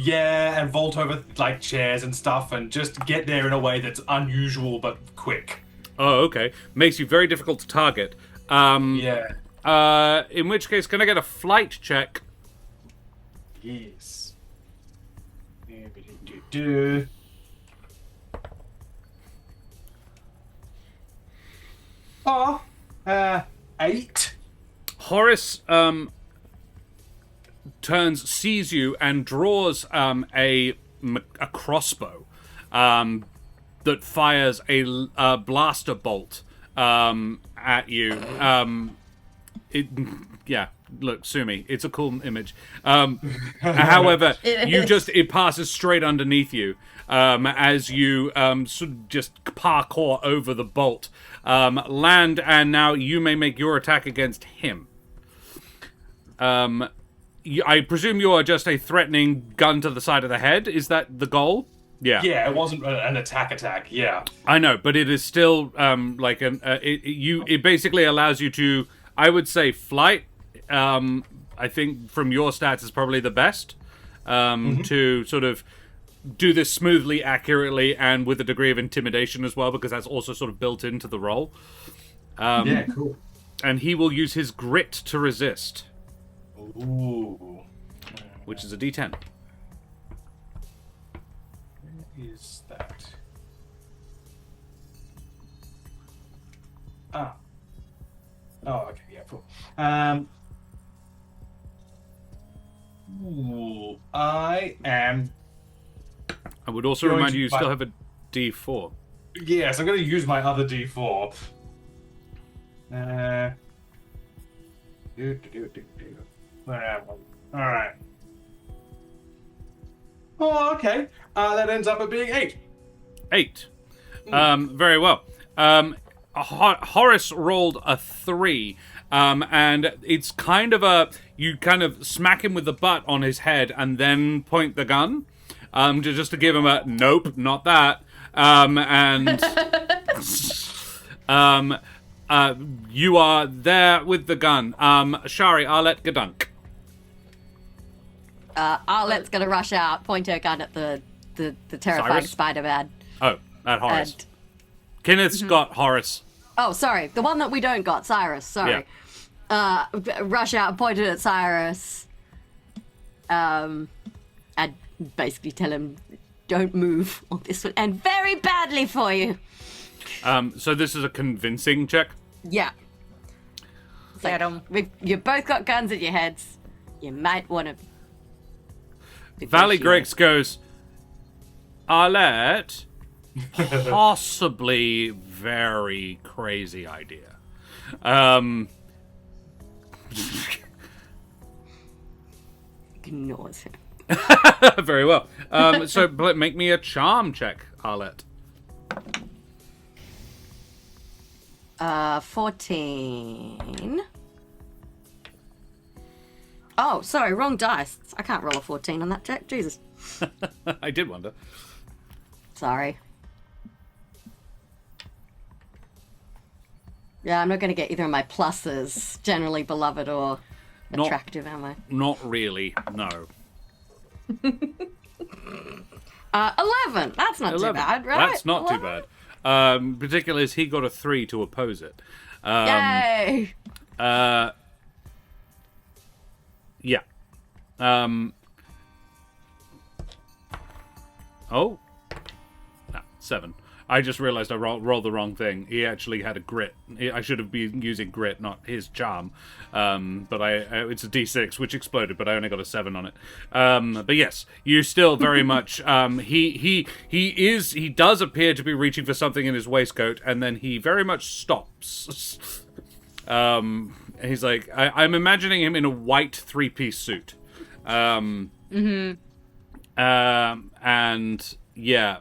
and vault over like chairs and stuff and just get there in a way that's unusual but quick. Oh, okay. Makes you very difficult to target. Yeah. In which case, can I get a flight check? Yes. Oh, 8. Horace sees you and draws a crossbow that fires a blaster bolt at you. Look, sue me. It's a cool image. However, it passes straight underneath you as you sort of just parkour over the bolt, land, and now you may make your attack against him. I presume you are just a threatening gun to the side of the head. Is that the goal? Yeah. Yeah, it wasn't an attack. Yeah. I know, but it is still like an. It basically allows you to, I would say, flight. I think from your stats is probably the best to sort of do this smoothly, accurately, and with a degree of intimidation as well, because that's also sort of built into the role. Yeah, cool. And he will use his grit to resist, Ooh. which is a D10. Where is that? Ah. Oh, okay, yeah, cool. Ooh, I am. I would also Going remind to you fight- still have a D4. Yes, I'm going to use my other D4. Where am I? All right. Oh, okay. That ends up at being 8. 8. Very well. Horace rolled a 3, and it's kind of you kind of smack him with the butt on his head and then point the gun, just to give him a nope, not that, and you are there with the gun. Sharee, Arlette, Gedunk. Arlette's gonna rush out, point her gun at the terrifying Cyrus? Spider-Man. Oh, at Horace. And, Kinneth's got Horace. oh, sorry, the one that we don't got, Cyrus. Sorry. Rush out and point it at Cyrus. And basically tell him, don't move, or this will end very badly for you. So this is a convincing check. Yeah. It's Get 'em. You both got guns at your heads. You might want to. Valley Griggs goes, Arlette, possibly very crazy idea. Ignores him. Very well. So make me a charm check, Arlette. 14. Oh, sorry, wrong dice. I can't roll a 14 on that check. Jesus. I did wonder. Sorry. Yeah, I'm not going to get either of my pluses, generally beloved or attractive, am I? Not really, no. 11. That's not too bad, right? That's not 11? too bad. Particularly as he got a 3 to oppose it. Yay! Yeah. Oh. No, 7. I just realized I rolled the wrong thing. He actually had a grit. I should have been using grit, not his charm. But it's a D6, which exploded, but I only got a 7 on it. But yes, you still very much. He does appear to be reaching for something in his waistcoat, and then he very much stops. He's like, I'm imagining him in a white 3-piece suit. And yeah,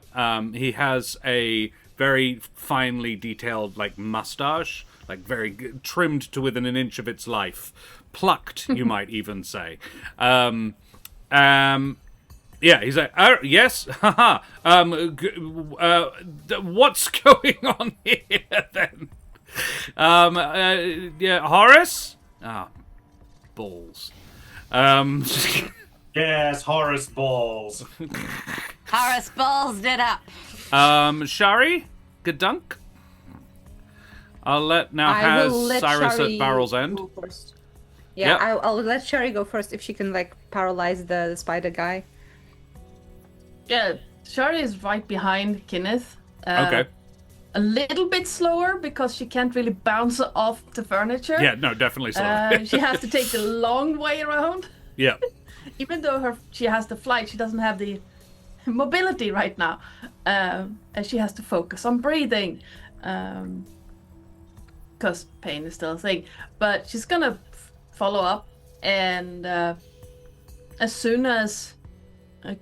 he has a very finely detailed, like, mustache, like very trimmed to within an inch of its life, plucked, you might even say. Yeah, he's like, yes, haha. What's going on here then? Yeah, Horace. Balls. Yes, Horace balls. Horace balls it up. Sharee, Gedunk. Arlette now has will let Cyrus Sharee at Barrel's End. go first. Yeah, Yep. I'll let Sharee go first if she can like paralyze the spider guy. Yeah, Sharee is right behind Kinneth. Okay. A little bit slower because she can't really bounce off the furniture. Yeah, no, definitely so. She has to take the long way around. Yeah. Even though she has the flight, she doesn't have the mobility right now. And she has to focus on breathing. Because pain is still a thing. But she's gonna follow up. And as soon as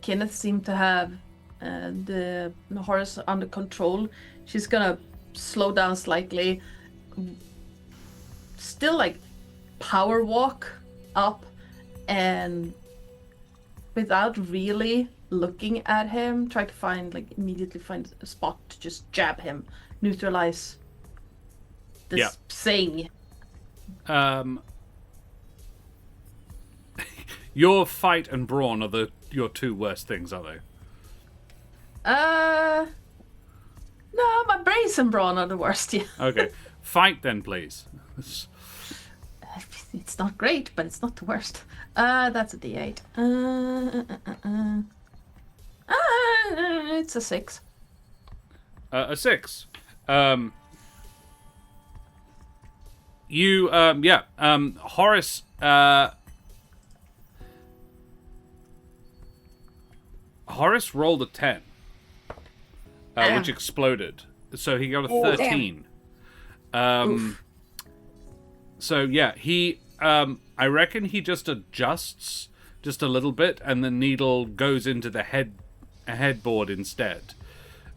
Kinneth seemed to have the horse under control, she's gonna slow down slightly. Still like power walk up and without really looking at him, try to immediately find a spot to just jab him, neutralize this thing. Your fight and brawn are your two worst things, are they? No, my brace and brawn are the worst, yeah. Okay. Fight then, please. It's not great, but it's not the worst. That's a D8. It's a 6. A 6. Horace, Horace rolled a 10, which exploded. So he got a 13. So yeah, he, I reckon he just adjusts just a little bit, and the needle goes into the headboard instead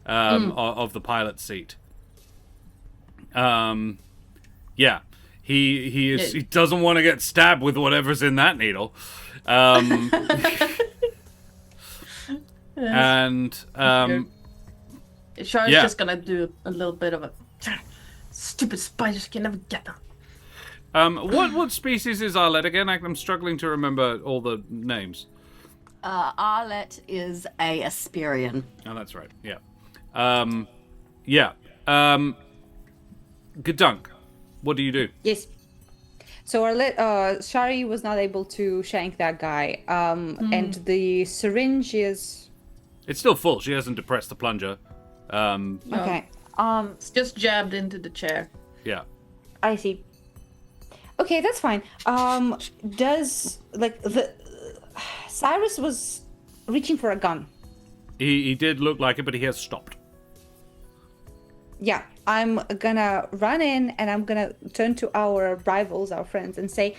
of the pilot seat. Yeah, he doesn't want to get stabbed with whatever's in that needle. And Sharee's yeah. just gonna do a little bit of a stupid spiders can never get them. What species is Arlette again? I'm struggling to remember all the names. Arlette is a Asperian. Oh, that's right. Yeah. Gedunk, what do you do? Yes. So Sharee was not able to shank that guy. And the syringe is... It's still full. She hasn't depressed the plunger. Okay. It's just jabbed into the chair. Yeah. I see. Okay, that's fine. Does the Cyrus was reaching for a gun? He did look like it, but he has stopped. Yeah, I'm gonna run in and I'm gonna turn to our rivals, our friends, and say,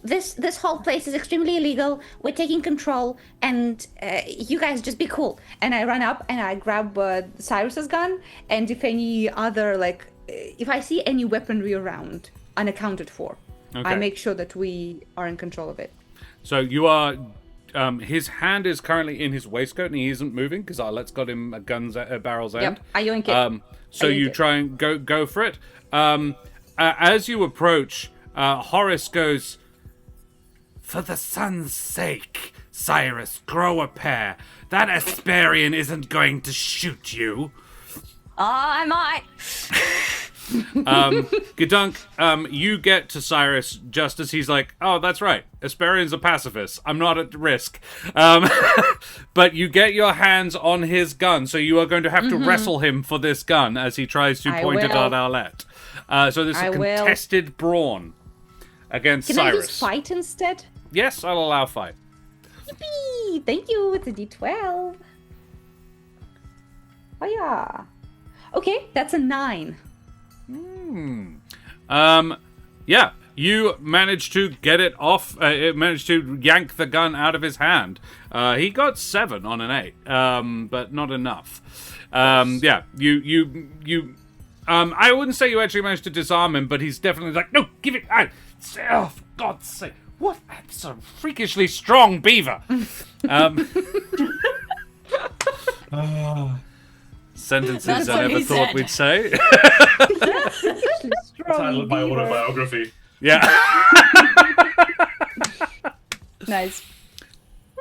This whole place is extremely illegal. We're taking control, and you guys just be cool. and I run up and I grab Cyrus's gun, and if any other if I see any weaponry around unaccounted for, I Okay. make sure that we are in control of it. So you are. His hand is currently in his waistcoat, and he isn't moving because Arlette's got him a barrel's end. Yep, I yoink it. So I you yoink it. try and go for it. As you approach, Horace goes, "For the sun's sake, Cyrus, grow a pair. That Asperian isn't going to shoot you." I might. Gedunk, you get to Cyrus just as he's like, "Oh, that's right. Asperian's a pacifist. I'm not at risk." But you get your hands on his gun, so you are going to have to wrestle him for this gun as he tries to I point it will. at Arlette. So this is I a will. contested brawn against Can Cyrus. I use fight instead? Yes, I'll allow fight. Yippee! Thank you. It's a D12. Oh yeah. Okay, that's a 9. Yeah, you managed to get it off. Managed to yank the gun out of his hand. He got 7 on an 8, but not enough. Yeah, you. I wouldn't say you actually managed to disarm him, but he's definitely like, "No, give it out!" Oh, for God's sake! What? That's a freakishly strong beaver. Sentences That's I what never he thought said. we'd say. Title of my autobiography. Yeah. Nice.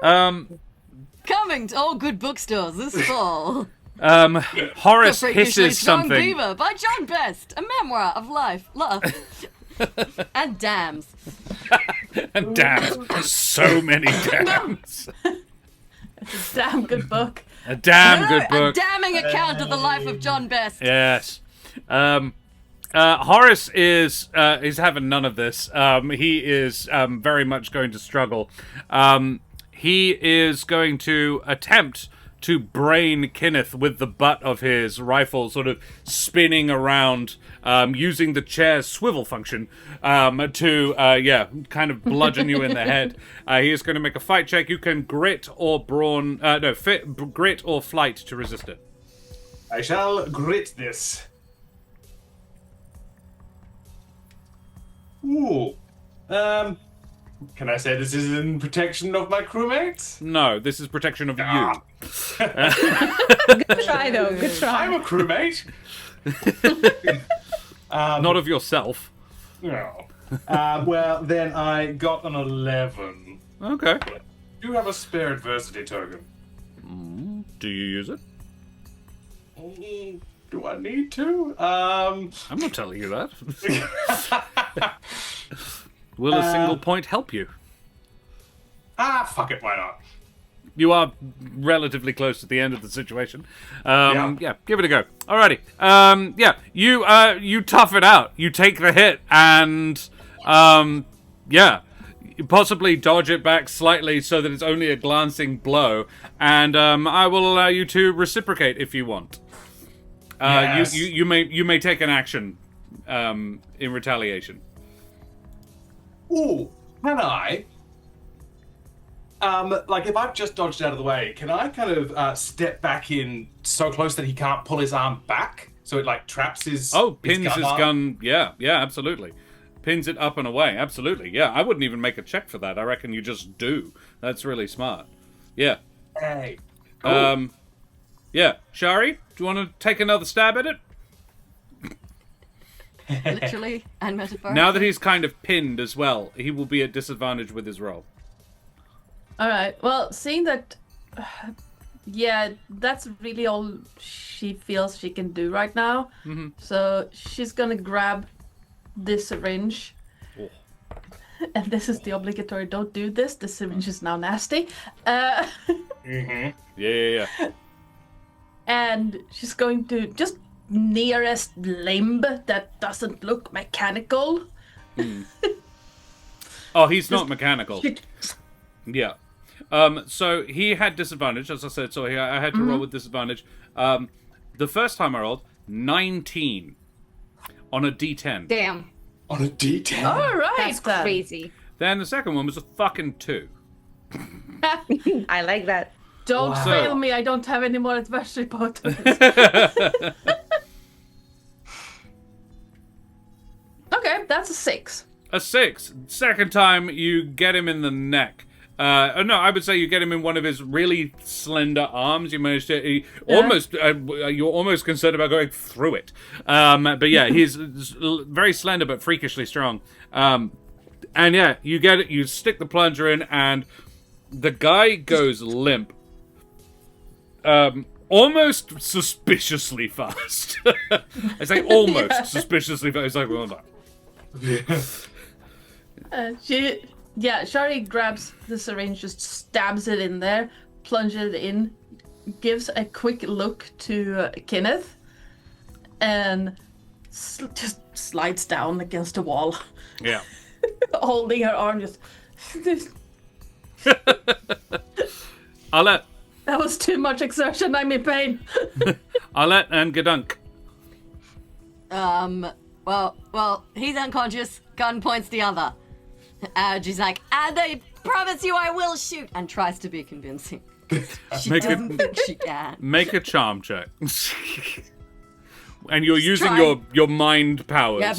Coming to all good bookstores this fall. Horace The Freakishly hisses Strong something. Beaver by John Best, a memoir of life, love, and dams. And dams. So many dams. It's a damn good book. A damn good A book. damning account of the life of John Best. Yes. Horace is having none of this. He is very much going to struggle. He is going to attempt to brain Kinneth with the butt of his rifle, sort of spinning around, using the chair's swivel function to kind of bludgeon you in the head. He is going to make a fight check. You can grit or grit or flight to resist it. I shall grit this. Ooh. Can I say this is in protection of my crewmates? No, this is protection of you. Good try, though. Good try. I'm a crewmate. Not of yourself. No. Well, then I got an 11. Okay. Do you have a spare adversity token? Do you use it? Do I need to? I'm not telling you that. Will a single point help you? Fuck it, why not? You are relatively close to the end of the situation. Yeah. Yeah, give it a go. Alrighty. Yeah, you tough it out. You take the hit and, yeah, you possibly dodge it back slightly so that it's only a glancing blow. And I will allow you to reciprocate if you want. Yes. You may take an action in retaliation. Ooh, can I? If I've just dodged out of the way, can I kind of step back in so close that he can't pull his arm back? So it, traps his... Oh, pins his arm? gun. Yeah, absolutely. Pins it up and away. Absolutely. Yeah, I wouldn't even make a check for that. I reckon you just do. That's really smart. Yeah. Hey. Yeah. Sharee, do you want to take another stab at it? Literally and metaphorically. Now that he's kind of pinned as well, he will be at disadvantage with his roll. All right. Well, seeing that, yeah, that's really all she feels she can do right now. Mm-hmm. So she's gonna grab this syringe. Oh. And this is the obligatory, don't do this. The syringe is now nasty. Yeah. And she's going to just nearest limb that doesn't look mechanical. Oh, he's not mechanical. Yeah. So he had disadvantage, as I said, so I had to roll with disadvantage. The first time I rolled, 19 on a D10. Damn. On a D10. All right, That's then. crazy. Then the second one was a fucking 2. I like that. Don't Wow. fail me. I don't have any more adversary potents. Okay, that's a 6. A 6. Second time, you get him in the neck. No, I would say you get him in one of his really slender arms. You managed to almost. You're almost concerned about going through it. But yeah, he's very slender but freakishly strong. And yeah, you get it. You stick the plunger in, and the guy goes limp. Almost suspiciously fast. I say almost suspiciously fast. It's like, well, no. Sharee grabs the syringe, just stabs it in there, plunges it in, gives a quick look to Kinneth, and just slides down against a wall, Yeah. holding her arm. Just Arlette. that was too much exertion. I'm in pain. Arlette and Gedunk. Well, he's unconscious. Gun points the other. She's like, and I promise you I will shoot, and tries to be convincing. She Make doesn't it- think she can. Make a charm check. And you're using try. your mind powers. Yeah.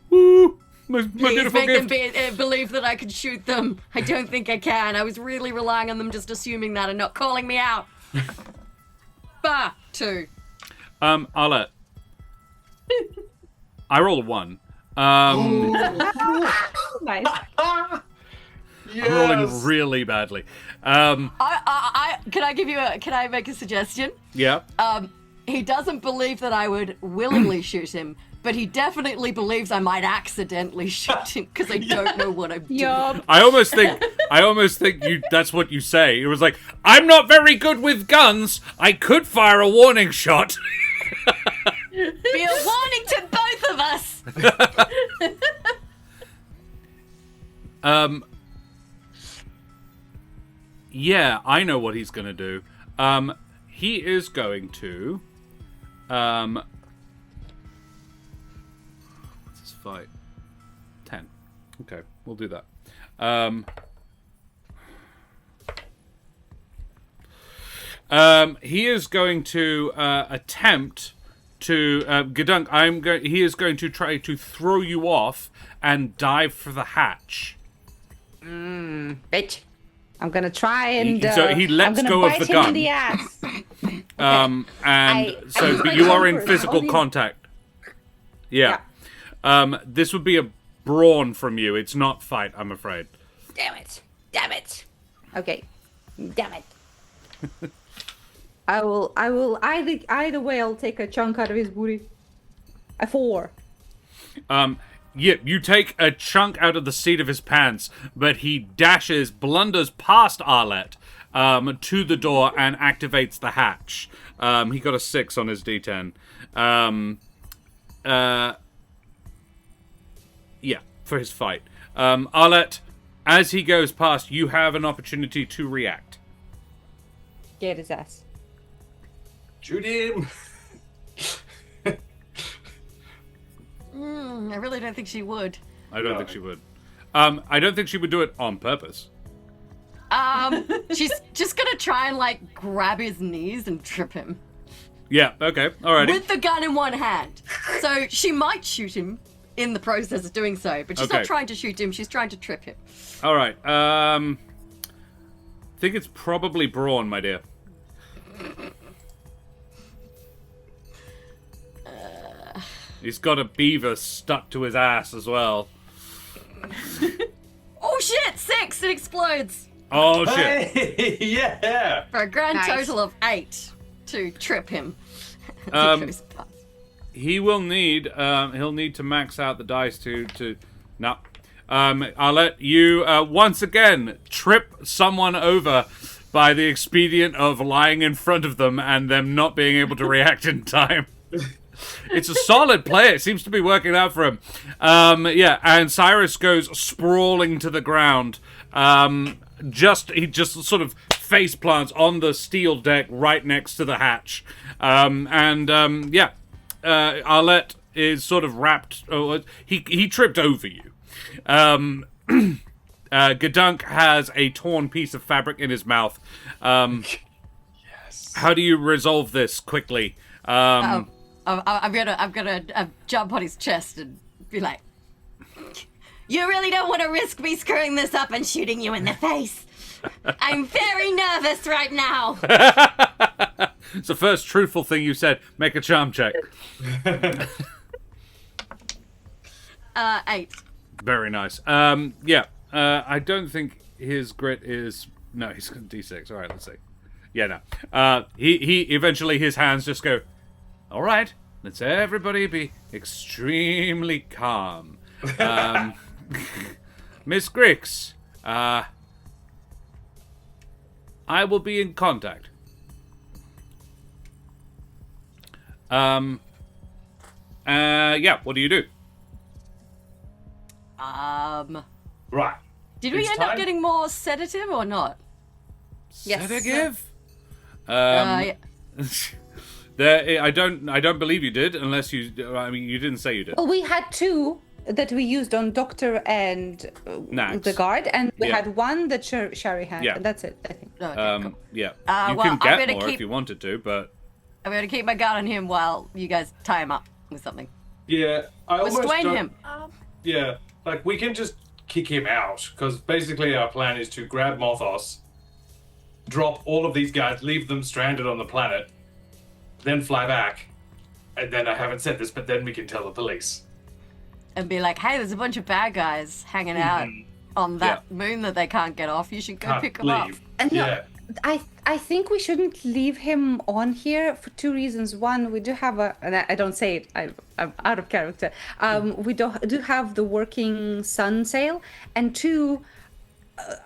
Woo! My Please beautiful make them gift. believe that I can shoot them. I don't think I can. I was really relying on them just assuming that and not calling me out. Bah! 2. Arlette. I roll a 1. Nice. I'm rolling really badly. Can I make a suggestion? Yeah. He doesn't believe that I would willingly shoot him, but he definitely believes I might accidentally shoot him because I don't know what I'm doing. Yup. I almost think that's what you say. It was like, I'm not very good with guns. I could fire a warning shot. Be a warning to both of us! Yeah, I know what he's gonna do. He is going to what's his fight? 10. Okay, we'll do that. He is going to attempt to Gedunk. He is going to try to throw you off and dive for the hatch. Bitch. I'm gonna try and So he lets I'm gonna go of bite the him gun. in the ass. But you are in physical contact. Yeah. This would be a brawn from you. It's not fight, I'm afraid. Damn it. Okay. Damn it. I will either way I'll take a chunk out of his booty. A 4. Yeah, you take a chunk out of the seat of his pants, but he blunders past Arlette to the door and activates the hatch. He got a 6 on his D10. Yeah, for his fight. Arlette, as he goes past, you have an opportunity to react. Get his ass. Shoot him. I really don't think she would. I don't think she would. I don't think she would do it on purpose. She's just gonna try and, like, grab his knees and trip him. Yeah, okay, alrighty. with the gun in one hand. So she might shoot him in the process of doing so, but she's Okay. not trying to shoot him, she's trying to trip him. Alright, I think it's probably brawn, my dear. He's got a beaver stuck to his ass as well. Oh shit! 6! It explodes! Oh shit. Hey, yeah. For a grand Nice. total of 8 to trip him. As he Um, goes past. He will need, he'll need to max out the dice to no. I'll let you, once again, trip someone over by the expedient of lying in front of them and them not being able to react in time. It's a solid play. It seems to be working out for him. Yeah, and Cyrus goes sprawling to the ground. He just sort of face plants on the steel deck right next to the hatch. Yeah, Arlette is sort of wrapped. Oh, he tripped over you. Gedunk has a torn piece of fabric in his mouth. Yes. How do you resolve this quickly? I'm gonna jump on his chest and be like, "You really don't want to risk me screwing this up and shooting you in the face. I'm very nervous right now." It's the first truthful thing you said. Make a charm check. 8. Very nice. Yeah. I don't think his grit is. No, he's got D6. All right, let's see. Yeah, no. He eventually his hands just go. All right, let's everybody be extremely calm. Miss Grix, I will be in contact. Yeah, what do you do? Right. Did we It's end up time. getting more sedative or not? Yes. Sedative? Yeah. There, I don't believe you did, unless you. I mean, you didn't say you did. Well, we had 2 that we used on Doctor and Nax. the guard, and we Yeah. had 1 that Sharee had, Yeah. and that's it, I think. Okay, cool. Yeah. You well, can I'm get gonna more if keep- you wanted to, but I'm gonna keep my gun on him while you guys tie him up with something. Yeah. I almost Restrain don't- him. Yeah. Like, we can just kick him out, because basically our plan is to grab Mothos, drop all of these guys, leave them stranded on the planet, then fly back. And then I haven't said this, but then we can tell the police. And be like, "Hey, there's a bunch of bad guys hanging out on that moon that they can't get off. You should go Can't pick them up." leave. And no, Yeah. I think we shouldn't leave him on here for 2 reasons. One, we do have and I don't say it, I'm out of character. We do have the working sun sail, and 2,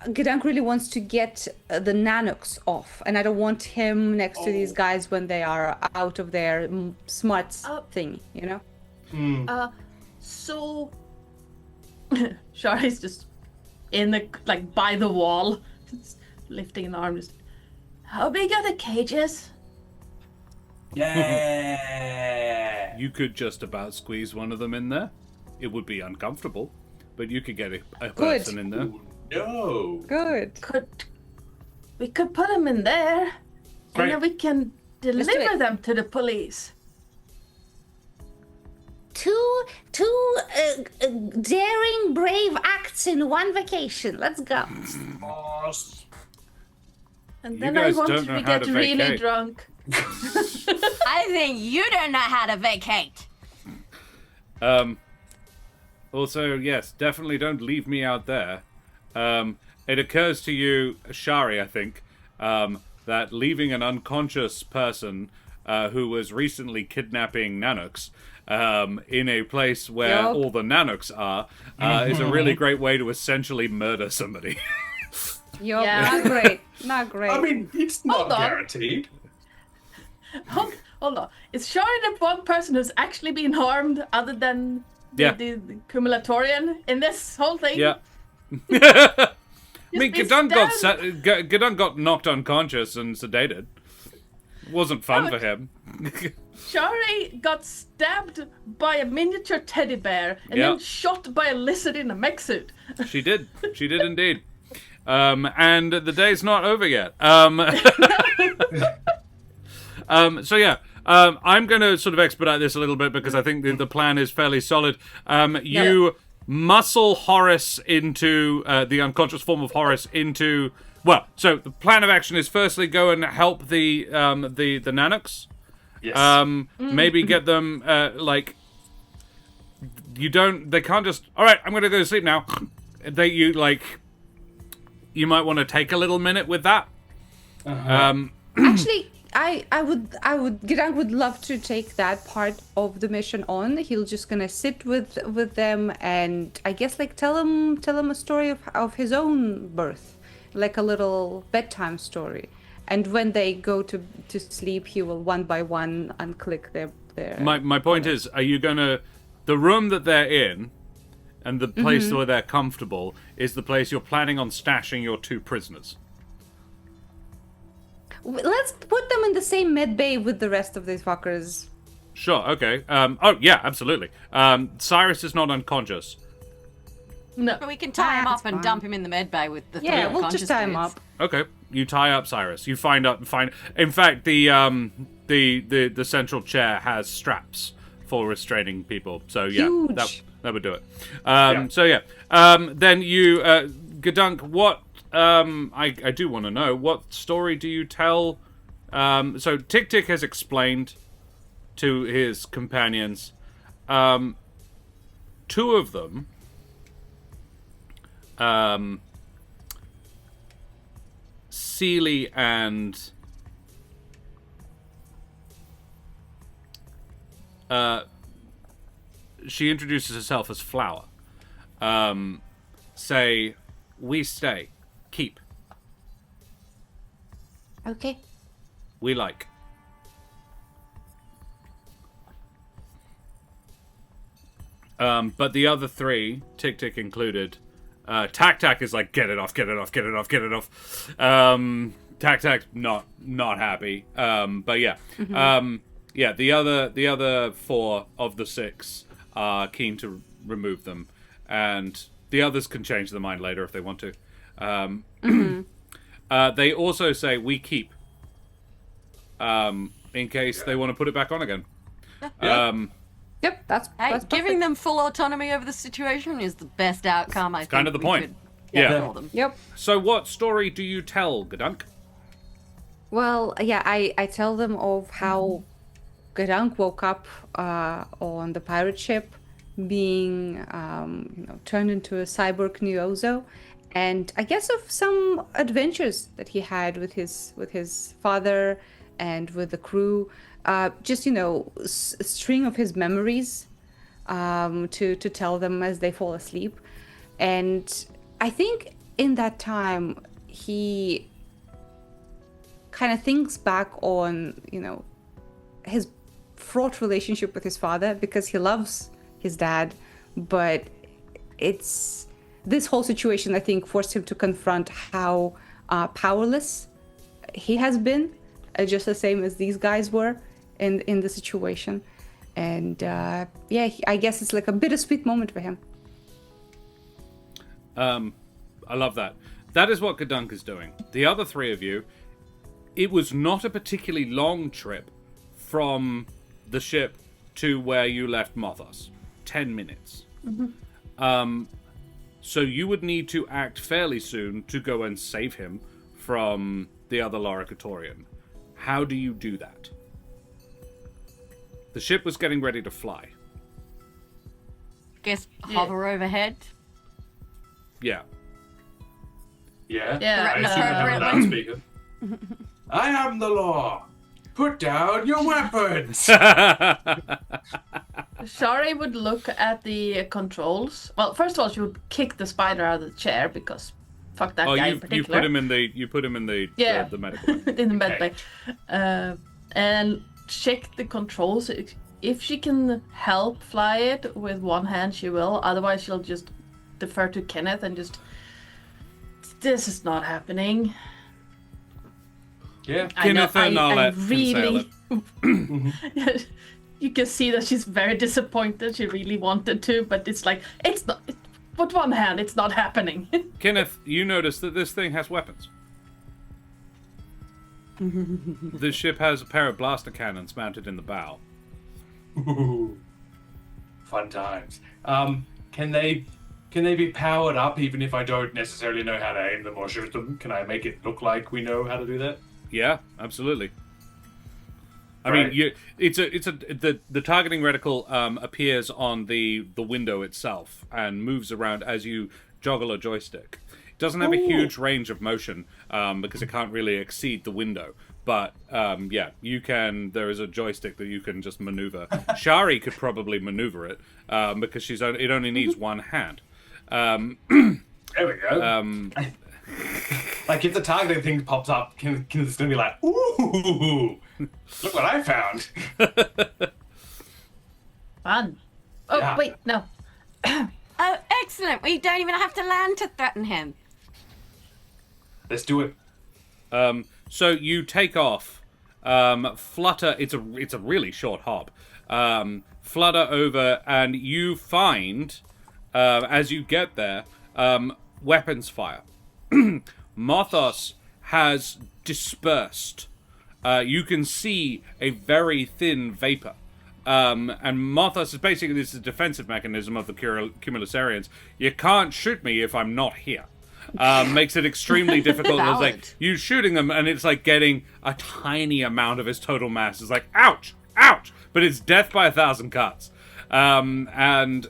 Gedunk really wants to get the Nanuqs off, and I don't want him next to these guys when they are out of their smarts thing, you know? So Sharee's just in the by the wall, just lifting an arm. Just, how big are the cages? Yeah. you could just about squeeze one of them in there. It would be uncomfortable, but you could get a person in there. No. Good. We could put them in there, Great. and then we can do deliver it. them to the police. Two daring, brave acts in one vacation. Let's go. Boss. And You then guys once don't know we how get to really vacate. drunk. I think you don't know how to vacate. Also, yes, definitely don't leave me out there. It occurs to you, Sharee, I think, that leaving an unconscious person who was recently kidnapping Nanuqs in a place where Yup. all the Nanuqs are is a really great way to essentially murder somebody. Yup, Yeah. not great. Not great. I mean, it's not Hold on. guaranteed. Hold on. Is Sharee the one person who's actually been harmed other than the, Yeah. the Cumulatorian in this whole thing? Yeah. I mean, been Gedunk got knocked unconscious and sedated. Wasn't fun Oh, for him. Sharee got stabbed by a miniature teddy bear and Yeah. then shot by a lizard in a mech suit. She did. She did indeed. And the day's not over yet. So yeah, I'm going to sort of expedite this a little bit because I think the plan is fairly solid. You muscle Horace into the unconscious form of Horace into. Well, so the plan of action is firstly go and help the Nanuqs. Yes. Maybe get them they can't just. All right, I'm going to go to sleep now. You might want to take a little minute with that. Actually, Gedunk would love to take that part of the mission on. He'll just gonna sit with them and I guess like tell him a story of his own birth, like a little bedtime story. And when they go to sleep, he will one by one unclick their. My point is, are you gonna the room that they're in, and the place where they're comfortable is the place you're planning on stashing your 2 prisoners? Let's put them in the same med bay with the rest of these fuckers. Sure, okay. Oh, yeah, absolutely. Cyrus is not unconscious. No. But we can tie him That's up and fine. dump him in the med bay with the 3 Yeah, we'll unconscious just tie him dudes. up. Okay, you tie up Cyrus. You find. In fact, the central chair has straps for restraining people. So yeah, Huge. that would do it. So yeah. Then you, Gedunk, what? I do want to know, what story do you tell? So Ticktick has explained to his companions. 2 of them. Seely and she introduces herself as Flower. Say, we stay, keep, Okay. we like. But the other 3, Tick-Tick included, Tac-Tac is like, get it off. Tac-Tac's not happy. But yeah. Yeah, the other 4 of the 6 are keen to remove them. And the others can change their mind later if they want to. They also say, we keep. In case they want to put it back on again. Yep, that's Giving them full autonomy over the situation is the best outcome, I think. kind of the we point. could Yeah. get for them. Yep. So what story do you tell, Gedunk? Well, yeah, I tell them of how Gedunk woke up on the pirate ship, being turned into a cyborg Nuozo, and I guess of some adventures that he had with his father and with the crew. Just a string of his memories to tell them as they fall asleep, and I think in that time he kind of thinks back on his fraught relationship with his father, because he loves his dad, but it's this whole situation, I think, forced him to confront how powerless he has been, just the same as these guys were in the situation. And I guess it's like a bittersweet moment for him. I love that. That is what Gedunk is doing. The other 3 of you, it was not a particularly long trip from the ship to where you left Mothos. 10 minutes. So you would need to act fairly soon to go and save him from the other Loricatorian. How do you do that? The ship was getting ready to fly. Guess hover overhead. Yeah. Yeah. Yeah, I assume they have a appropriately. loudspeaker. I am the law. Put down your weapons. Sharee would look at the controls. Well, first of all, she would kick the spider out of the chair because fuck that guy in you particular. put him in the Yeah. the medical one. in the med Okay. bay. And check the controls. If she can help fly it with one hand, she will. Otherwise, she'll just defer to Kinneth and just. This is not happening. Yeah. I know. Kinneth and Arlette can sail Really. You can see that she's very disappointed. She really wanted to, but it's like it's not. With one hand, it's not happening. Kinneth, you notice that this thing has weapons. The ship has a pair of blaster cannons mounted in the bow. Ooh, fun times. Can they be powered up even if I don't necessarily know how to aim them or shoot them? Can I make it look like we know how to do that? Yeah, absolutely. I Right. mean, the targeting reticle appears on the window itself and moves around as you joggle a joystick. It doesn't have a huge range of motion because it can't really exceed the window. But yeah, you can. There is a joystick that you can just maneuver. Sharee could probably maneuver it because it only needs one hand. There we go. Like if the targeting thing pops up, can it's gonna be like, ooh, look what I found. Fun. Oh, Yeah. wait, no. Oh, excellent. We don't even have to land to threaten him. Let's do it. So you take off, flutter. It's a really short hop. Flutter over, and you find as you get there, weapons fire. Mothos has dispersed. You can see a very thin vapor. And Mothos is basically, this is a defensive mechanism of the Cumulusarians. You can't shoot me if I'm not here. Makes it extremely difficult. It's like Valid. you shooting them, and it's like getting a tiny amount of his total mass. It's like ouch, ouch, but it's death by 1,000 cuts. And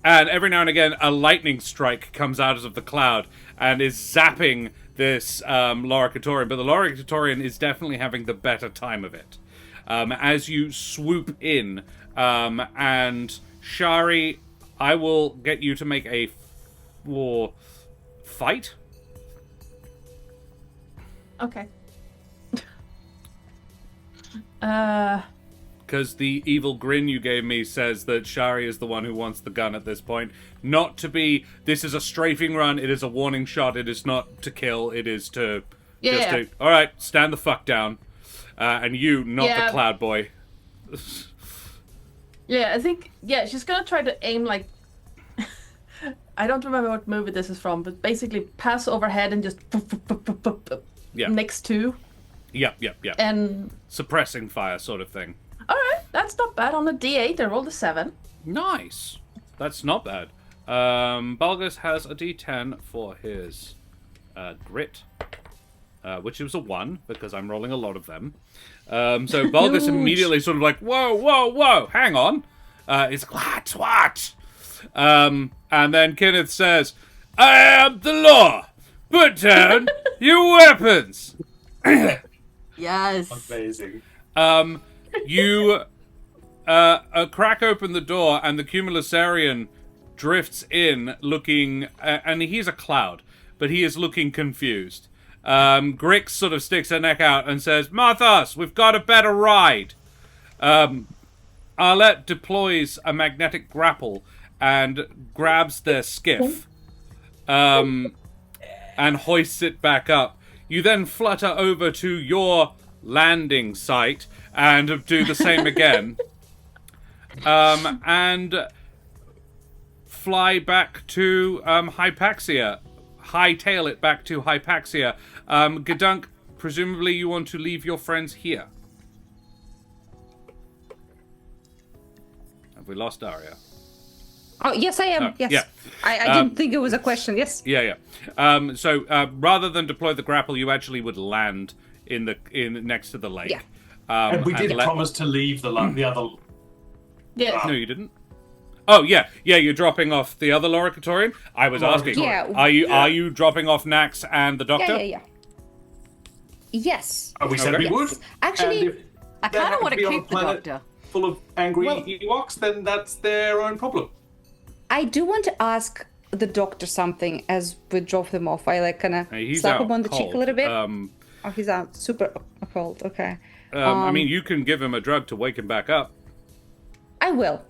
every now and again, a lightning strike comes out of the cloud and is zapping this Loricatorian. But the Loricatorian is definitely having the better time of it. As you swoop in, and Sharee, I will get you to make a fight. Okay. Because the evil grin you gave me says that Sharee is the one who wants the gun at this point. Not to be, this is a strafing run, it is a warning shot, it is not to kill, it is to Yeah. alright, stand the fuck down. And you, not Yeah. the cloud boy. Yeah, I think, she's gonna try to aim like... I don't remember what movie this is from, but basically pass overhead and just... Yeah. next to. Yep. And... Suppressing fire sort of thing. Alright, that's not bad. On a D8, I rolled a 7. Nice. That's not bad. Bulgus has a D10 for his grit. Which was a 1, because I'm rolling a lot of them. So Bulgus immediately sort of like, whoa, hang on. He's like, what? And then Kinneth says, I am the law. Put down your weapons. Yes. Amazing. You crack open the door, and the Cumulusarian drifts in looking, and he's a cloud, but he is looking confused. Grix sort of sticks her neck out and says, Mothos, we've got a better ride. Arlette deploys a magnetic grapple and grabs their skiff and hoists it back up. You then flutter over to your landing site and do the same again. And fly back to Hypaxia. Hightail it back to Hypaxia. Gedunk, presumably you want to leave your friends here. Have we lost Daria? Oh, yes, I am. Yes. yeah. I didn't think it was a question. Yes. Yeah. So rather than deploy the grapple, you actually would land in next to the lake. Yeah. And we did promise to leave the other. Yeah. No, you didn't. Oh yeah. You're dropping off the other Loricatorian. I was asking. Yeah. Are you dropping off Nax and the Doctor? Yeah. Yes. We said Okay. we would. Actually, And if I they kind of happen want to be on a keep the planet doctor. full of angry Well- Ewoks, then that's their own problem. I do want to ask the doctor something as we drop them off. I like kind of He's slap out him on the cheek cold. a little bit. Oh, he's out super cold. Okay. I mean, you can give him a drug to wake him back up. I will.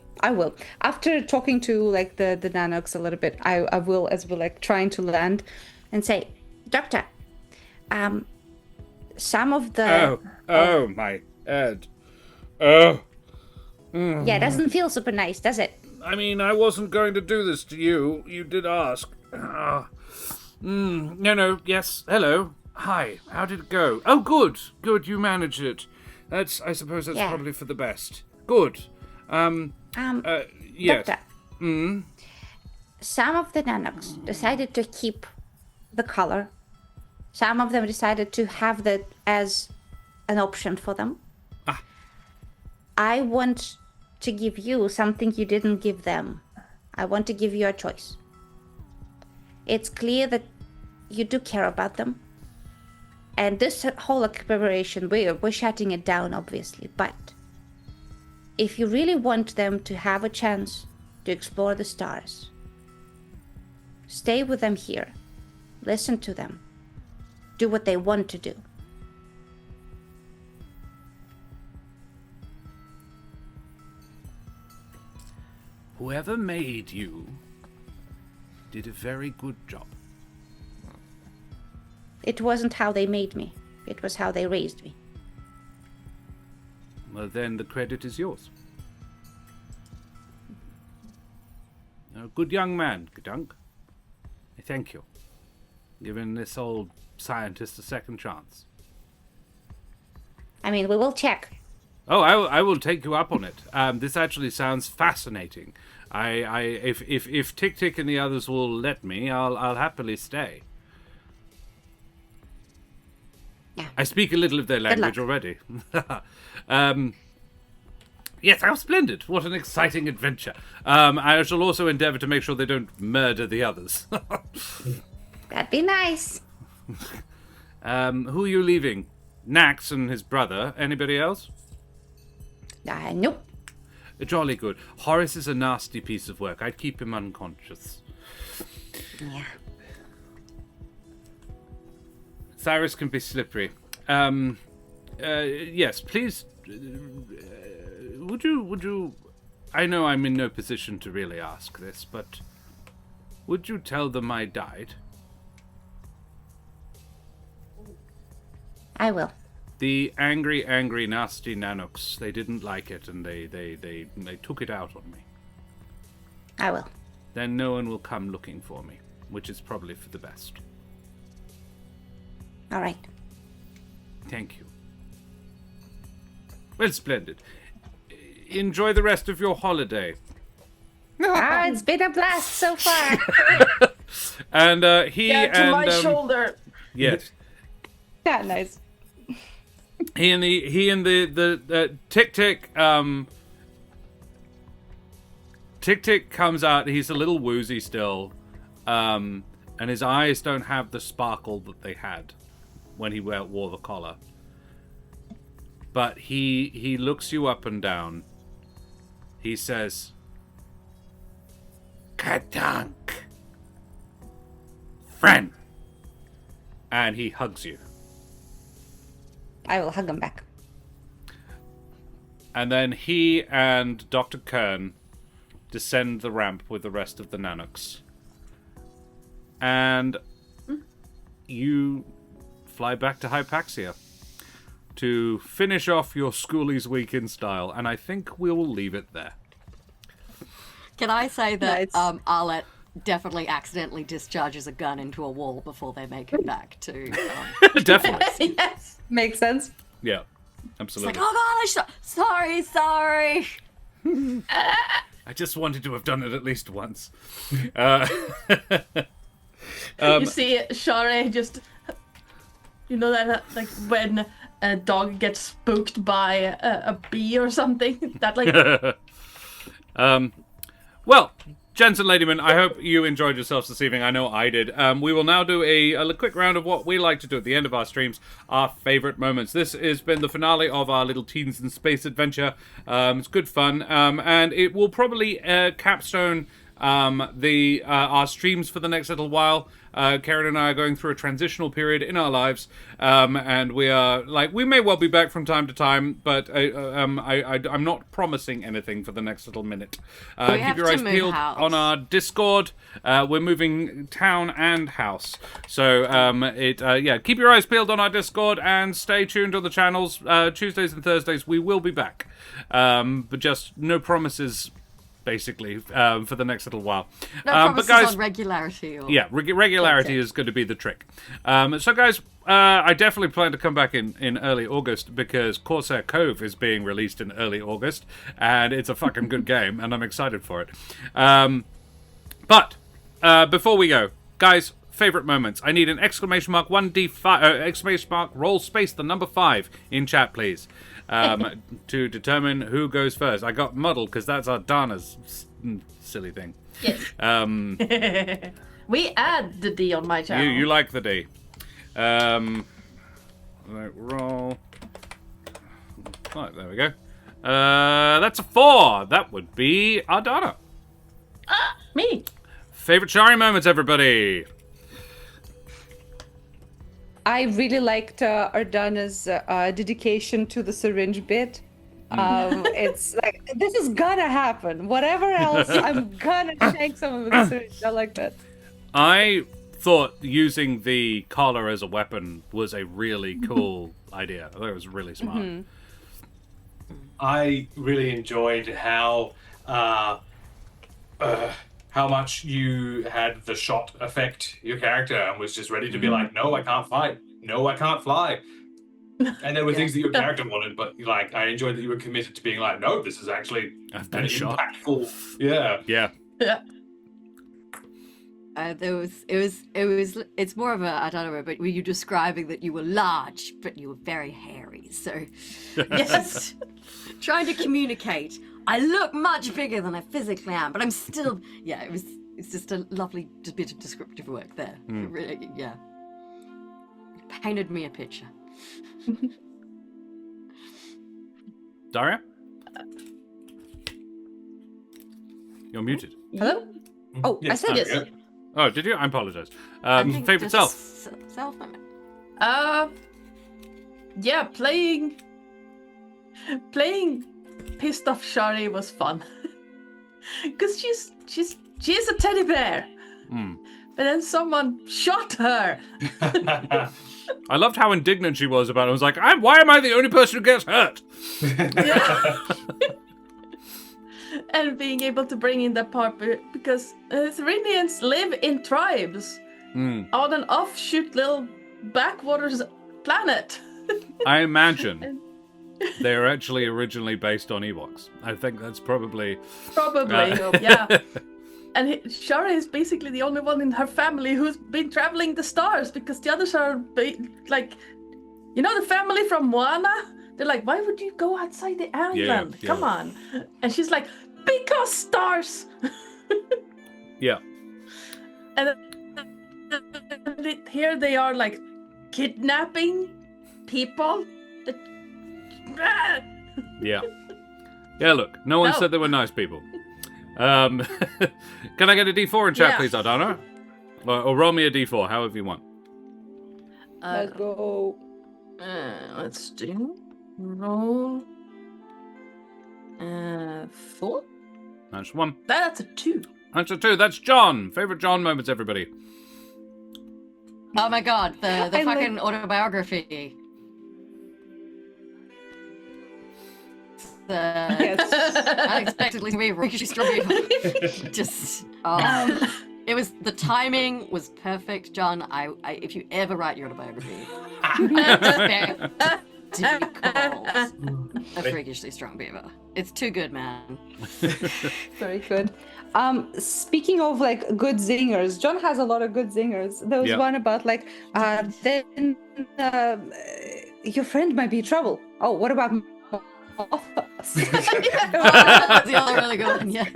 After talking to like the Nanuqs a little bit, I will, as we're like trying to land, and say, Doctor, some of the Oh my head. Oh. Yeah, it doesn't feel super nice, does it? I mean, I wasn't going to do this to you. You did ask. No. Yes. Hello. Hi, how did it go? Oh, good. Good, you managed it. I suppose that's Yeah. probably for the best. Good. Yes. Doctor, some of the Nanuqs decided to keep the color. Some of them decided to have that as an option for them. I want to give you something you didn't give them. I want to give you a choice. It's clear that you do care about them. And this whole preparation, we're shutting it down, obviously. But if you really want them to have a chance to explore the stars, stay with them here. Listen to them. Do what they want to do. Whoever made you did a very good job. It wasn't how they made me. It was how they raised me. Well, then the credit is yours. A good young man, Gedunk. I thank you. Giving this old scientist a second chance. I mean, we will check. Oh, I will take you up on it. This actually sounds fascinating. If Ticktick and the others will let me, I'll happily stay. Yeah. I speak a little of their language luck. already. Yes, how splendid. What an exciting adventure. I shall also endeavour to make sure they don't murder the others. That'd be nice. Who are you leaving? Nax and his brother. Anybody else? Nope. Jolly good. Horace is a nasty piece of work. I'd keep him unconscious. Yeah. Cyrus can be slippery. Yes, please. Would you? I know I'm in no position to really ask this, but would you tell them I died? I will. The angry, nasty Nanuqs. They didn't like it, and they took it out on me. I will. Then no one will come looking for me, which is probably for the best. All right. Thank you. Well, splendid. Enjoy the rest of your holiday. It's been a blast so far. And he Yeah, to and my shoulder. yes, Yeah, nice. he and the Ticktick. Ticktick comes out. He's a little woozy still, and his eyes don't have the sparkle that they had when he wore the collar. But he looks you up and down. He says, "Gedunk, friend," and he hugs you. I will hug him back. And then he and Dr. Kern descend the ramp with the rest of the Nanuqs. And you fly back to Hypaxia to finish off your schoolies week in style. And I think we will leave it there. Can I say that Nice. Arlette definitely accidentally discharges a gun into a wall before they make it back to... Definitely. Yes. Makes sense. Yeah, It's absolutely. like, oh gosh, sorry. I just wanted to have done it at least once. You see Sharee just, you know that like when a dog gets spooked by a bee or something. That like Well, gents and ladymen, I hope you enjoyed yourselves this evening. I know I did. We will now do a quick round of what we like to do at the end of our streams, our favourite moments. This has been the finale of our little Teens in Space adventure. It's good fun, and it will probably capstone our streams for the next little while. Karen and I are going through a transitional period in our lives, and we are we may well be back from time to time, but I'm not promising anything for the next little minute. We Keep have your to eyes move peeled house. on our Discord. We're moving town and house, so keep your eyes peeled on our Discord and stay tuned on the channels. Tuesdays and Thursdays we will be back, but just no promises basically, for the next little while. No But promises guys, on regularity. Or... yeah, regularity is going to be the trick. So, guys, I definitely plan to come back in early August because Corsair Cove is being released in early August, and it's a fucking good game, and I'm excited for it. But before we go, guys, favorite moments. I need an exclamation mark 1d5 exclamation mark roll space the number 5 in chat, please, to determine who goes first. I got muddled because that's Ardanna's silly thing. Yes. We add the D on my channel. You like the D. Roll. Oh, there we go. That's a 4. That would be Ardanna. Me. Favorite Sharee moments, everybody. I really liked Ardanna's dedication to the syringe bit. It's like, this is gonna happen. Whatever else, I'm gonna shank someone with a syringe. I like that. I thought using the collar as a weapon was a really cool idea. I thought it was really smart. Mm-hmm. I really enjoyed how much you had the shot affect your character and was just ready to be like, no, I can't fight. No, I can't fly. And there were things that your character wanted, but like I enjoyed that you were committed to being like, no, this is actually I've an been shot. impactful. Yeah. Yeah. Yeah. It's more of a, I don't know, but were you describing that you were large, but you were very hairy? So, yes, trying to communicate. I look much bigger than I physically am, but I'm still, yeah, it's just a lovely bit of descriptive work there. It really, yeah. It painted me a picture. Daria? You're muted. Hello? Oh, Yes, I said there we yes. go. Oh, did you? I apologize. I think Favorite just self? Self moment. Yeah, playing pissed off Sharee was fun. Cause she's a teddy bear. But then someone shot her. I loved how indignant she was about it. I was like, why am I the only person who gets hurt? And being able to bring in that part because Therinians live in tribes on an offshoot little backwaters planet. I imagine they're actually originally based on Ewoks. I think that's probably... Yeah. And Sharee is basically the only one in her family who's been traveling the stars because the others are like, you know, the family from Moana? They're like, why would you go outside the island? Yeah. Come on. And she's like, because stars. Yeah. And here they are like kidnapping people. Yeah. Yeah, look, no one said they were nice people. Can I get a D4 in chat, Yeah. please, Ardanna? Or roll me a D4, however you want. Let's go. Let's do roll 4. That's 1. That's a 2. That's a 2. That's John. Favorite John moments, everybody. Oh my god, the I like- fucking autobiography. Unexpectedly to me, freakishly strong evil. Just, it was, the timing was perfect, John. I if you ever write your autobiography, expect to be called a freakishly strong beaver. It's too good, man. Very good. Speaking of like good zingers, John has a lot of good zingers. There was Yeah. one about like, then your friend might be in trouble. Oh, what about us? That's the other really good one, yeah.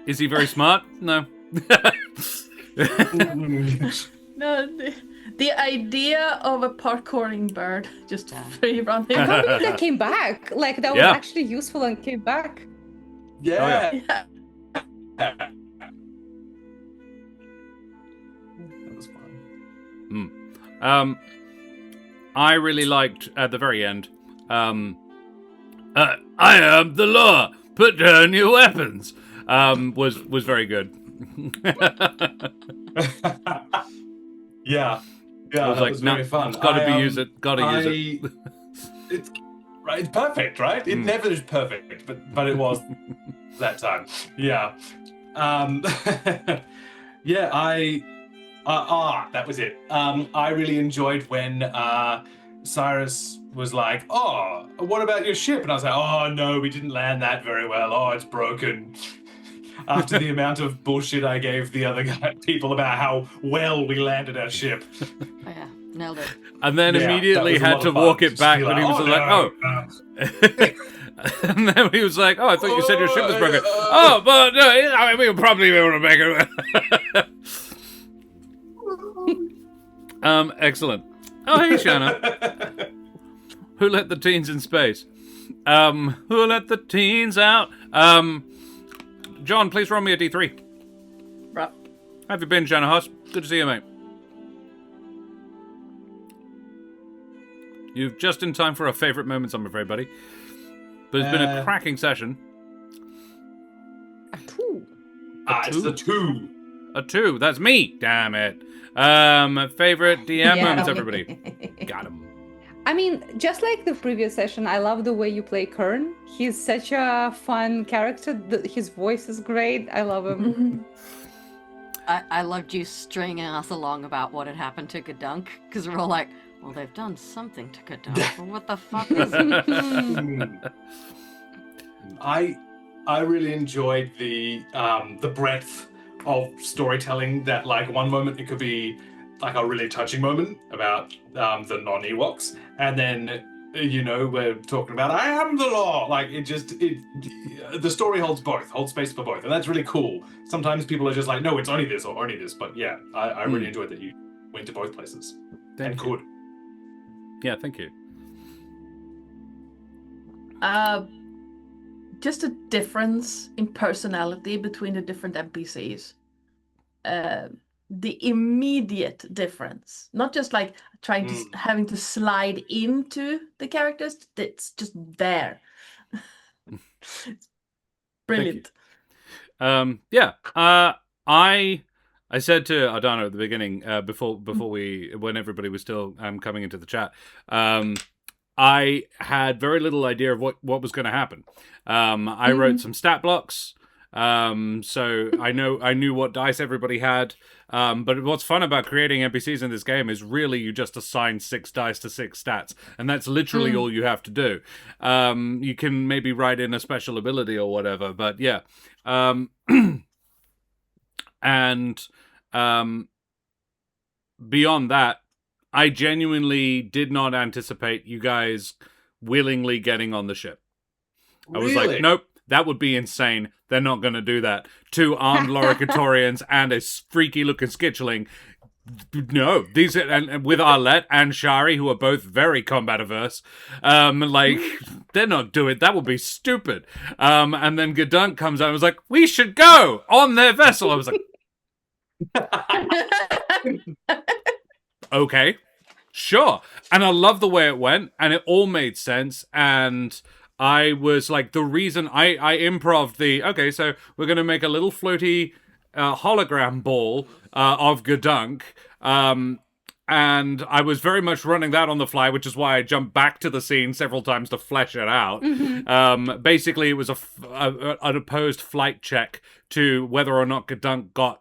Is he very smart? No. No, the idea of a parkouring bird just free running. That came back. Like that was Yeah. actually useful and came back. Yeah. Yeah. That was fun. I really liked at the very end. I am the law. Put down your weapons. Was very good. Yeah. I was That like, was no, very fun. it's got to be used. Got to use it. Right, it's perfect, right? It never is perfect, but it was that time. Yeah. Yeah, that was it. I really enjoyed when Cyrus was like, "Oh, what about your ship?" And I was like, "Oh no, we didn't land that very well. Oh, it's broken." After the amount of bullshit I gave the other people about how well we landed our ship. Oh, yeah, nailed it. And then Yeah, immediately that was a had lot to of fun. walk it Just back be when he was like, no, and then he was like, "Oh, I thought you said your ship was broken." Oh, but no, I mean, we'll probably be able to make it. Excellent. Oh, hey, Shanna. Who let the teens in space? Who let the teens out? John, please roll me a D3. Right. How have you been, Shanna Hoss? Good to see you, mate. You've just in time for our favourite moments, I'm afraid, buddy. But it's been a cracking session. A 2. It's a 2. A 2. That's me. Damn it. Favorite DM Yeah. moments, everybody. Got him. I mean, just like the previous session, I love the way you play Kern. He's such a fun character. His voice is great. I love him. I loved you stringing us along about what had happened to Gedunk, because we're all like, well, they've done something to Gedunk, but what the fuck is it? I really enjoyed the breadth of storytelling. That like one moment it could be like a really touching moment about the non-Ewoks, and then we're talking about I am the law. Like the story holds space for both, and that's really cool. Sometimes people are just like, no, it's only this or only this, but yeah, I really enjoyed that you went to both places. Thank you. Could. Yeah, thank you. Just a difference in personality between the different NPCs. The immediate difference, not just like trying to having to slide into the characters. It's just there. It's brilliant. Yeah. I said to Ardanna at the beginning, when everybody was still coming into the chat, I had very little idea of what was going to happen. I wrote some stat blocks, so I knew what dice everybody had. But what's fun about creating NPCs in this game is really you just assign 6 dice to 6 stats, and that's literally all you have to do. You can maybe write in a special ability or whatever, but yeah. And beyond that, I genuinely did not anticipate you guys willingly getting on the ship. I was like, nope, that would be insane. They're not going to do that. 2 armed Loricatorians and a freaky-looking Skitchling. No, these and with Arlette and Sharee, who are both very combat averse, they're not doing it. That would be stupid. And then Gedunk comes out and was like, we should go on their vessel. I was like, okay, sure. And I love the way it went, and it all made sense. And I was like, the reason I improv'd okay, so we're going to make a little floaty hologram ball of Gedunk. And I was very much running that on the fly, which is why I jumped back to the scene several times to flesh it out. Basically, it was an opposed flight check to whether or not Gedunk got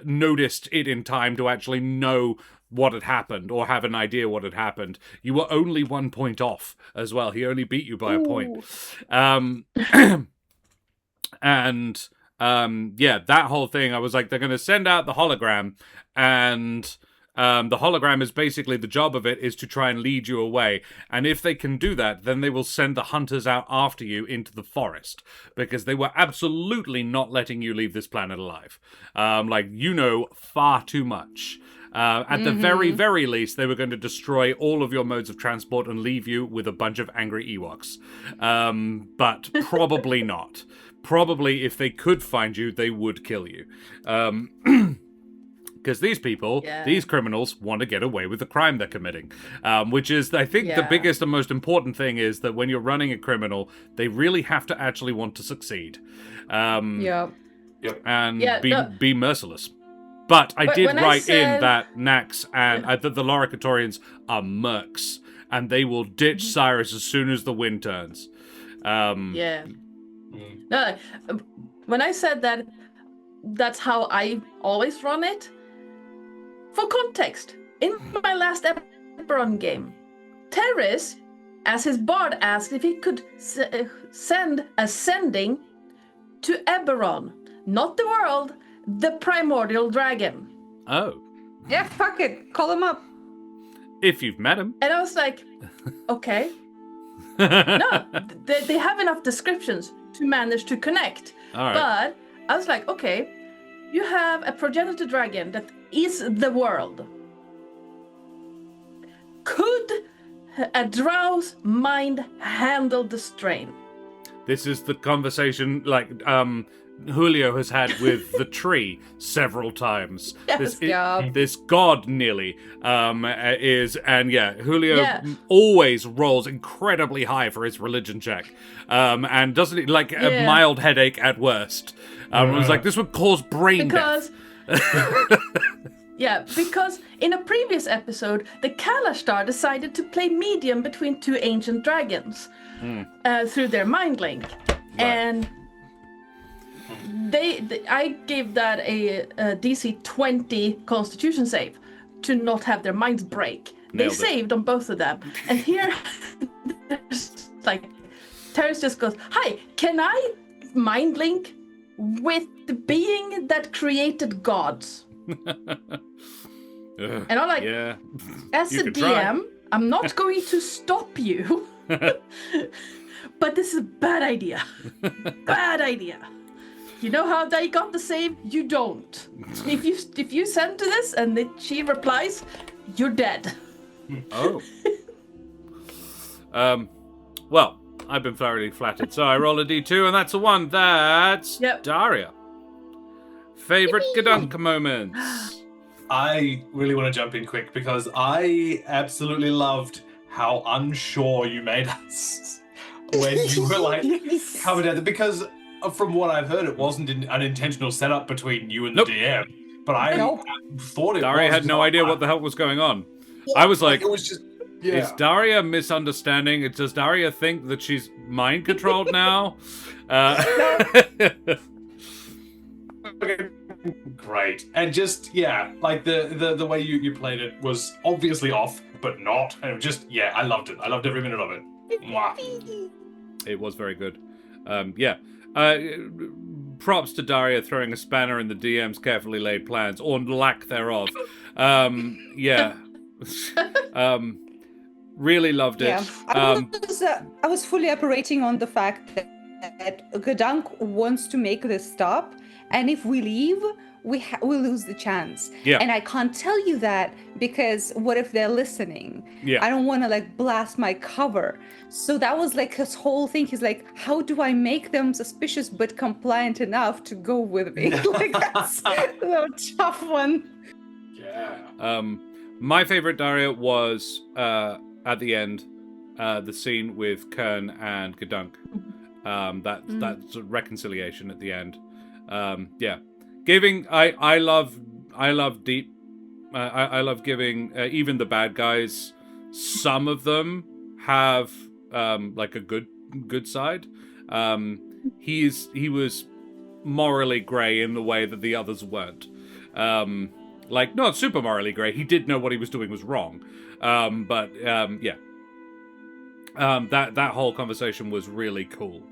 noticed it in time to actually know what had happened or have an idea what had happened. You were only 1 point off as well. He only beat you by a point. And that whole thing, I was like, they're going to send out the hologram, and the hologram is basically, the job of it is to try and lead you away. And if they can do that, then they will send the hunters out after you into the forest, because they were absolutely not letting you leave this planet alive. Far too much. At the very, very least, they were going to destroy all of your modes of transport and leave you with a bunch of angry Ewoks. But probably not. Probably, if they could find you, they would kill you. Because these people, these criminals, want to get away with the crime they're committing. Which is, I think, the biggest and most important thing is that when you're running a criminal, they really have to actually want to succeed. And be merciless. But I did write in that Nax and the Loricatorians are mercs. and they will ditch Cyrus as soon as the wind turns. Yeah. No, when I said that, that's how I always run it. For context, in my last Eberron game, Terrace, as his bard, asked if he could send a sending to Eberron, not the world, the primordial dragon. Oh. Yeah, fuck it. Call him up. If you've met him. And I was like, okay. No, they have enough descriptions to manage to connect. All right. But I was like, okay, you have a progenitor dragon that is the world. Could a drow's mind handle the strain? This is the conversation like Julio has had with the tree several times. Yes. This god nearly Julio always rolls incredibly high for his religion check, and doesn't a mild headache at worst. It was like this would cause brain death. Yeah, because in a previous episode, the Kalashtar decided to play medium between two ancient dragons through their mind link, and I gave that a DC 20 Constitution save to not have their minds break. They saved on both of them, and here, Terrace just goes, "Hi, can I mind link with the being that created gods?" And I'm like, as a DM, I'm not going to stop you, but this is a bad idea. Bad idea. You know how they got the save? You don't. If you send to this and she replies, you're dead. Oh. Well, I've been thoroughly flattered, so I roll a d2, and that's a 1. That's Daria. Favorite Gedunk moments? I really want to jump in quick because I absolutely loved how unsure you made us when you were covered at it. Because from what I've heard, it wasn't an intentional setup between you and the DM. But I thought it Daria had no idea what the hell was going on. Yeah, I was like, it was just. Yeah. Is Daria misunderstanding? Does Daria think that she's mind controlled now? Great. And just the way you played it was obviously off, but not. And just I loved it. I loved every minute of it. Mwah. It was very good. Props to Daria throwing a spanner in the DM's carefully laid plans, or lack thereof. Really loved it. Yeah. I was fully operating on the fact that Gedunk wants to make this stop, and if we leave, we lose the chance. Yeah. And I can't tell you that because what if they're listening? Yeah. I don't want to blast my cover. So that was his whole thing. He's like, how do I make them suspicious but compliant enough to go with me? That's a tough one. Yeah. My favorite Daria was at the end, the scene with Kern and Gedunk. That's a reconciliation at the end. Giving I love deep. I love giving even the bad guys. Some of them have a good side. He was morally grey in the way that the others weren't. Not super morally grey. He did know what he was doing was wrong. That whole conversation was really cool,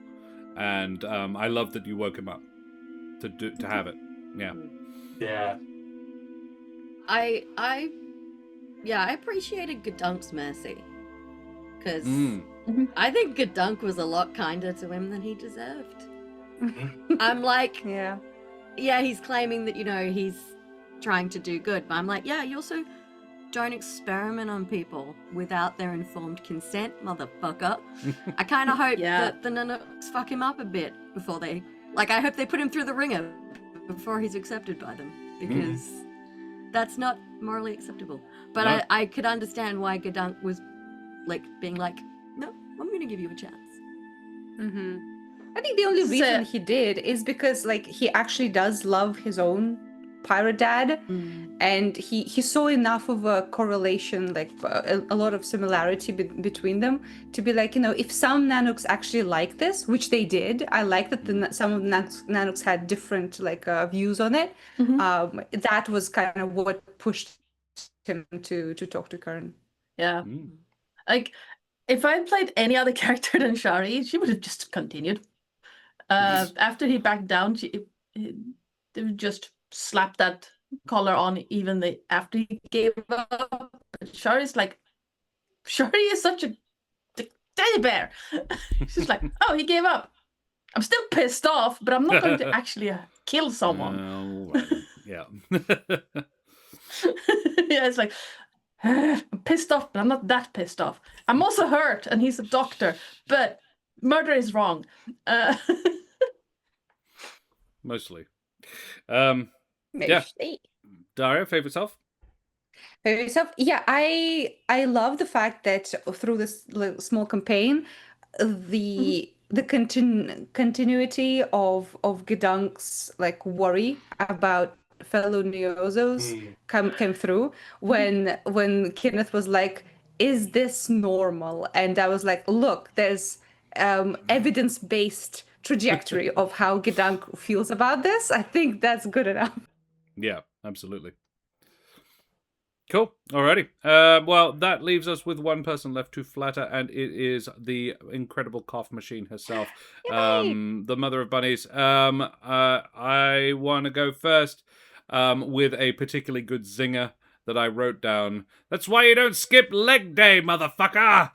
and I love that you woke him up to have it. Yeah. I appreciated Gedunk's mercy, because I think Gedunk was a lot kinder to him than he deserved. I'm like, he's claiming that he's trying to do good, but I'm like, you also don't experiment on people without their informed consent, motherfucker. I kind of hope that the Nanuqs fuck him up a bit before they, I hope they put him through the ringer before he's accepted by them, because that's not morally acceptable. But I could understand why Gedunk was being like, no, I'm gonna give you a chance. I think the only reason he did is because he actually does love his own pirate dad, and he saw enough of a correlation, like a lot of similarity between them, to be like, if some Nanuqs actually like this, which they did. I like that some of the Nanuqs had different views on it. That was kind of what pushed him to talk to Karen. Yeah. Like, if I played any other character than Sharee, she would have just continued. After he backed down, they would just slap that collar on even after he gave up. Sharee's like, Sharee is such a teddy bear. She's like, oh, he gave up. I'm still pissed off, but I'm not going to actually kill someone. Yeah. Yeah, it's like, I'm pissed off, but I'm not that pissed off. I'm also hurt, and he's a doctor, but murder is wrong. Mostly. Yeah. Daria, favorite self? Favorite self? Yeah, I love the fact that through this small campaign, the continuity of Gedunk's worry about fellow Neozos came through when Kinneth was like, is this normal? And I was like, look, there's evidence-based trajectory of how Gedunk feels about this. I think that's good enough. Yeah, absolutely. Cool. Alrighty. Well, that leaves us with one person left to flatter, and it is the incredible cough machine herself, the mother of bunnies. I want to go first with a particularly good zinger that I wrote down. That's why you don't skip leg day, motherfucker!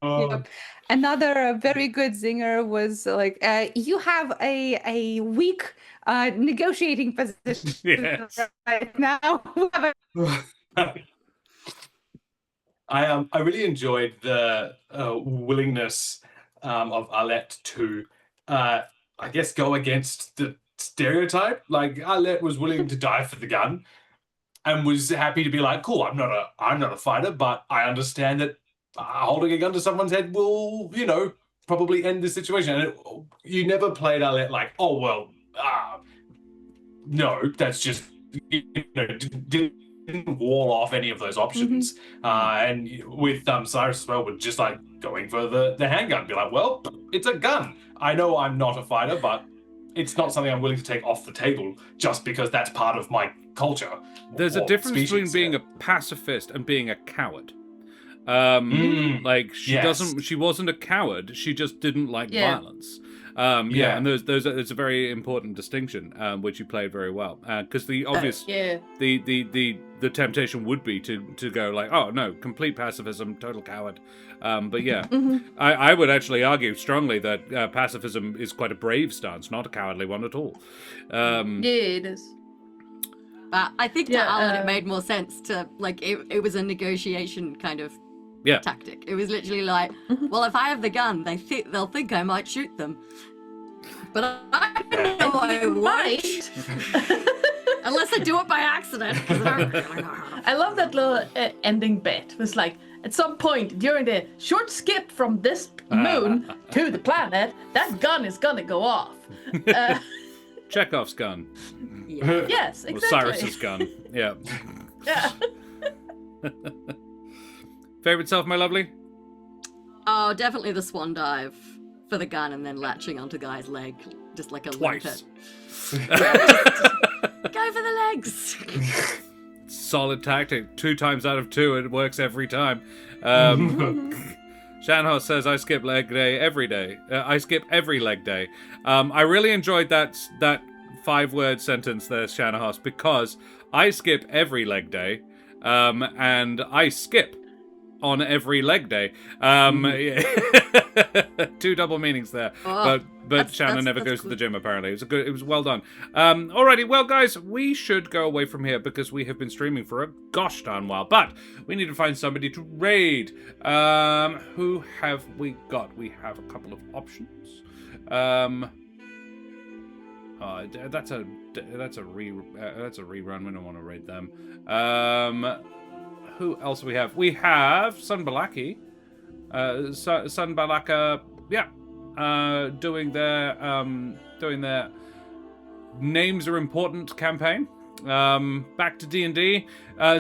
Yep. Another very good zinger was like, you have a weak negotiating position right now. I really enjoyed the willingness of Arlette to, I guess, go against the stereotype. Like, Arlette was willing to die for the gun, and was happy to be like, cool, I'm not a fighter, but I understand that holding a gun to someone's head will, probably end the situation. And you never played Arlette like, oh, well, no, that's just, didn't wall off any of those options. And with Cyrus as well, with just like going for the handgun, be like, well, it's a gun. I know I'm not a fighter, but it's not something I'm willing to take off the table just because that's part of my culture. There's a difference between being a pacifist and being a coward. Like she wasn't a coward. She just didn't like violence. And there's a very important distinction, which you played very well. Because the obvious, the temptation would be to go like, oh no, complete pacifism, total coward. But yeah, I would actually argue strongly that pacifism is quite a brave stance, not a cowardly one at all. Yeah, it is. I think to Alan it made more sense to, like, it was a negotiation kind of tactic. It was literally like, well, if I have the gun, they'll think I might shoot them. But I know I won't. Unless I do it by accident. I love that little ending bit. It was like, at some point during the short skip from this moon to the planet, that gun is gonna go off. Chekhov's gun. Yeah. Yes, exactly. Or Cyrus's gun. Yeah. Yeah. Favorite self, my lovely? Oh, definitely the swan dive for the gun and then latching onto the guy's leg, just like a Twice. Go for the legs. Solid tactic. 2 times out of 2, it works every time. Shanhos says, I skip leg day every day. I skip every leg day. I really enjoyed that 5-word sentence there, Shanhos, because I skip every leg day, and I skip on every leg day. 2 double meanings there. But Shannon never goes to the gym, apparently. It was well done. Alrighty, well, guys, we should go away from here because we have been streaming for a gosh darn while. But we need to find somebody to raid. Who have we got? We have a couple of options. That's a rerun. We don't want to raid them. Who else do we have? We have Sunbalaki. Sunbalaka. Yeah. doing their Names Are Important campaign. Back to D&D.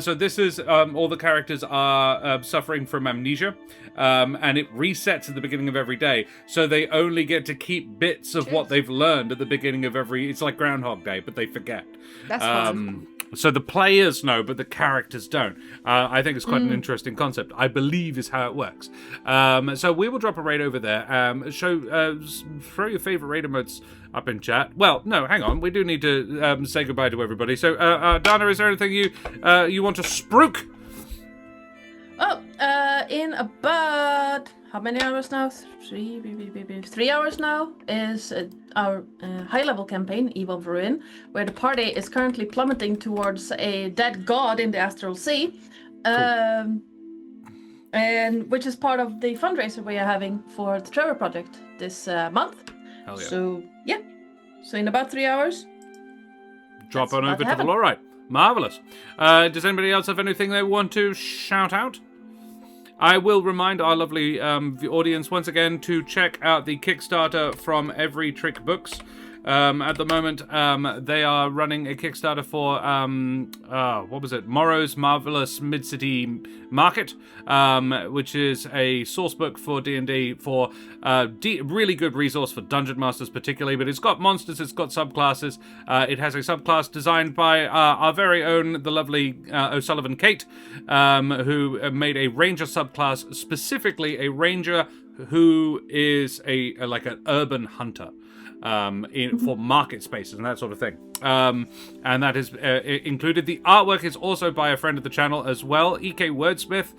So this is all the characters are suffering from amnesia, and it resets at the beginning of every day. So they only get to keep bits of what they've learned at the beginning of every. It's like Groundhog Day, but they forget. That's fun. So the players know, but the characters don't. I think it's quite an interesting concept. I believe is how it works. So we will drop a raid over there. Throw your favorite raid emotes up in chat. Well, no, hang on. We do need to say goodbye to everybody. So, Donna, is there anything you want to spruik? Oh, in about how many hours now? 3 hours now is our high-level campaign, Eve of Ruin, where the party is currently plummeting towards a dead god in the astral sea, and which is part of the fundraiser we are having for the Trevor Project this month. Hell yeah. So in about 3 hours, Drop that's on about over to to the happen. Lorite. Marvelous. Does anybody else have anything they want to shout out? I will remind our lovely the audience once again to check out the Kickstarter from Every Trick Books. At the moment, they are running a Kickstarter for what was it? Morrow's Marvelous Mid-City Market, which is a source book for D&D for really good resource for Dungeon Masters particularly, but it's got monsters, it's got subclasses. It has a subclass designed by our very own, the lovely O'Sullivan Kate, who made a ranger subclass, specifically a ranger who is like an urban hunter. For market spaces and that sort of thing. And that is included. The artwork is also by a friend of the channel as well, EK Wordsmith,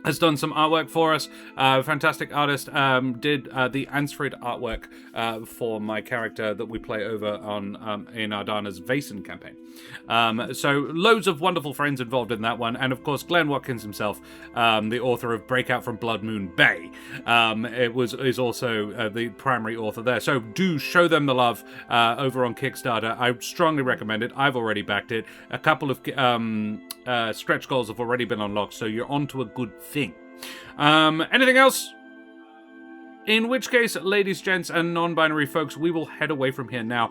has done some artwork for us. Fantastic artist. Did the Ansfrid artwork for my character that we play over on in Ardanna's Vaesen campaign. So loads of wonderful friends involved in that one, and of course Glenn Watkins himself, the author of Breakout from Blood Moon Bay, is also the primary author there. So do show them the love over on Kickstarter. I strongly recommend it. I've already backed it. A couple of stretch goals have already been unlocked, so you're on to a good thing. Anything else? In which case, ladies, gents, and non-binary folks, we will head away from here now.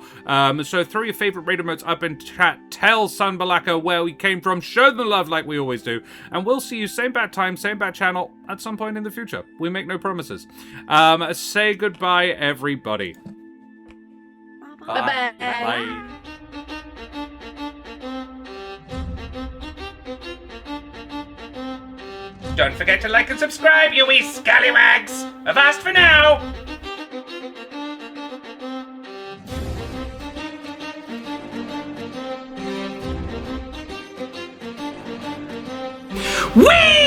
So throw your favorite raid emotes up in chat. Tell Sunbalaka where we came from. Show them the love like we always do. And we'll see you same bat time, same bat channel at some point in the future. We make no promises. Say goodbye, everybody. Bye-bye. Bye. Don't forget to like and subscribe, you wee scallywags! Avast for now! Whee!